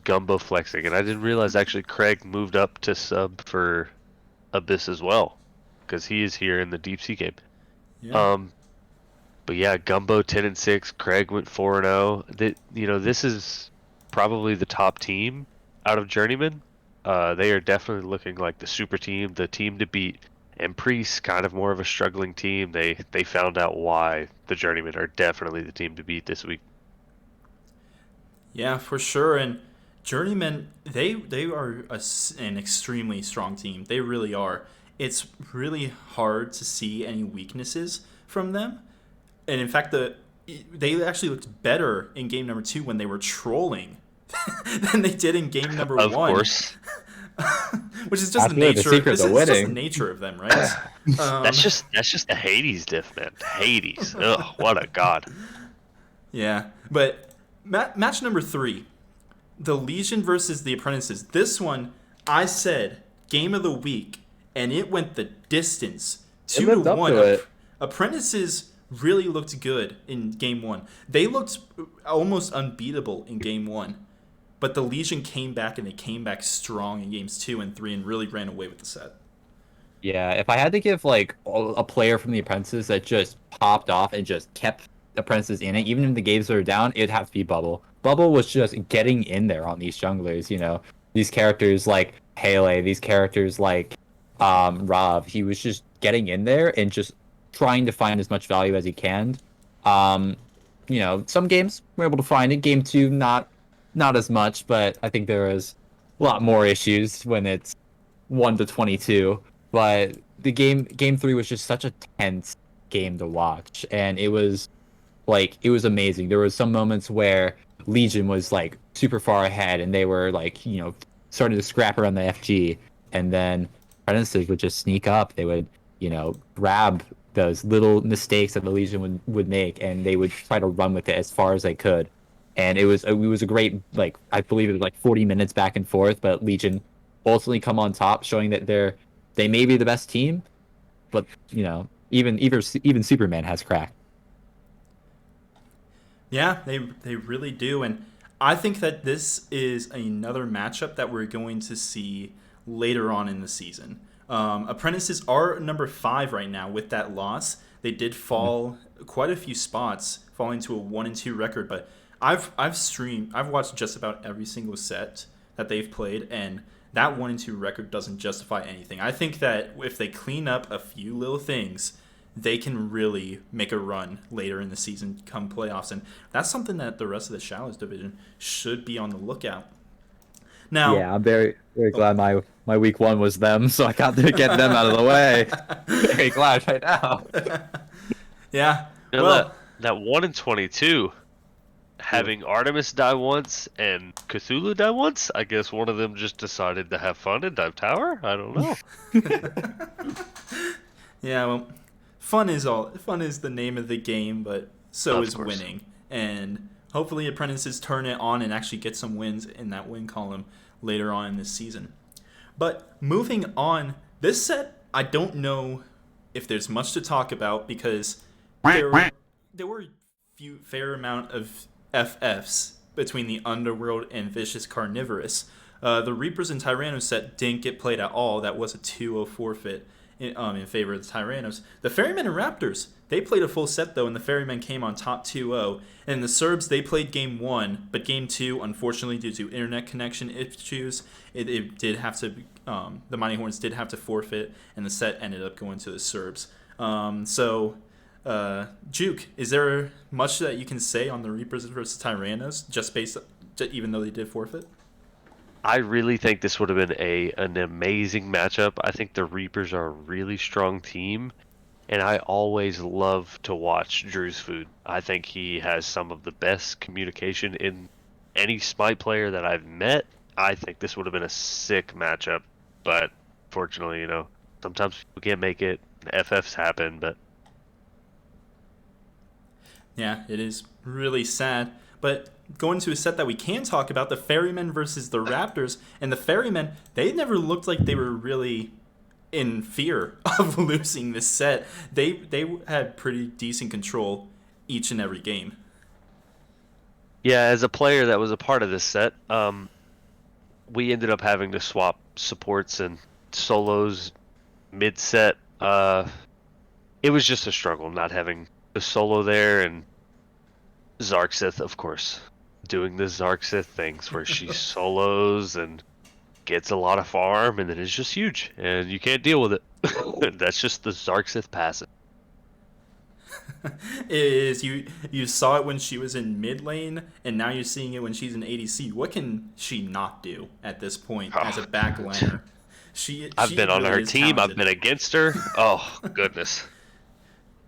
Gumbo flexing, and I didn't realize actually Craig moved up to sub for Abyss as well, because he is here in the Deep Sea game. Yeah. But yeah, Gumbo 10-6, Craig went 4-0. This is probably the top team out of Journeyman. They are definitely looking like the super team, the team to beat. And Priest, kind of more of a struggling team. They found out why the Journeymen are definitely the team to beat this week. Yeah, for sure. And Journeymen, they are an extremely strong team. They really are. It's really hard to see any weaknesses from them. And in fact, they actually looked better in game number 2 when they were trolling than they did in game number 1. Of course. Which is just the nature of them, right? That's just the Hades diff, man. Hades. Ugh, what a god. Yeah, but match number 3, the Legion versus the Apprentices. This one, I said game of the week, and it went the distance. 2-1. Apprentices really looked good in game 1. They looked almost unbeatable in game 1. But the Legion came back, and they came back strong in games 2 and 3 and really ran away with the set. Yeah, if I had to give like a player from the Apprentices that just popped off and just kept Apprentices in it, even if the games were down, it'd have to be Bubble. Bubble was just getting in there on these junglers, you know. These characters like Pele, these characters like Rav. He was just getting in there and just trying to find as much value as he can. You know, some games we're able to find it. Game 2, not as much, but I think there was a lot more issues when it's 1-22. But the game 3 was just such a tense game to watch, and it was amazing. There was some moments where Legion was like super far ahead, and they were like, you know, starting to scrap around the FG, and then Apprentices would just sneak up. They would, you know, grab those little mistakes that the Legion would make, and they would try to run with it as far as they could. And it was a great, like, I believe it was like 40 minutes back and forth, but Legion ultimately come on top, showing that they may be the best team, but, you know, even Superman has cracked. Yeah, they really do, and I think that this is another matchup that we're going to see later on in the season. Apprentices are number 5 right now with that loss. They did fall quite a few spots, falling to a 1-2 record, but I've watched just about every single set that they've played, and that 1-2 record doesn't justify anything. I think that if they clean up a few little things, they can really make a run later in the season come playoffs, and that's something that the rest of the Shallows division should be on the lookout. Now, yeah, I'm very, very glad my week 1 was them, so I got to get them out of the way. Very glad right now. Yeah. You know, Well, that 1-22, having Artemis die once and Cthulhu die once, I guess one of them just decided to have fun and dive tower. I don't know. yeah, well, fun is the name of the game, but so Of is course. winning. And hopefully Apprentices turn it on and actually get some wins in that win column later on in this season. But moving on, this set, I don't know if there's much to talk about because there were a fair amount of FFs between the Underworld and Vicious Carnivorous. The Reapers and Tyrannos set didn't get played at all. That was a 2-0 forfeit in favor of the Tyrannos. The Ferrymen and Raptors, they played a full set though, and the Ferrymen came on top 2-0. And the Serbs, they played game 1, but game 2, unfortunately, due to internet connection issues, it did have to. The Mighty Horns did have to forfeit, and the set ended up going to the Serbs. Juke, is there much that you can say on the Reapers versus Tyrannos, even though they did forfeit? I really think this would have been an amazing matchup. I think the Reapers are a really strong team, and I always love to watch Drew's Food. I think he has some of the best communication in any Smite player that I've met. I think this would have been a sick matchup, but fortunately, you know, sometimes people can't make it. FFs happen, but Yeah, it is really sad. But going to a set that we can talk about, the Ferrymen versus the Raptors, and the Ferrymen, they never looked like they were really in fear of losing this set. They had pretty decent control each and every game. yeah, as a player that was a part of this set, we ended up having to swap supports and solos mid-set. It was just a struggle not having the solo there, and Zarksith, of course, doing the Zarksith things where she solos and gets a lot of farm, and then it's just huge, and you can't deal with it. That's just the Zarksith passive. You saw it when she was in mid lane, and now you're seeing it when she's in ADC. What can she not do at this point as a back laner? I've been on really her is team. talented. I've been against her. Oh, goodness.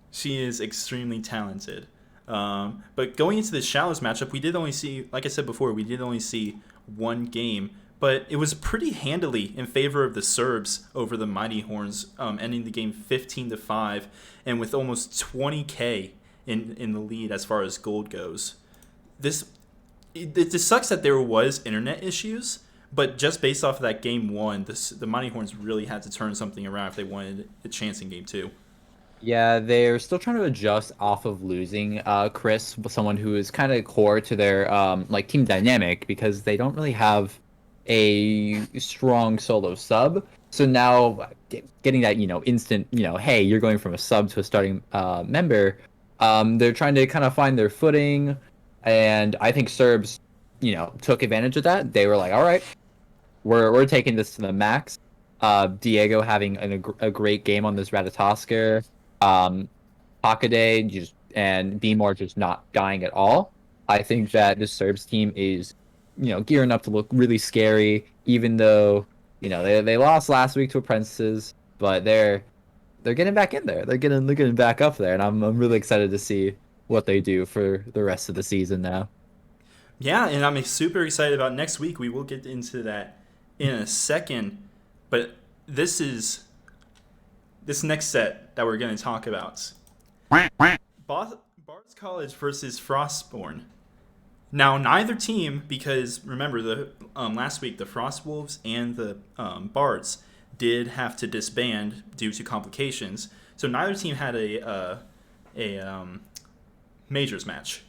She is extremely talented. But going into the Shallows matchup, we did only see, like I said before, one game. But it was pretty handily in favor of the Serbs over the Mighty Horns, ending the game 15-5, and with almost 20k in the lead as far as gold goes. It sucks that there was internet issues, but just based off of that game 1, the Mighty Horns really had to turn something around if they wanted a chance in game 2. Yeah, they're still trying to adjust off of losing Chris, someone who is kind of core to their like team dynamic because they don't really have a strong solo sub. So now getting that, instant, hey, you're going from a sub to a starting member, they're trying to kind of find their footing, and I think Serbs, took advantage of that. They were like, all right, we're taking this to the max. Diego having a great game on this Ratatoskr. Hakaday and Beamore just not dying at all. I think that this Serbs team is, gearing up to look really scary, even though, they lost last week to Apprentices, but they're getting back in there. They're getting back up there, and I'm really excited to see what they do for the rest of the season now. Yeah, and I'm super excited about next week. We will get into that in a second, but this next set that we're going to talk about. Bards College versus Frostborn. Now, neither team, because remember, the last week the Frostwolves and the Bards did have to disband due to complications. So neither team had a majors match.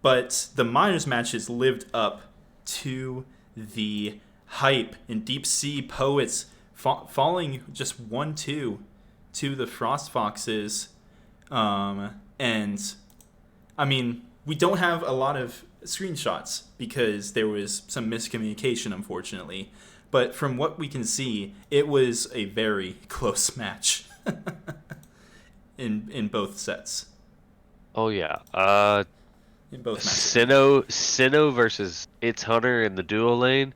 But the minors matches lived up to the hype, and Deep Sea Poets falling just 1-2 to the Frost Foxes. And I mean, we don't have a lot of screenshots because there was some miscommunication, unfortunately. But from what we can see, it was a very close match in both sets. Oh yeah. In both matches. Sinnoh versus It's Hunter in the duo lane.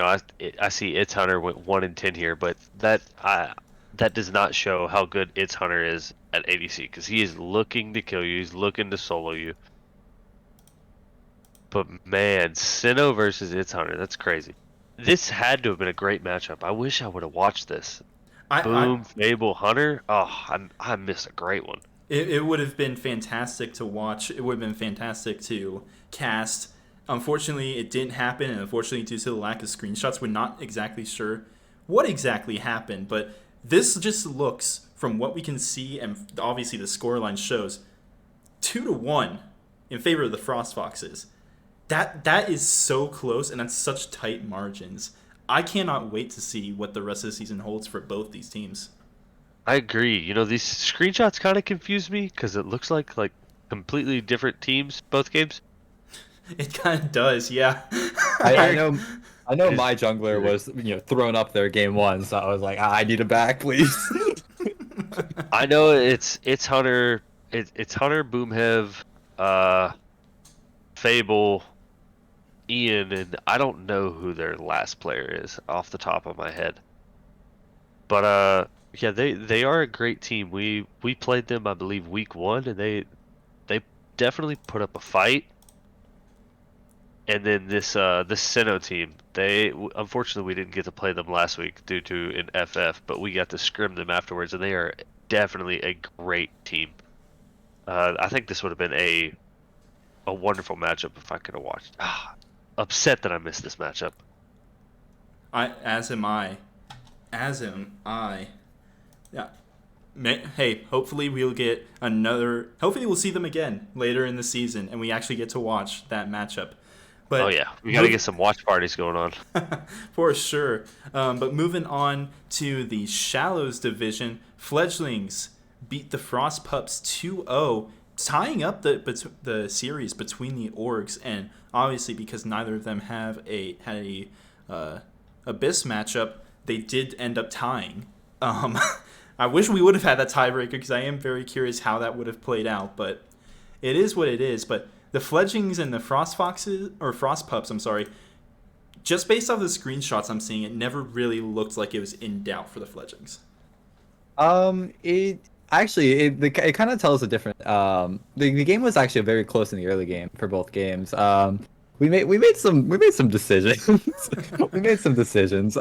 I see It's Hunter went 1-10 here, but that does not show how good It's Hunter is at ADC, because he is looking to kill you. He's looking to solo you. But man, Sinnoh versus It's Hunter, that's crazy. This had to have been a great matchup. I wish I would have watched this. Boom, Fable, Hunter. Oh, I missed a great one. It would have been fantastic to watch. It would have been fantastic to cast. Unfortunately, it didn't happen, and unfortunately, due to the lack of screenshots, we're not exactly sure what exactly happened. But this just looks, from what we can see, and obviously the scoreline shows, 2-1 in favor of the Frost Foxes. That is so close, and that's such tight margins. I cannot wait to see what the rest of the season holds for both these teams. I agree. These screenshots kind of confuse me because it looks like completely different teams, both games. It kind of does, yeah. I know my jungler was thrown up there game one, so I was like, I need it back, please. I know it's Hunter, it's Hunter, Boomhev, Fable, Ian, and I don't know who their last player is off the top of my head. But yeah, they are a great team. We played them, I believe, week 1, and they definitely put up a fight. And then this Sinnoh team, unfortunately we didn't get to play them last week due to an FF, but we got to scrim them afterwards, and they are definitely a great team. I think this would have been a wonderful matchup if I could have watched. Upset that I missed this matchup. As am I. Yeah. Hey, hopefully we'll get another. Hopefully we'll see them again later in the season, and we actually get to watch that matchup. But oh yeah, we gotta get some watch parties going on. For sure. But moving on to the Shallows division, Fledglings beat the Frost Pups 2-0, tying up the series between the orgs, and obviously because neither of them had a Abyss matchup, they did end up tying. I wish we would have had that tiebreaker because I am very curious how that would have played out, but it is what it is. But the Fledglings and the Frost Pups, I'm sorry, just based off the screenshots I'm seeing, it never really looked like it was in doubt for the Fledglings. It kind of tells a different. The game was actually very close in the early game for both games. We made some decisions. We made some decisions.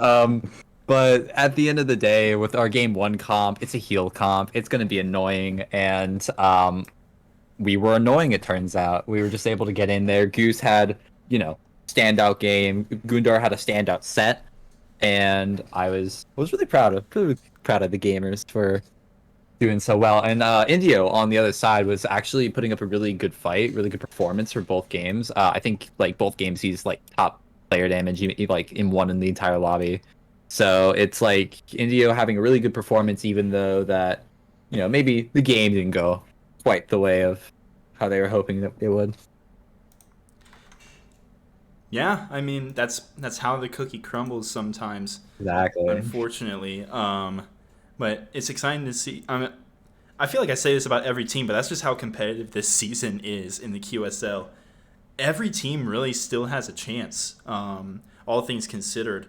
But at the end of the day, with our game 1 comp, it's a heal comp. It's going to be annoying, and we were annoying. It turns out we were just able to get in there. Goose had standout game. Gundar had a standout set, and I was really proud of the gamers for doing so well. And Indio on the other side was actually putting up a really good fight, really good performance for both games. I think like both games he's like top player damage, like in one in the entire lobby. So it's like Indio having a really good performance, even though that maybe the game didn't go quite the way of how they were hoping that it would. Yeah, I mean that's how the cookie crumbles sometimes. Exactly. Unfortunately, but it's exciting to see. I feel like I say this about every team, but that's just how competitive this season is in the QSL. Every team really still has a chance, all things considered.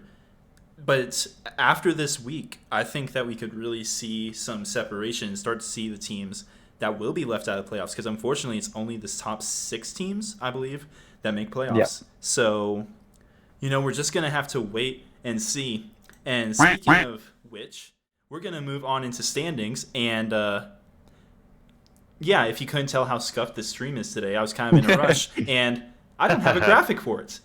But after this week, I think that we could really see some separation and start to see the teams that will be left out of playoffs. Because unfortunately, it's only the top 6 teams, I believe, that make playoffs. Yeah. So, we're just going to have to wait and see. And speaking of which, we're going to move on into standings. And, if you couldn't tell how scuffed this stream is today, I was kind of in a rush. And I don't have a graphic for it.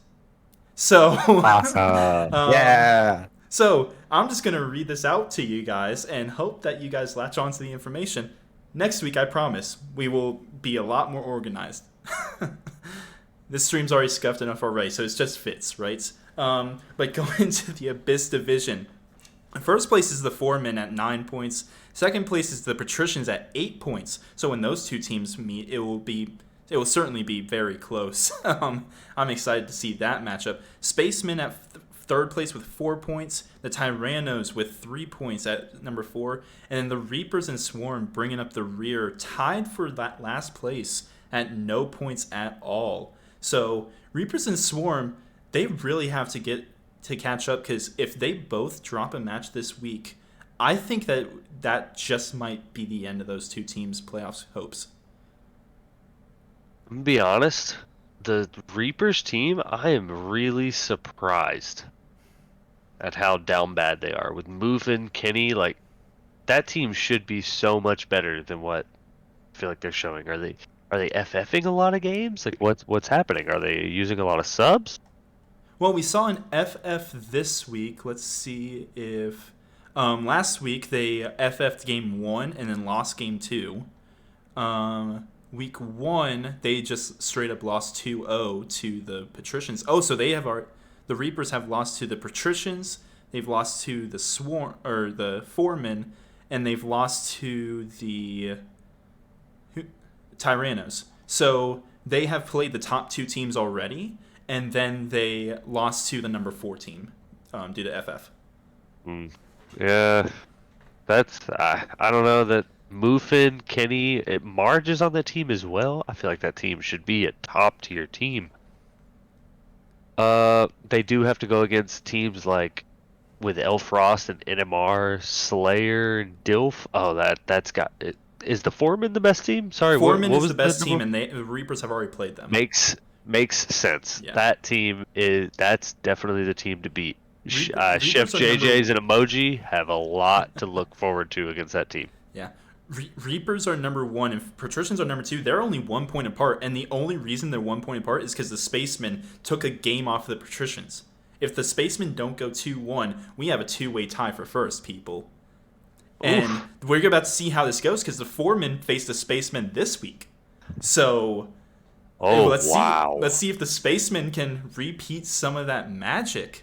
So, awesome. Yeah. So I'm just going to read this out to you guys and hope that you guys latch on to the information. Next week, I promise, we will be a lot more organized. This stream's already scuffed enough already, so it just fits, right? But going to the Abyss Division. First place is the Foremen at 9 points. Second place is the Patricians at 8 points. So when those two teams meet, it will certainly be very close. I'm excited to see that matchup. Spacemen at third place with 4 points. The Tyrannos with 3 points at number 4. And then the Reapers and Swarm bringing up the rear, tied for that last place at no points at all. So Reapers and Swarm, they really have to catch up, because if they both drop a match this week, I think that just might be the end of those two teams' playoffs hopes. I'm gonna be honest, the Reapers team, I am really surprised at how down bad they are. With Movin, Kenny, like, that team should be so much better than what I feel like they're showing. Are they FFing a lot of games? Like, what's happening? Are they using a lot of subs? Well, we saw an FF this week. Let's see if last week they FF'd game 1 and then lost game 2. Week 1, they just straight up lost 2-0 to the Patricians. Oh, so the Reapers have lost to the Patricians. They've lost to the Swarm or the Foremen, and they've lost to the Tyrannos. So they have played the top 2 teams already, and then they lost to the number 4 team due to FF. Yeah, that's I don't know that. Mufin, Kenny, Marge is on the team as well. I feel like that team should be a top tier team. They do have to go against teams like with Elfrost and NMR, Slayer, and Dilf. Oh, that's got it. Is the Foreman the best team? Sorry, Foreman what is the best team, and the Reapers have already played them. Makes sense. Yeah. That team that's definitely the team to beat. Chef JJ's and Emoji have a lot to look forward to against that team. Yeah. Reapers are number 1 and Patricians are number 2. They're only 1 point apart, and the only reason they're 1 point apart is because the Spacemen took a game off of the Patricians. If the Spacemen don't go 2-1, we have a 2-way tie for first, people. And we're about to see how this goes, because the Foremen face the Spacemen this week. So let's see if the Spacemen can repeat some of that magic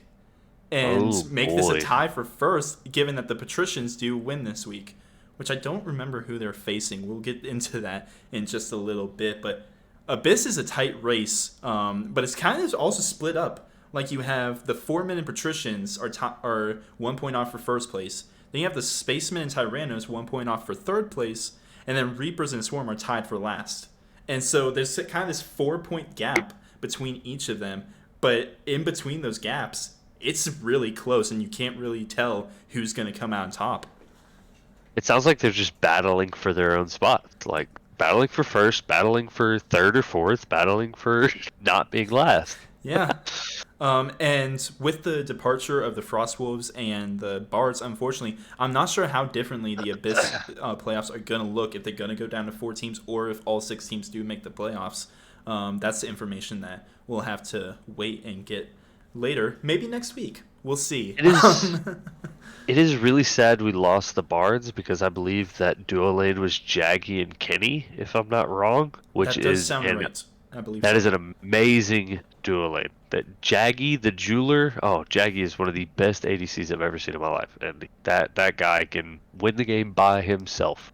and make this a tie for first, given that the Patricians do win this week. Which I don't remember who they're facing. We'll get into that in just a little bit. But Abyss is a tight race, but it's kind of also split up. Like, you have the Foremen and Patricians are 1 point off for first place. Then you have the Spacemen and Tyrannos 1 point off for third place. And then Reapers and Swarm are tied for last. And so there's kind of this 4 point gap between each of them. But in between those gaps, it's really close, and you can't really tell who's going to come out on top. It sounds like they're just battling for their own spot. Like, battling for first, battling for third or fourth, battling for not being last. Yeah. And with the departure of the Frostwolves and the Bards, unfortunately, I'm not sure how differently the Abyss playoffs are going to look, if they're going to go down to 4 teams or if all 6 teams do make the playoffs. That's the information that we'll have to wait and get later, maybe next week. We'll see. It is. It is really sad we lost the Bards because I believe that duo lane was Jaggy and Kenny, if I'm not wrong. Which That does is sound right. I believe that so. is an amazing duo lane. That Jaggy, the jeweler. Oh, Jaggy is one of the best ADCs I've ever seen in my life, and that guy can win the game by himself.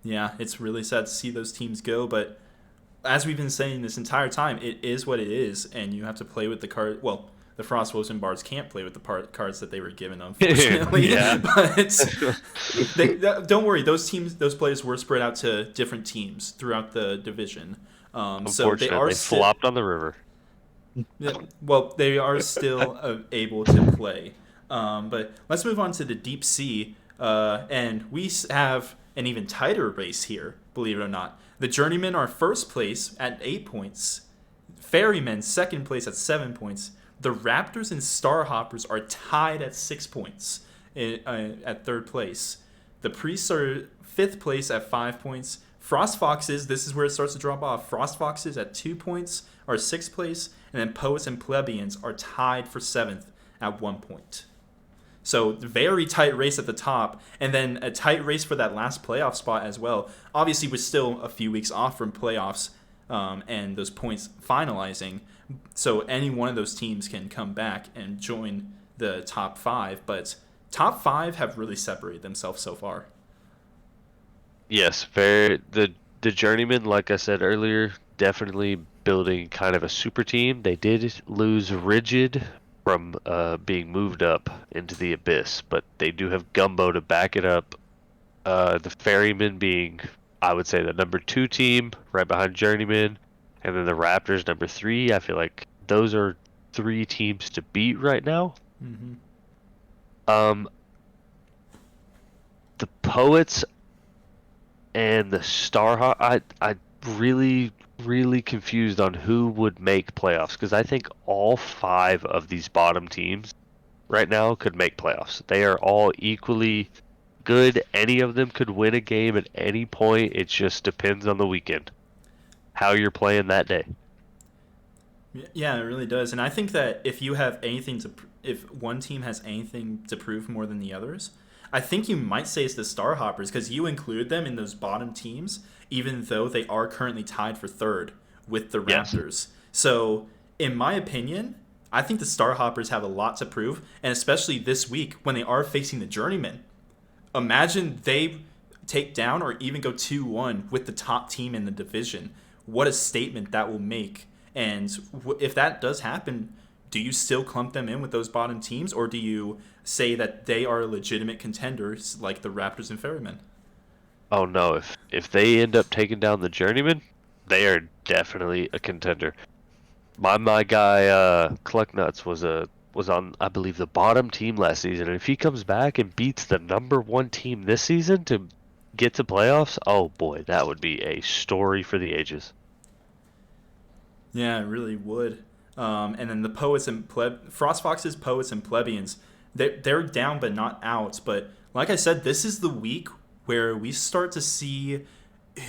Yeah, it's really sad to see those teams go, but as we've been saying this entire time, it is what it is, and you have to play with the card. Well, the Frostwolves and Bards can't play with the cards that they were given, unfortunately. Yeah. But don't worry, those players were spread out to different teams throughout the division. So they are flopped on the river. well, they are still able to play. But let's move on to the Deep Sea, and we have an even tighter race here, believe it or not. The Journeymen are first place at 8 points. Ferrymen second place at 7 points. The Raptors and Starhoppers are tied at 6 points at third place. The Priests are fifth place at 5 points. Frost Foxes, this is where it starts to drop off. Frost Foxes at 2 points are sixth place. And then Poets and Plebeians are tied for seventh at 1 point. So very tight race at the top, and then a tight race for that last playoff spot as well. Obviously, we're still a few weeks off from playoffs and those points finalizing. So any one of those teams can come back and join the top 5. But top 5 have really separated themselves so far. Yes, the Journeymen, like I said earlier, definitely building kind of a super team. They did lose Rigid from being moved up into the Abyss, but they do have Gumbo to back it up. The Ferrymen being, I would say, the number 2 team, right behind Journeyman, and then the Raptors number 3. I feel like those are 3 teams to beat right now. Mm-hmm. The Poets and the Starhawk, I really confused on who would make playoffs, because I think all 5 of these bottom teams right now could make playoffs. They are all equally good. Any of them could win a game at any point. It just depends on the weekend, how you're playing that day. Yeah, it really does. And I think that if one team has anything to prove more than the others, I think you might say it's the Starhoppers, because you include them in those bottom teams, even though they are currently tied for third with the Raptors. Yes. So, in my opinion, I think the Starhoppers have a lot to prove, and especially this week when they are facing the Journeymen. Imagine they take down or even go 2-1 with the top team in the division. What a statement that will make. And if that does happen, do you still clump them in with those bottom teams, or do you say that they are legitimate contenders like the Raptors and Ferrymen? Oh no, if they end up taking down the Journeyman, they are definitely a contender. My guy Clucknuts was on, I believe, the bottom team last season, and if he comes back and beats the number 1 team this season to get to playoffs, oh boy, that would be a story for the ages. Yeah, it really would. And then the Poets and Frost Foxes, Poets, and Plebeians, they're down but not out. But like I said, this is the week where we start to see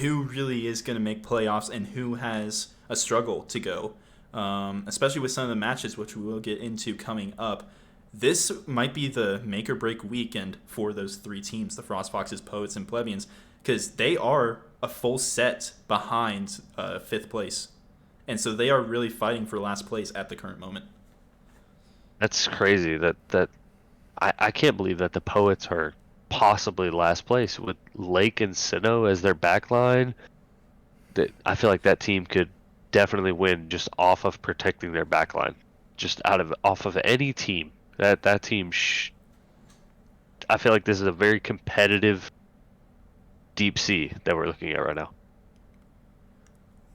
who really is going to make playoffs and who has a struggle to go, especially with some of the matches, which we will get into coming up. This might be the make or break weekend for those 3 teams, the Frost Foxes, Poets, and Plebeians, because they are a full set behind 5th place. And so they are really fighting for last place at the current moment. That's crazy. That I can't believe that the Poets are possibly last place with Lake and Sinnoh as their backline. I feel like that team could definitely win just off of protecting their backline, just off of any team. That team. I feel like this is a very competitive Deep Sea that we're looking at right now.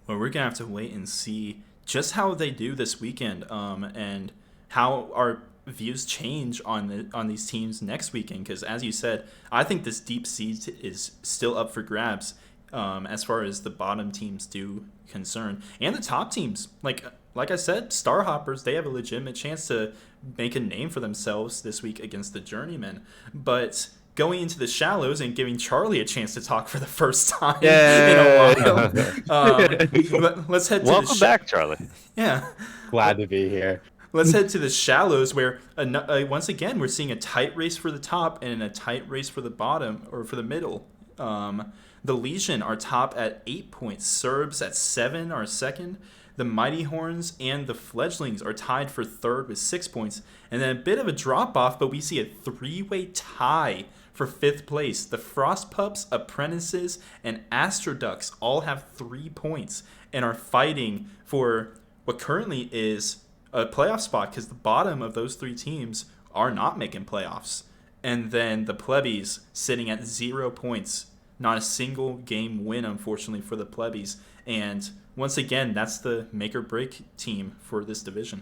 Well, we're gonna have to wait and see just how they do this weekend, and how our views change on these teams next weekend. Because as you said, I think this Deep Sea is still up for grabs, as far as the bottom teams do concern, and the top teams. Like I said, Starhoppers, they have a legitimate chance to make a name for themselves this week against the Journeymen. But going into the shallows and giving Charlie a chance to talk for the first time Yay! in a while. Let's head to Welcome back, Charlie. Yeah. Glad to be here. Let's head to the shallows, where once again we're seeing a tight race for the top and a tight race for the bottom or for the middle. The Legion are top at 8 points. Serbs at 7 are second. The Mighty Horns and the Fledglings are tied for third with 6 points. And then a bit of a drop off, but we see a three-way tie for fifth place. The Frost Pups, Apprentices, and Astroducks all have 3 points and are fighting for what currently is a playoff spot, because the bottom of those 3 teams are not making playoffs. And then the Plebbies sitting at 0 points. Not a single game win, unfortunately, for the Plebbies. And once again, that's the make or break team for this division.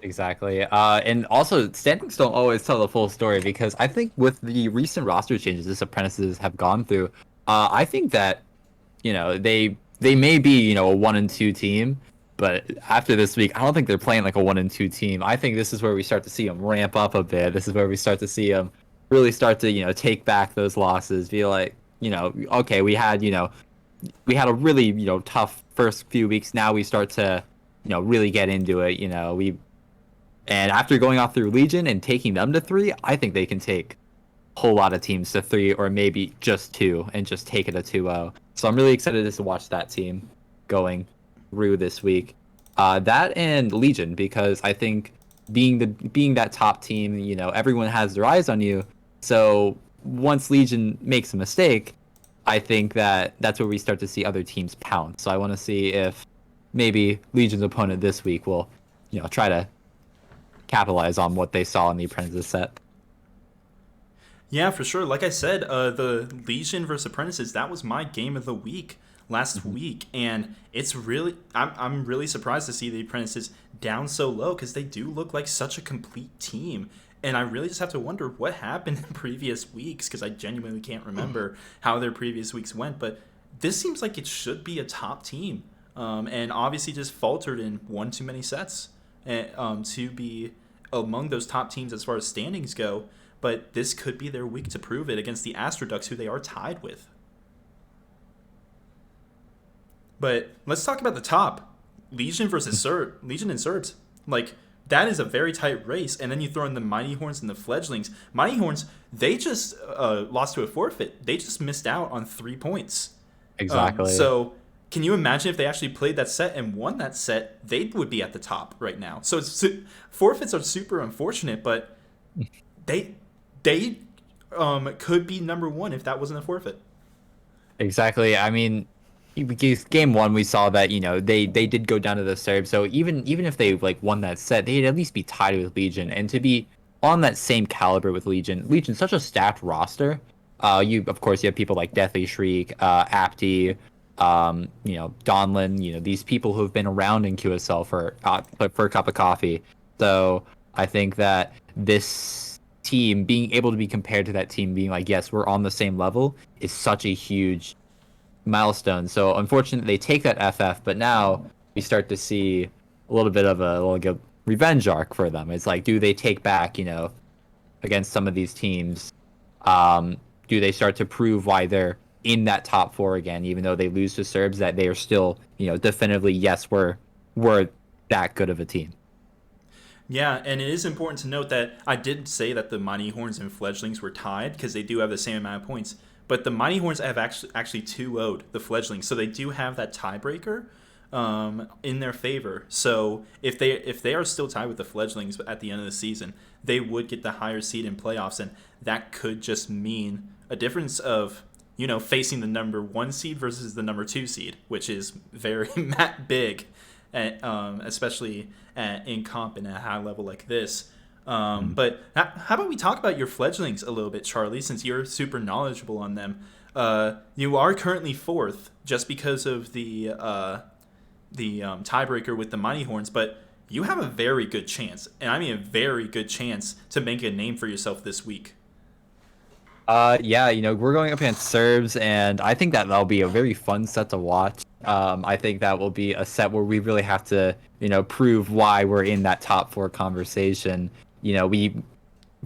Exactly. And also, standings don't always tell the full story, because I think with the recent roster changes this Apprentices have gone through, I think that, they may be, a 1-2 team, but after this week, I don't think they're playing like a 1-2 team. I think this is where we start to see them ramp up a bit. This is where we start to see them really start to, take back those losses, be like, okay, we had a really, tough first few weeks. Now we start to, really get into it. And after going off through Legion and taking them to 3, I think they can take a whole lot of teams to 3 or maybe just 2 and just take it a 2-0. So I'm really excited to watch that team going through this week. That and Legion, because I think being that top team, everyone has their eyes on you. So once Legion makes a mistake, I think that's where we start to see other teams pounce. So I want to see if maybe Legion's opponent this week will, try to capitalize on what they saw in the Apprentices set. Yeah, for sure. Like I said, the Legion versus Apprentices, that was my game of the week last week, and it's really I'm really surprised to see the Apprentices down so low, because they do look like such a complete team. And I really just have to wonder what happened in previous weeks, because I genuinely can't remember how their previous weeks went. But this seems like it should be a top team, and obviously just faltered in one too many sets to be among those top teams as far as standings go. But this could be their week to prove it against the Astroducks, who they are tied with. But let's talk about the top. Legion versus Legion and Serbs. Like, that is a very tight race. And then you throw in the Mighty Horns and the Fledglings. Mighty Horns, they just lost to a forfeit. They just missed out on 3 points. Exactly. So can you imagine if they actually played that set and won that set, they would be at the top right now. So forfeits are super unfortunate, but they could be number 1 if that wasn't a forfeit. Exactly. I mean, game 1 we saw that they did go down to the Serbs, so even if they won that set, they'd at least be tied with Legion, and to be on that same caliber with Legion's such a stacked roster. You have people like Deathly Shriek, Apti, Donlin, these people who have been around in QSL for a cup of coffee. So I think that this team being able to be compared to that team being like, yes, we're on the same level, is such a huge milestone. So unfortunately they take that FF, but now we start to see a little bit of a revenge arc for them. It's like, do they take back, against some of these teams? Do they start to prove why they're in that top 4 again, even though they lose to Serbs, that they are still, definitively, yes, we're that good of a team. Yeah, and it is important to note that I did say that the Mighty Horns and Fledglings were tied, because they do have the same amount of points. But the Mighty Horns have actually 2-0'd the Fledglings, so they do have that tiebreaker in their favor. So if they are still tied with the Fledglings at the end of the season, they would get the higher seed in playoffs, and that could just mean a difference of facing the number 1 seed versus the number 2 seed, which is very big, especially in comp and at a high level like this. But how about we talk about your Fledglings a little bit, Charlie, since you're super knowledgeable on them. You are currently 4th just because of the tiebreaker with the Mighty Horns, but you have a very good chance, and I mean a very good chance, to make a name for yourself this week. Yeah, we're going up against Serbs, and I think that'll be a very fun set to watch. I think that will be a set where we really have to, prove why we're in that top 4 conversation. We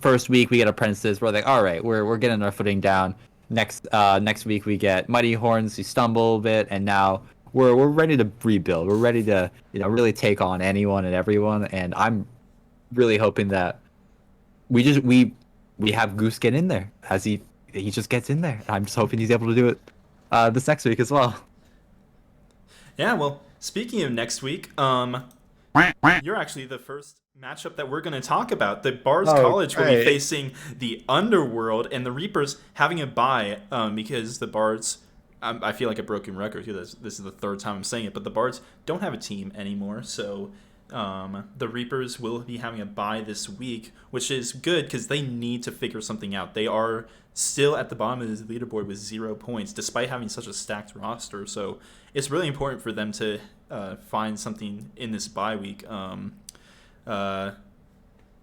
first week we get Apprentices. We're like, all right, we're getting our footing down. Next week we get Mighty Horns. We stumble a bit, and now we're ready to rebuild. We're ready to really take on anyone and everyone. And I'm really hoping that we have Goose get in there as he just gets in there. I'm just hoping he's able to do it this next week as well. Yeah, well, speaking of next week, you're actually the first matchup that we're going to talk about. The Bars College will be facing the Underworld, and the Reapers having a bye because the Bards, I feel like a broken record here. This is the third time I'm saying it, but the Bards don't have a team anymore, so the Reapers will be having a bye this week, which is good because they need to figure something out. They are still at the bottom of the leaderboard with 0 points, despite having such a stacked roster, so it's really important for them to find something in this bye week.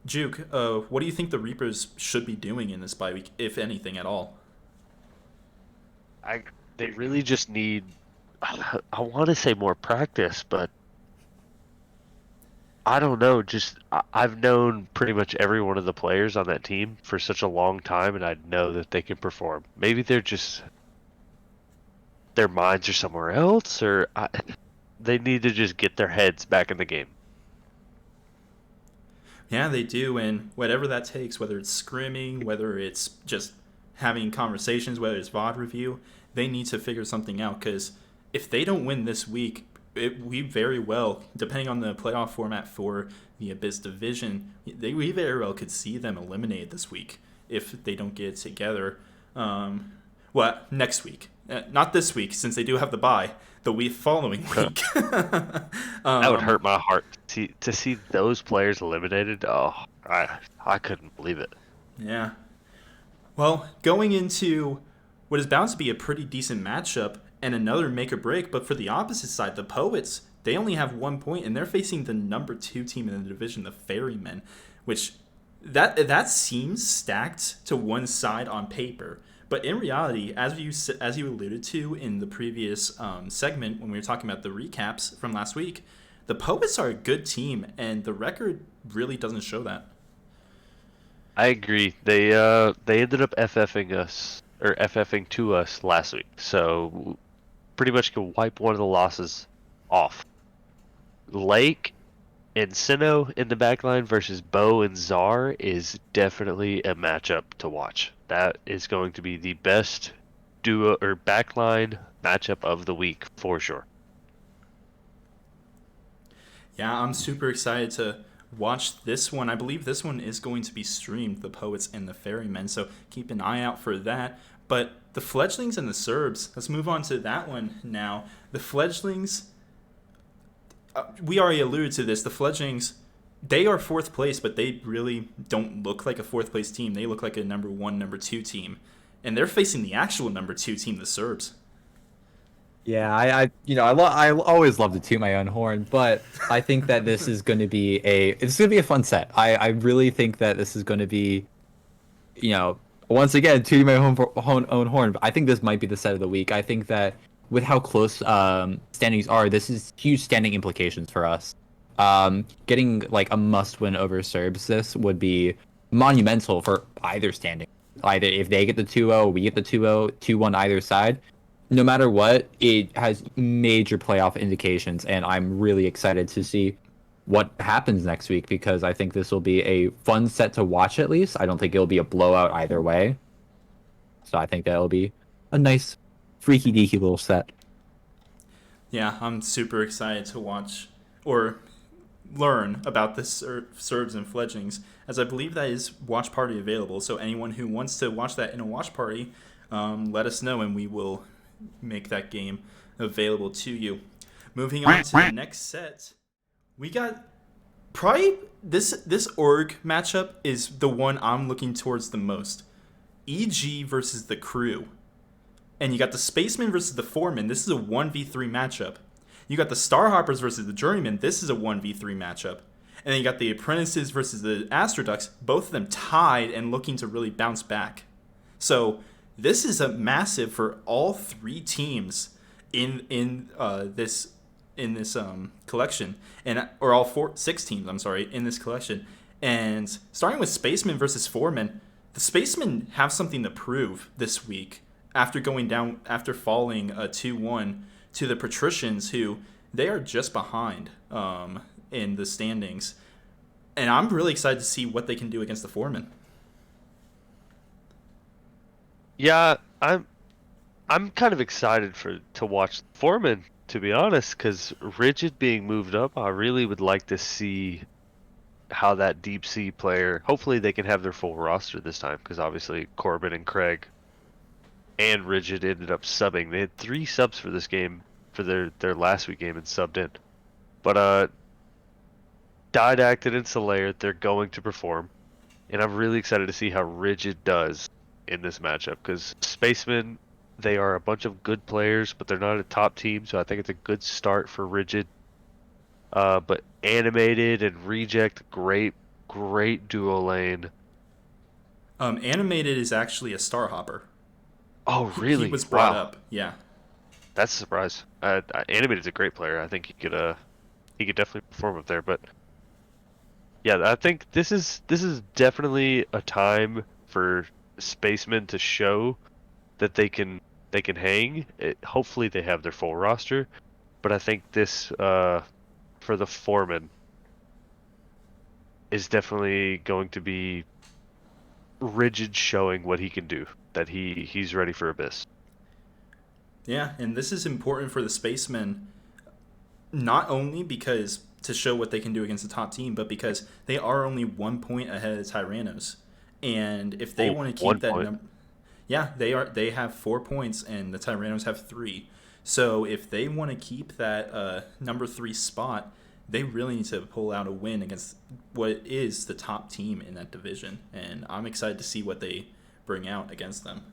Juke, what do you think the Reapers should be doing in this bye week, if anything at all? They really just need, I want to say more practice, but I don't know. I've known pretty much every one of the players on that team for such a long time, and I know that they can perform. Maybe their minds are somewhere else, or they need to just get their heads back in the game. Yeah, they do, and whatever that takes, whether it's scrimming, whether it's just having conversations, whether it's VOD review, they need to figure something out, because if they don't win this week, we very well, depending on the playoff format for the Abyss Division, we very well could see them eliminated this week if they don't get it together. Next week. Not this week, since they do have the bye. The week following week. That would hurt my heart to see those players eliminated. Oh, I couldn't believe it. Yeah. Well, going into what is bound to be a pretty decent matchup and another make or break, but for the opposite side, the Poets, they only have 1 point, and they're facing the number 2 team in the division, the Ferrymen, which that seems stacked to one side on paper. But in reality, as you alluded to in the previous segment when we were talking about the recaps from last week, the Poets are a good team, and the record really doesn't show that. I agree. They ended up FFing to us last week, so pretty much can wipe one of the losses off. Lake and Sinnoh in the backline versus Bo and Czar is definitely a matchup to watch. That is going to be the best duo or backline matchup of the week for sure. Yeah, I'm super excited to watch this one. I believe this one is going to be streamed, the Poets and the Ferrymen, so keep an eye out for that. But the Fledglings and the Serbs, let's move on to that one now. The Fledglings, we already alluded to this. The Fledglings, they are 4th place, but they really don't look like a 4th place team. They look like a number 1, number 2 team. And they're facing the actual number 2 team, the Serbs. Yeah, I always love to toot my own horn, but I think that this is going to be a fun set. I really think that this is going to be, once again, tooting my own horn. But I think this might be the set of the week. I think that with how close standings are, this is huge standing implications for us. Getting like a must-win over Serbs, this would be monumental for either standing. Either if they get the 2-0, we get the 2-0, 2-1 either side. No matter what, it has major playoff indications, and I'm really excited to see what happens next week, because I think this will be a fun set to watch at least. I don't think it'll be a blowout either way. So I think that'll be a nice, freaky deaky little set. Yeah, I'm super excited to watch or learn about this Serbs and Fledglings, as I believe that is watch party available. So anyone who wants to watch that in a watch party, let us know, and we will make that game available to you. Moving on to the next set, we got probably this org matchup is the one I'm looking towards the most. EG versus the Crew. And you got the Spacemen versus the Foremen. This is a 1v3 matchup. You got the Starhoppers versus the Journeymen. This is a 1v3 matchup. And then you got the Apprentices versus the Astroducks. Both of them tied and looking to really bounce back. So this is a massive for all 3 teams in this collection, or all 6 teams. I'm sorry, in this collection. And starting with Spaceman versus Foreman, the Spacemen have something to prove this week after falling 2-1 to the Patricians, who they are just behind in the standings. And I'm really excited to see what they can do against the Foreman. Yeah, I'm kind of excited to watch Foreman, to be honest, because Rigid being moved up, I really would like to see how that deep sea player. Hopefully, they can have their full roster this time, because obviously Corbin and Craig and Rigid ended up subbing. They had 3 subs for this game for their last week game and subbed in. But Didacted and Solaire, they're going to perform, and I'm really excited to see how Rigid does in this matchup, because Spacemen, they are a bunch of good players, but they're not a top team, so I think it's a good start for Rigid. But Animated and Reject, great duo lane. Animated is actually a Star Hopper. Oh, really? He was brought Wow. up. Yeah. That's a surprise. Animated's a great player. I think he could definitely perform up there. But yeah, I think this is definitely a time for Spacemen to show that they can hang. Hopefully they have their full roster, but I think this for the Foreman is definitely going to be Rigid showing what he can do, that he's ready for Abyss. Yeah, and this is important for the Spacemen, not only because to show what they can do against the top team, but because they are only 1 point ahead of Tyrannos. And if they want to keep that number, yeah, they have 4 points and the Tyrannos have 3. So if they want to keep that number 3 spot, they really need to pull out a win against what is the top team in that division. And I'm excited to see what they bring out against them.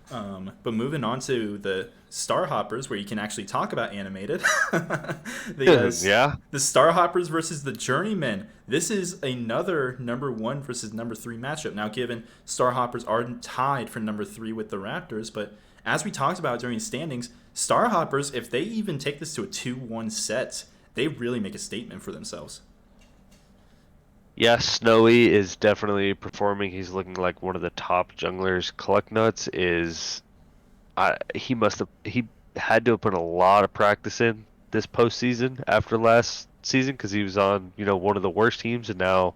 But moving on to the Star Hoppers, where you can actually talk about Animated. Yeah. The Star Hoppers versus the Journeymen. This is another number 1 versus number 3 matchup. Now, given Star Hoppers are tied for number 3 with the Raptors, but as we talked about during standings, Star Hoppers, if they even take this to a 2-1 set, they really make a statement for themselves. Yeah, Snowy is definitely performing. He's looking like one of the top junglers. Clucknuts is, he had to have put a lot of practice in this postseason after last season, because he was on one of the worst teams, and now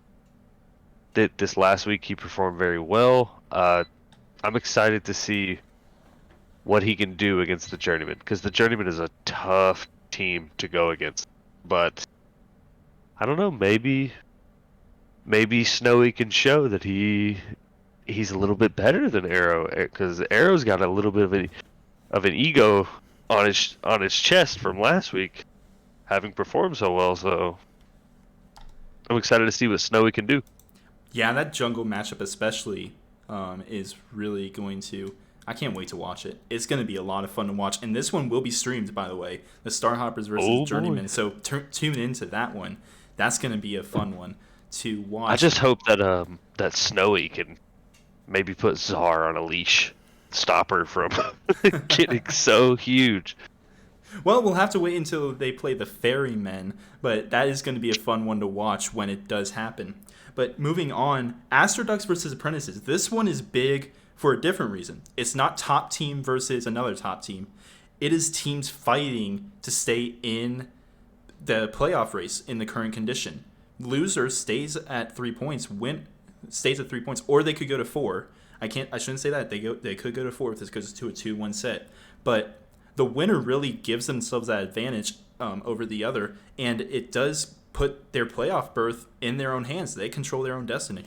this last week he performed very well. I'm excited to see what he can do against the Journeyman, because the Journeyman is a tough team to go against. But I don't know, maybe Snowy can show that he's a little bit better than Arrow, because Arrow's got a little bit of an ego on his chest from last week, having performed so well. So I'm excited to see what Snowy can do. Yeah, that jungle matchup especially is really going to... I can't wait to watch it. It's going to be a lot of fun to watch. And this one will be streamed, by the way. The Star Hoppers versus Journeyman. So tune into that one. That's going to be a fun one to watch. I just hope that that Snowy can maybe put Czar on a leash, stop her from getting so huge. Well, we'll have to wait until they play the Ferrymen, but that is going to be a fun one to watch when it does happen. But moving on, Astroducks versus Apprentices. This one is big for a different reason. It's not top team versus another top team. It is teams fighting to stay in the playoff race in the current condition. Loser stays at 3 points, stays at 3 points, or they could go to 4. I shouldn't say that. They could go to 4 if this goes to a 2-1 set. But the winner really gives themselves that advantage over the other, and it does put their playoff berth in their own hands. They control their own destiny.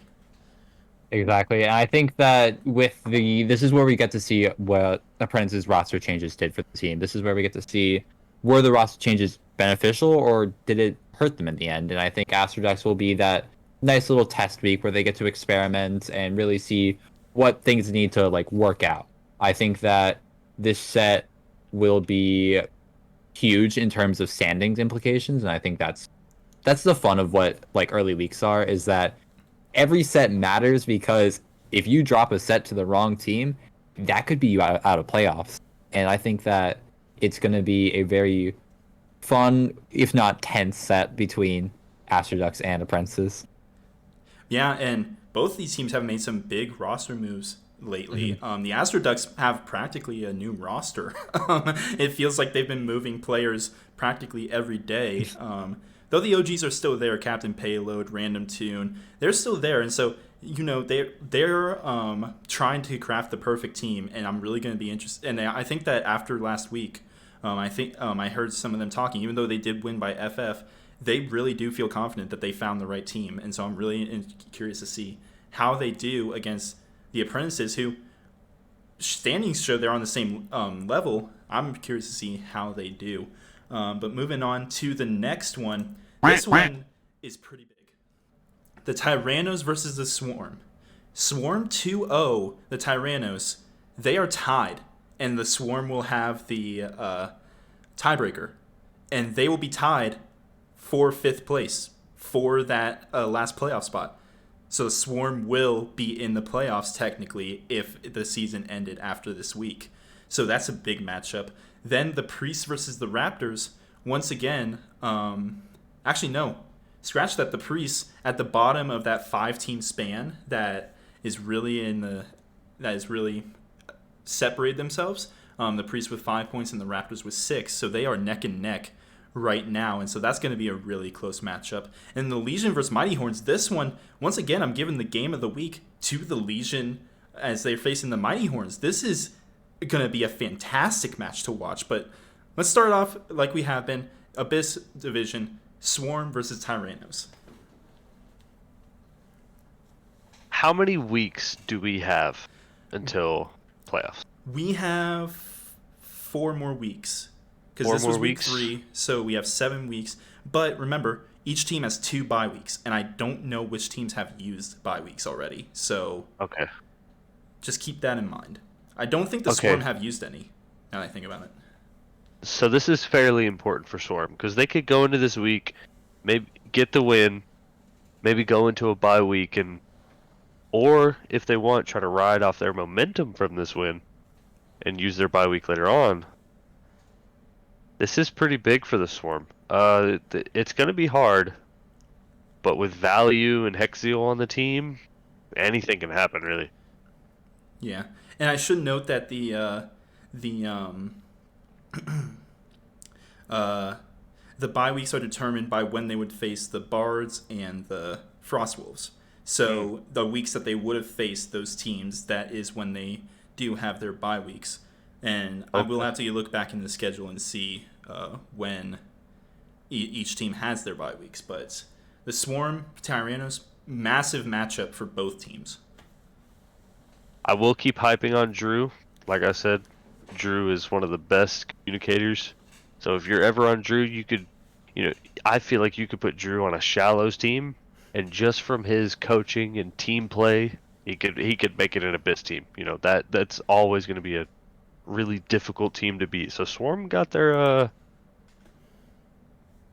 Exactly, and I think that this is where we get to see what Apprentice's roster changes did for the team. This is where we get to see, were the roster changes beneficial or did it hurt them in the end? And I think Astrodex will be that nice little test week where they get to experiment and really see what things need to work out. I think that this set will be huge in terms of standings implications, and I think that's the fun of what early weeks are, is that every set matters, because if you drop a set to the wrong team, that could be you out of playoffs. And I think that it's going to be a very fun, if not tense, set between Astroducks and Apprentices. Yeah, and both these teams have made some big roster moves lately. The Astro Ducks have practically a new roster. It feels like they've been moving players practically every day. Though the OGs are still there, Captain Payload, Random Tune, they're still there, and so they're trying to craft the perfect team, and I'm really going to be interested. And I think that after last week, I heard some of them talking, even though they did win by FF. They really do feel confident that they found the right team, and so I'm really curious to see how they do against the Apprentices, who standings show they're on the same level. I'm curious to see how they do. But moving on to the next one, this one is pretty big. The Tyrannos versus the Swarm. Swarm 2-0, the Tyrannos, they are tied, and the Swarm will have the tiebreaker, and they will be tied for 5th place for that last playoff spot. So the Swarm will be in the playoffs technically if the season ended after this week. So that's a big matchup. Then the Priests versus the Raptors. Once again, actually no, scratch that. The Priests at the bottom of that 5-team span that is really separated themselves. The Priests with 5 points and the Raptors with 6. So they are neck and neck right now, and so that's going to be a really close matchup. And the Legion versus Mighty Horns, this one, once again, I'm giving the game of the week to the Legion as they're facing the Mighty Horns. This is going to be a fantastic match to watch, but let's start off like we have been. Abyss Division, Swarm versus Tyrannos. How many weeks do we have until playoffs? We have 4 more weeks. Because 4 this more was week weeks? 3, so we have 7 weeks. But remember, each team has 2 bye weeks, and I don't know which teams have used bye weeks already. So Okay. just keep that in mind. I don't think the Okay. Swarm have used any, now that I think about it. So this is fairly important for Swarm because they could go into this week, maybe get the win, maybe go into a bye week, or if they want, try to ride off their momentum from this win and use their bye week later on. This is pretty big for the Swarm. It's going to be hard, but with Value and Hexial on the team, anything can happen, really. Yeah, and I should note that the bye weeks are determined by when they would face the Bards and the Frostwolves. So the weeks that they would have faced those teams, that is when they do have their bye weeks. And I will have to look back in the schedule and see when each team has their bye weeks. But the Swarm, Tyrannos, massive matchup for both teams. I will keep hyping on Drew. Like I said, Drew is one of the best communicators. So if you're ever on Drew, you could, I feel like you could put Drew on a Shallows team, and just from his coaching and team play, he could make it an Abyss team. That's always going to be a really difficult team to beat. So Swarm got their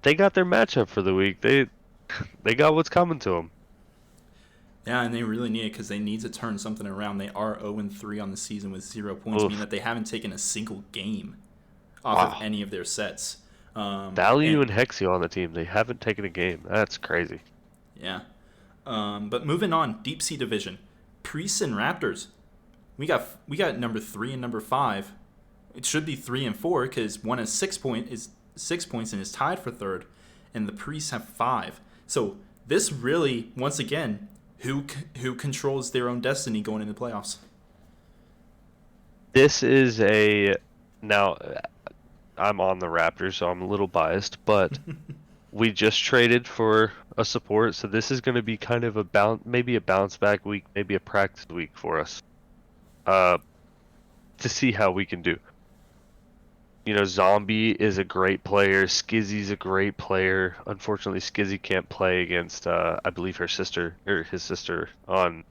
matchup for the week. They got what's coming to them. Yeah, and they really need it because they need to turn something around. They are 0-3 on the season with 0 points, meaning that they haven't taken a single game off of any of their sets. Value and Hexial on the team. They haven't taken a game. That's crazy. Yeah. But moving on, Deep Sea Division. Priests and Raptors. We got number 3 and number 5. It should be 3 and 4 because one has 6 points and is tied for 3rd, and the Priests have 5. So this really, once again, who controls their own destiny going into the playoffs? This is now I'm on the Raptors, so I'm a little biased, but we just traded for a support, so this is going to be kind of maybe a bounce back week, maybe a practice week for us, to see how we can do. Zombie is a great player. Skizzy's a great player. Unfortunately, Skizzy can't play against, I believe his sister on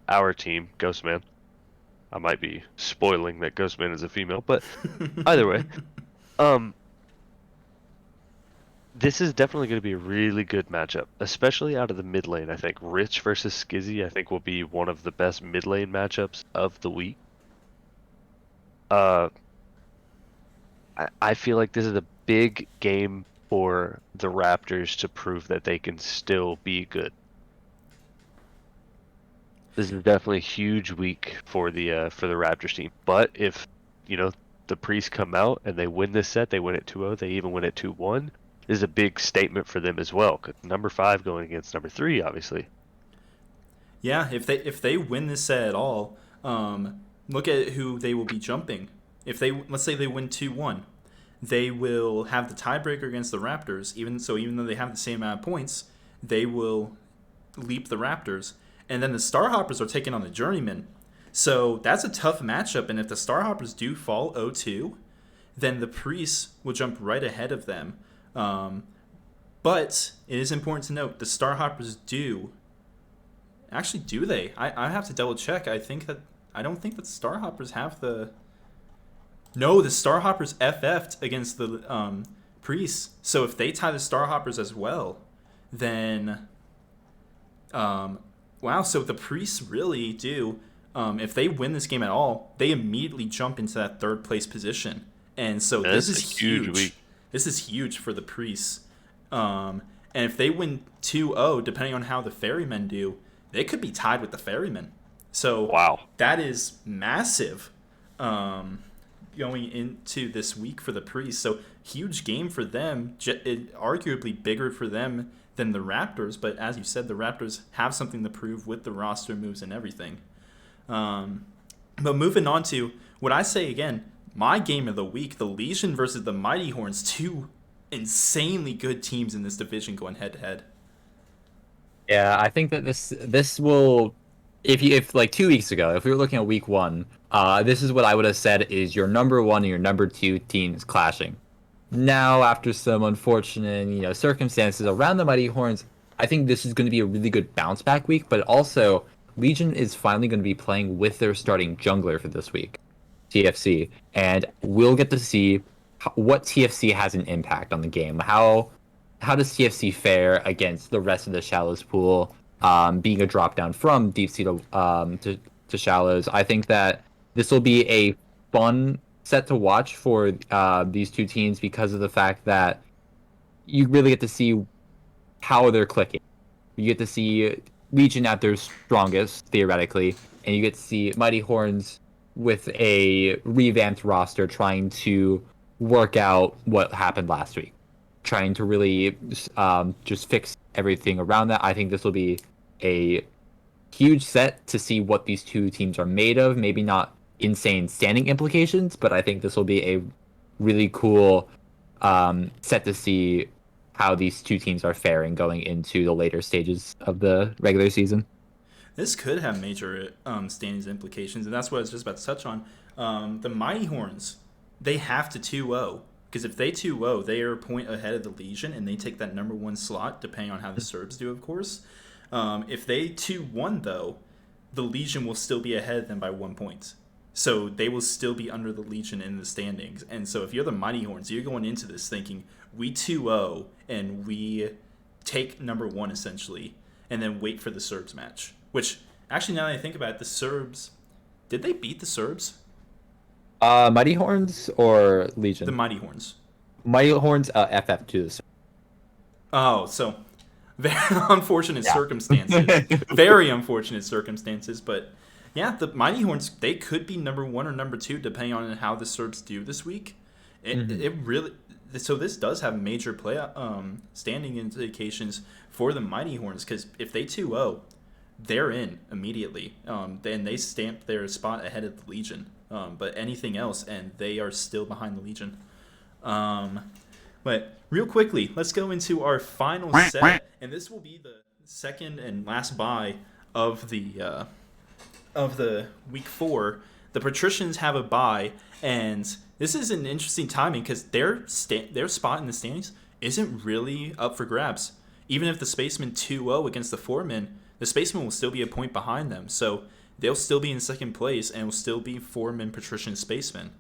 our team, Ghostman. I might be spoiling that Ghostman is a female, but either way, this is definitely going to be a really good matchup, especially out of the mid lane. I think Rich versus Skizzy, I think, will be one of the best mid lane matchups of the week. I feel like this is a big game for the Raptors to prove that they can still be good. This is definitely a huge week for the Raptors team. But if the Priests come out and they win this set, they win it 2-0, they even win it 2-1. This is a big statement for them as well. 'Cause number 5 going against number 3, obviously. Yeah, if they win this set at all, look at who they will be jumping. If let's say they win 2-1, they will have the tiebreaker against the Raptors. Even though they have the same amount of points, they will leap the Raptors. And then the Starhoppers are taking on the Journeymen. So that's a tough matchup. And if the Starhoppers do fall 0-2, then the Priests will jump right ahead of them. But it is important to note the Starhoppers do. Actually, do they? I have to double check. I don't think that the Starhoppers have the. No, the Starhoppers FF'd against the Priests. So if they tie the Starhoppers as well, then wow. So the Priests really do. If they win this game at all, they immediately jump into that third place position, and so this is huge. Week. This is huge for the Priests. And if they win 2-0, depending on how the Ferrymen do, they could be tied with the Ferrymen. So wow, that is massive going into this week for the Priests. So huge game for them, arguably bigger for them than the Raptors. But as you said, the Raptors have something to prove with the roster moves and everything. But moving on to what I say again, my game of the week, the Legion versus the Mighty Horns, two insanely good teams in this division going head to head. Yeah, I think that this will, if like 2 weeks ago, if we were looking at week 1, this is what I would have said is your number 1 and your number 2 teams clashing. Now, after some unfortunate circumstances around the Mighty Horns, I think this is going to be a really good bounce back week. But also, Legion is finally going to be playing with their starting jungler for this week, TFC, and we'll get to see what TFC has an impact on the game. How does TFC fare against the rest of the Shallows pool, being a drop down from Deep Sea to Shallows? I think that this will be a fun set to watch for these two teams because of the fact that you really get to see how they're clicking. You get to see Legion at their strongest, theoretically, and you get to see Mighty Horns with a revamped roster trying to work out what happened last week, trying to really just fix everything around that. I think this will be a huge set to see what these two teams are made of. Maybe not insane standing implications, but I think this will be a really cool set to see how these two teams are faring going into the later stages of the regular season. This could have major standings implications, and that's what I was just about to touch on. The Mighty Horns, they have to 2-0, because if they 2-0, they are a point ahead of the Legion, and they take that number 1 slot, depending on how the Serbs do, of course. If they 2-1, though, the Legion will still be ahead of them by 1 point. So they will still be under the Legion in the standings. And so if you're the Mighty Horns, you're going into this thinking, we 2-0, and we take number 1, essentially, and then wait for the Serbs match. Which, actually, now that I think about it, the Serbs, did they beat the Serbs? Mighty Horns or Legion? The Mighty Horns. Mighty Horns FF2. Oh, so very unfortunate circumstances. Very unfortunate circumstances, but yeah, the Mighty Horns, they could be number 1 or number 2 depending on how the Serbs do this week. It really, so this does have major play standing implications for the Mighty Horns, because if they 2-0, they're in immediately. Then they stamp their spot ahead of the Legion. But anything else, and they are still behind the Legion. But real quickly, let's go into our final set, and this will be the second and last bye of the week 4. The Patricians have a bye, and this is an interesting timing because their spot in the standings isn't really up for grabs. Even if the Spacemen 2-0 against the Foremen, the Spacemen will still be a point behind them. So they'll still be in second place and will still be Foreman, Patrician, Spacemen.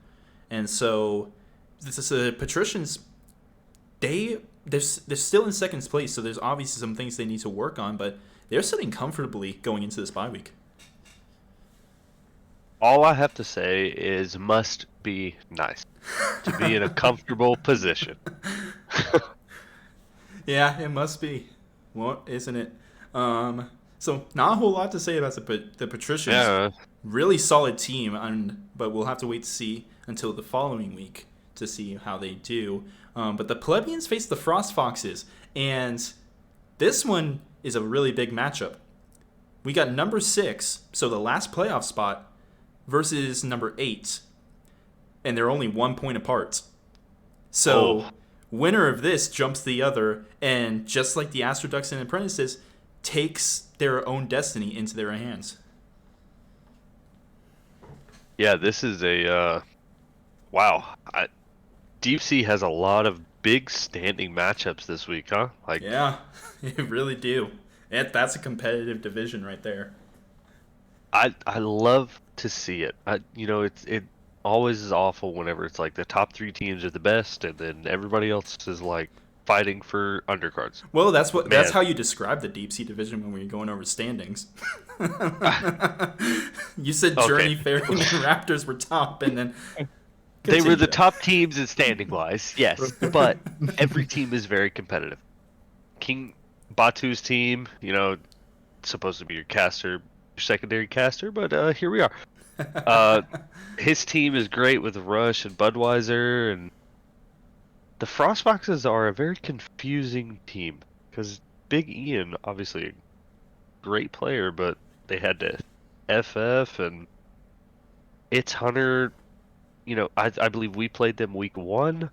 And so this is the Patricians, they're still in second place, so there's obviously some things they need to work on, but they're sitting comfortably going into this bye week. All I have to say is must be nice to be in a comfortable position. Yeah, it must be. Well, isn't it? So not a whole lot to say about the Patricians. Yeah. Really solid team, but we'll have to wait to see until the following week to see how they do. But the Plebeians face the Frost Foxes, and this one is a really big matchup. We got number 6, so the last playoff spot, versus number 8, and they're only 1 point apart. So winner of this jumps the other, and just like the Astroducks and Apprentices, takes their own destiny into their hands. Yeah, this is a wow. Deep Sea has a lot of big standing matchups this week, huh? Like, Yeah, you really do. That's a competitive division right there. I love to see it. It always is awful whenever it's like the top 3 teams are the best, and then everybody else is like fighting for undercards. Well, that's how you describe the Deep Sea division when we were going over standings. You said Journey, Fairy, and Raptors were top, and then they were the top teams in standing wise, yes, but every team is very competitive. King Batu's team, supposed to be your caster, your secondary caster, but here we are. His team is great with Rush and Budweiser, and the Frostboxes are a very confusing team because Big Ian, obviously a great player, but they had to FF, and it's Hunter. I believe we played them week 1,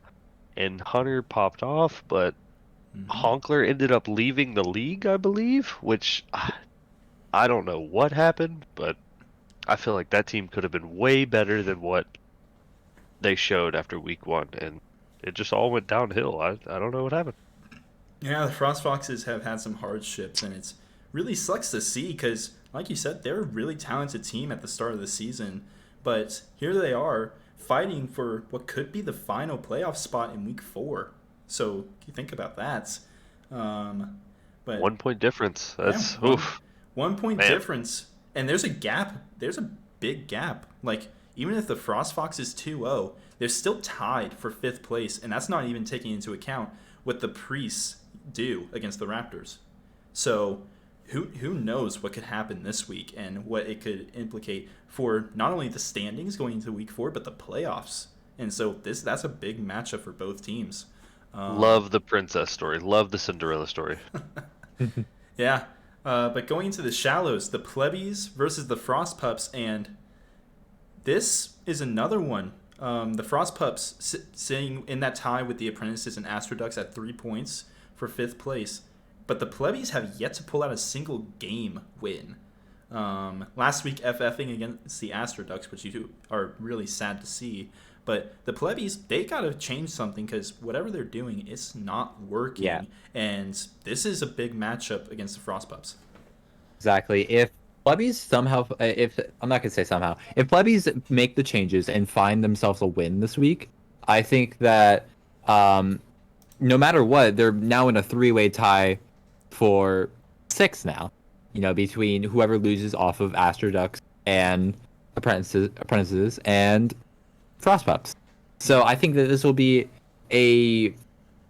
and Hunter popped off, but Honkler ended up leaving the league, I believe, which I don't know what happened, but I feel like that team could have been way better than what they showed after week 1, and it just all went downhill. I don't know what happened. Yeah, the Frost Foxes have had some hardships, and it's really sucks to see because, like you said, they're a really talented team at the start of the season, but here they are fighting for what could be the final playoff spot in week 4. So you think about that. But 1 point difference. That's yeah, oof. 1 point difference, and there's a gap. There's a big gap. Like even if the Frost Fox is 2-0, they're still tied for 5th place, and that's not even taking into account what the Priests do against the Raptors. So who knows what could happen this week and what it could implicate for not only the standings going into week 4, but the playoffs. And so that's a big matchup for both teams. Love the princess story. Love the Cinderella story. Yeah. But going into the shallows, the Plebbies versus the Frost Pups, and this is another one. The Frost Pups sitting in that tie with the Apprentices and Astroducks at 3 points for 5th place. But the Plebbies have yet to pull out a single game win. Last week, FFing against the Astroducks, which you are really sad to see. But the Plebbies, they got to change something because whatever they're doing, it's not working. Yeah. And this is a big matchup against the Frost Pups. Exactly. If Plebbies somehow, if I'm not gonna say somehow, if Plebbies make the changes and find themselves a win this week, I think that no matter what, they're now in a 3-way tie for 6 now. Between whoever loses off of Astroducks and Apprentices and Frost Pups. So I think that this will be a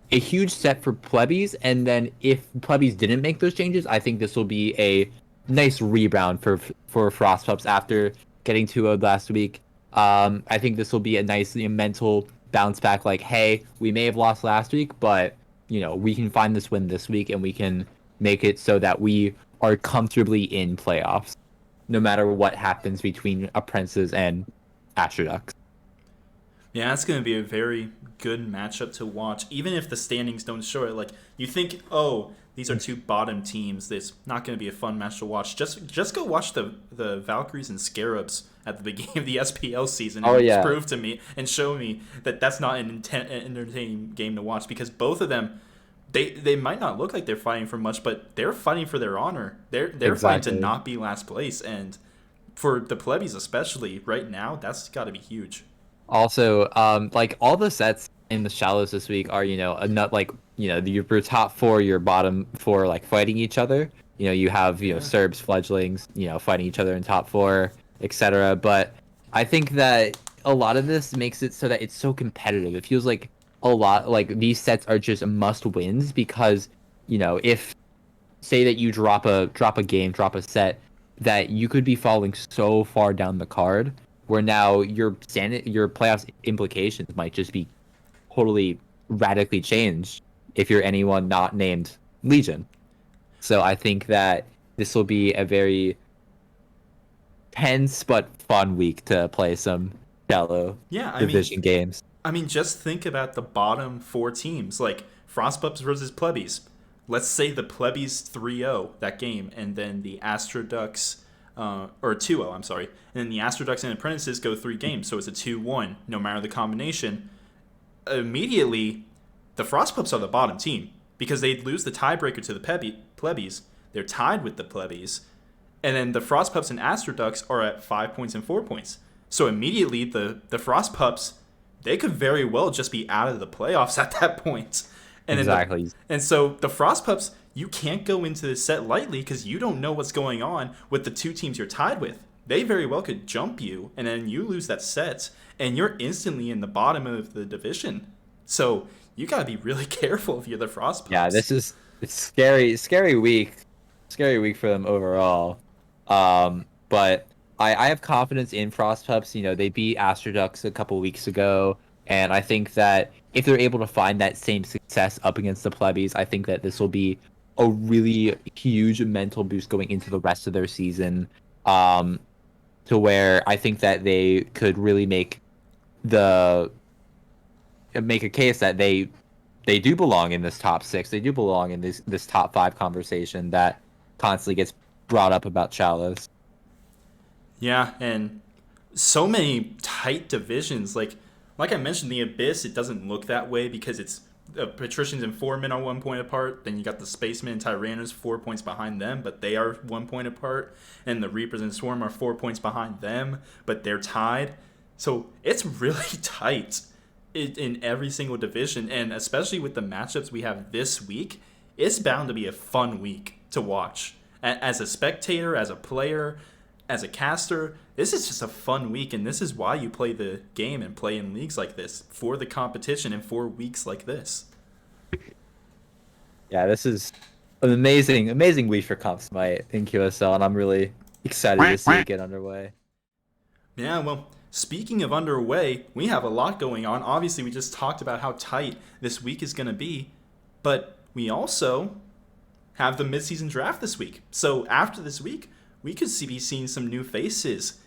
huge step for Plebbies, and then if Plebbies didn't make those changes, I think this will be a nice rebound for Frost Pups after getting 2-0 last week. I think this will be a nice mental bounce back, like, hey, we may have lost last week, but we can find this win this week, and we can make it so that we are comfortably in playoffs, no matter what happens between Apprentices and Astroducks. Yeah, it's going to be a very good matchup to watch, even if the standings don't show it. Like, you think, oh, these are 2 bottom teams. It's not going to be a fun match to watch. Just go watch the Valkyries and Scarabs at the beginning of the SPL season and prove to me and show me that that's not an entertaining game to watch, because both of them, they might not look like they're fighting for much, but they're fighting for their honor. They're fighting to not be last place, and for the Plebbies especially right now, that's got to be huge. Also, like all the sets in the shallows this week are, not like, your top 4, your bottom 4, like fighting each other. You have, Serbs, fledglings, fighting each other in top 4, etc. But I think that a lot of this makes it so that it's so competitive. It feels like a lot like these sets are just must wins because, if say that you drop a game, drop a set, that you could be falling so far down the card where now your playoffs implications might just be totally radically changed if you're anyone not named Legion. So I think that this will be a very tense but fun week to play some shallow division games. I mean, just think about the bottom 4 teams, like Frostpups versus Plebbies. Let's say the Plebbies 3-0 that game, and then the Astroducks, or 2-0, I'm sorry, and then the Astroducks and Apprentices go 3 games, so it's a 2-1, no matter the combination. Immediately, the Frostpups are the bottom team, because they'd lose the tiebreaker to the Plebbies. They're tied with the Plebbies. And then the Frostpups and Astroducks are at 5 points and 4 points. So immediately, the Frostpups, they could very well just be out of the playoffs at that point. And exactly. And so the Frostpups, you can't go into the set lightly because you don't know what's going on with the 2 teams you're tied with. They very well could jump you, and then you lose that set, and you're instantly in the bottom of the division. So you got to be really careful if you're the Frostpups. Yeah, it's scary week for them overall. But I have confidence in Frostpups. You know, they beat Astroducks a couple weeks ago, and I think that if they're able to find that same success up against the Plebbies, I think that this will be a really huge mental boost going into the rest of their season. To where I think that they could really make a case that they do belong in this top 6. They do belong in this top 5 conversation that constantly gets brought up about Chalice. Yeah, and so many tight divisions. Like I mentioned, the Abyss, it doesn't look that way because it's Patricians and Foremen are 1 point apart. Then you got the Spacemen and Tyrannus 4 points behind them, but they are 1 point apart. And the Reapers and Swarm are 4 points behind them, but they're tied. So it's really tight in every single division, and especially with the matchups we have this week, it's bound to be a fun week to watch. As a spectator, as a player, as a caster, this is just a fun week, and this is why you play the game and play in leagues like this, for the competition and for weeks like this. Yeah, this is an amazing week for Comp Smite in QSL, and I'm really excited to see it get underway. Yeah, well, speaking of underway, we have a lot going on. Obviously, we just talked about how tight this week is going to be, but we also have the midseason draft this week. So after this week, we could be seeing some new faces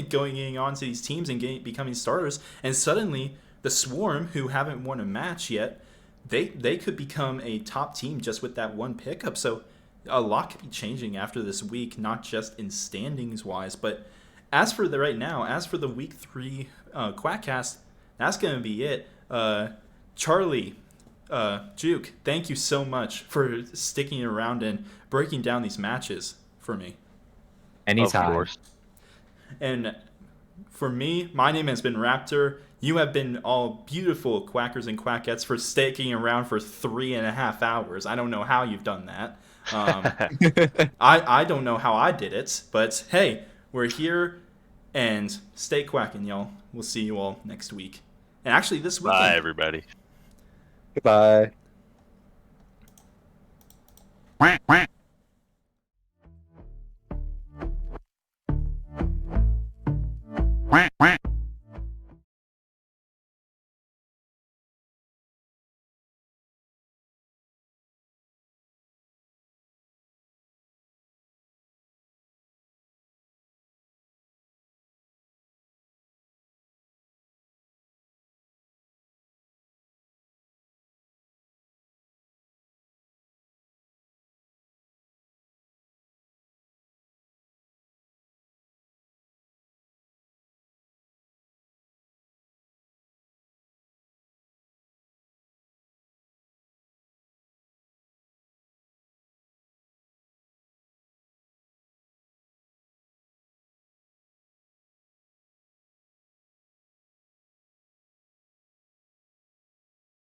going on to these teams and becoming starters, and suddenly the Swarm, who haven't won a match yet, they could become a top team just with that one pickup. So a lot could be changing after this week, not just in standings wise, but as for the week 3 Quackcast, that's going to be it. Charlie, Juke, thank you so much for sticking around and breaking down these matches for me. Anytime. Of course. And for me, my name has been Raptor. You have been all beautiful Quackers and Quackettes for sticking around for 3.5 hours. I don't know how you've done that. I don't know how I did it, but hey, we're here, and stay quacking, y'all. We'll see you all next week. And actually, this weekend. Bye, everybody. Goodbye.